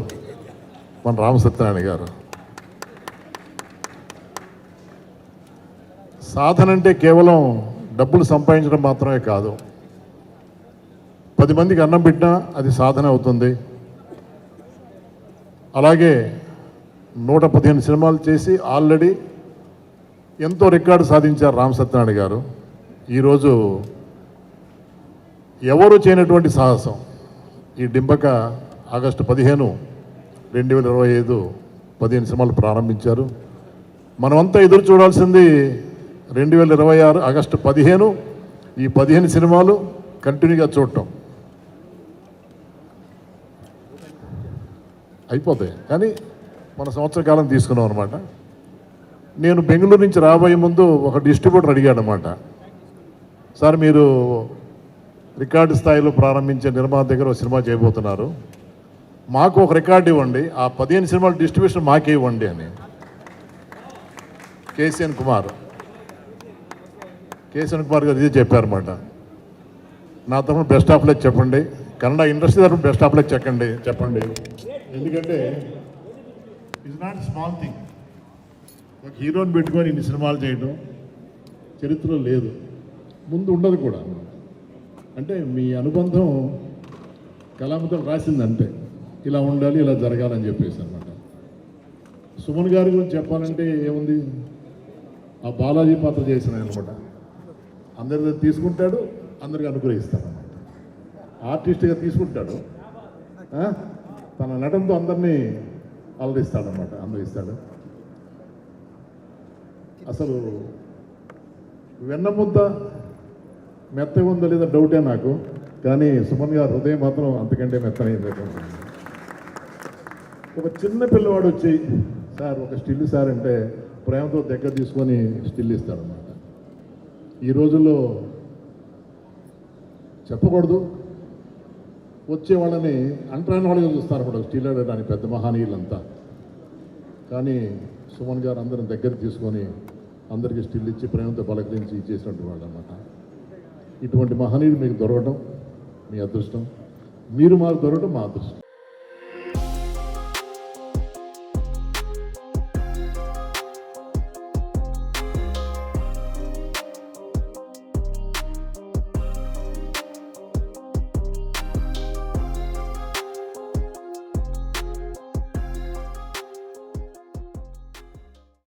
మన రామసత్యనారాయణ గారు. సాధన అంటే కేవలం డబ్బులు సంపాదించడం మాత్రమే కాదు, 10 మందికి అన్నం పెట్టినా అది సాధన అవుతుంది. అలాగే 115 సినిమాలు చేసి ఆల్రెడీ ఎంతో రికార్డు సాధించారు రామసత్యనారాయణ గారు. ఈరోజు ఎవరు చేయనటువంటి సాహసం ఈ డింబక ఆగస్టు 15, 2025 15 సినిమాలు ప్రారంభించారు. మనమంతా ఎదురు చూడాల్సింది 2026 ఆగస్టు 15 ఈ 15 సినిమాలు కంటిన్యూగా చూడటం అయిపోతాయి. కానీ మన సంవత్సర కాలం తీసుకున్నాం అనమాట. నేను బెంగళూరు నుంచి రాబోయే ముందు ఒక డిస్ట్రిబ్యూటర్ అడిగాడు అనమాట, సార్ మీరు రికార్డు స్థాయిలో ప్రారంభించే నిర్మాత దగ్గర ఒక సినిమా చేయబోతున్నారు, మాకు ఒక రికార్డు ఇవ్వండి, ఆ 15 సినిమాల డిస్ట్రిబ్యూషన్ మాకే ఇవ్వండి అని. కేసీఎన్ కుమార్ గారు ఇదే చెప్పారన్నమాట. నా తరఫున బెస్ట్ ఆఫ్ లక్ చెప్పండి, కన్నడ ఇండస్ట్రీ తరఫున బెస్ట్ ఆఫ్ లక్ చెప్పండి. ఎందుకంటే ఇట్స్ నాట్ స్మాల్ థింగ్. ఒక హీరోని పెట్టుకొని ఇన్ని సినిమాలు చేయడం చరిత్రలో లేదు, ముందు ఉండదు కూడా. అంటే మీ అనుబంధం కళామతో రాసిందంటే ఇలా ఉండాలి, ఇలా జరగాలని చెప్పేసి అనమాట. సుమన్ గారి గురించి చెప్పాలంటే ఏముంది, ఆ బాలాజీ పాత్ర చేసిన అనమాట. అందరి తీసుకుంటాడు, అందరికి అనుగ్రహిస్తాడు అనమాట. ఆర్టిస్ట్గా తీసుకుంటాడు, తన నటనతో అందరినీ అలరిస్తాడనమాట, అందరిస్తాడు. అసలు వెన్నముద్ద మెత్తగా ఉందో లేదా డౌటే నాకు, కానీ సుమన్ గారు హృదయం మాత్రం అంతకంటే మెత్తనైంది. ఒక చిన్న పిల్లవాడు వచ్చి సార్ ఒక స్టిల్ సార్ అంటే ప్రేమతో దగ్గర తీసుకొని స్టిల్ ఇస్తాడనమాట. ఈ రోజుల్లో చెప్పకూడదు, వచ్చే వాళ్ళని అంటరాని వాళ్ళగా చూస్తారు కూడా స్టిల్ ఆడడానికి పెద్ద మహానీయులంతా. కానీ సుమన్ గారు అందరిని దగ్గర తీసుకొని అందరికీ స్టిల్ ఇచ్చి ప్రేమతో పలకరించి ఇచ్చేసినట్టు వాళ్ళు అనమాట. ఇటువంటి మహనీయుడు మీకు దొరకటం మీ అదృష్టం, మీరు మాకు దొరకటం మా అదృష్టం.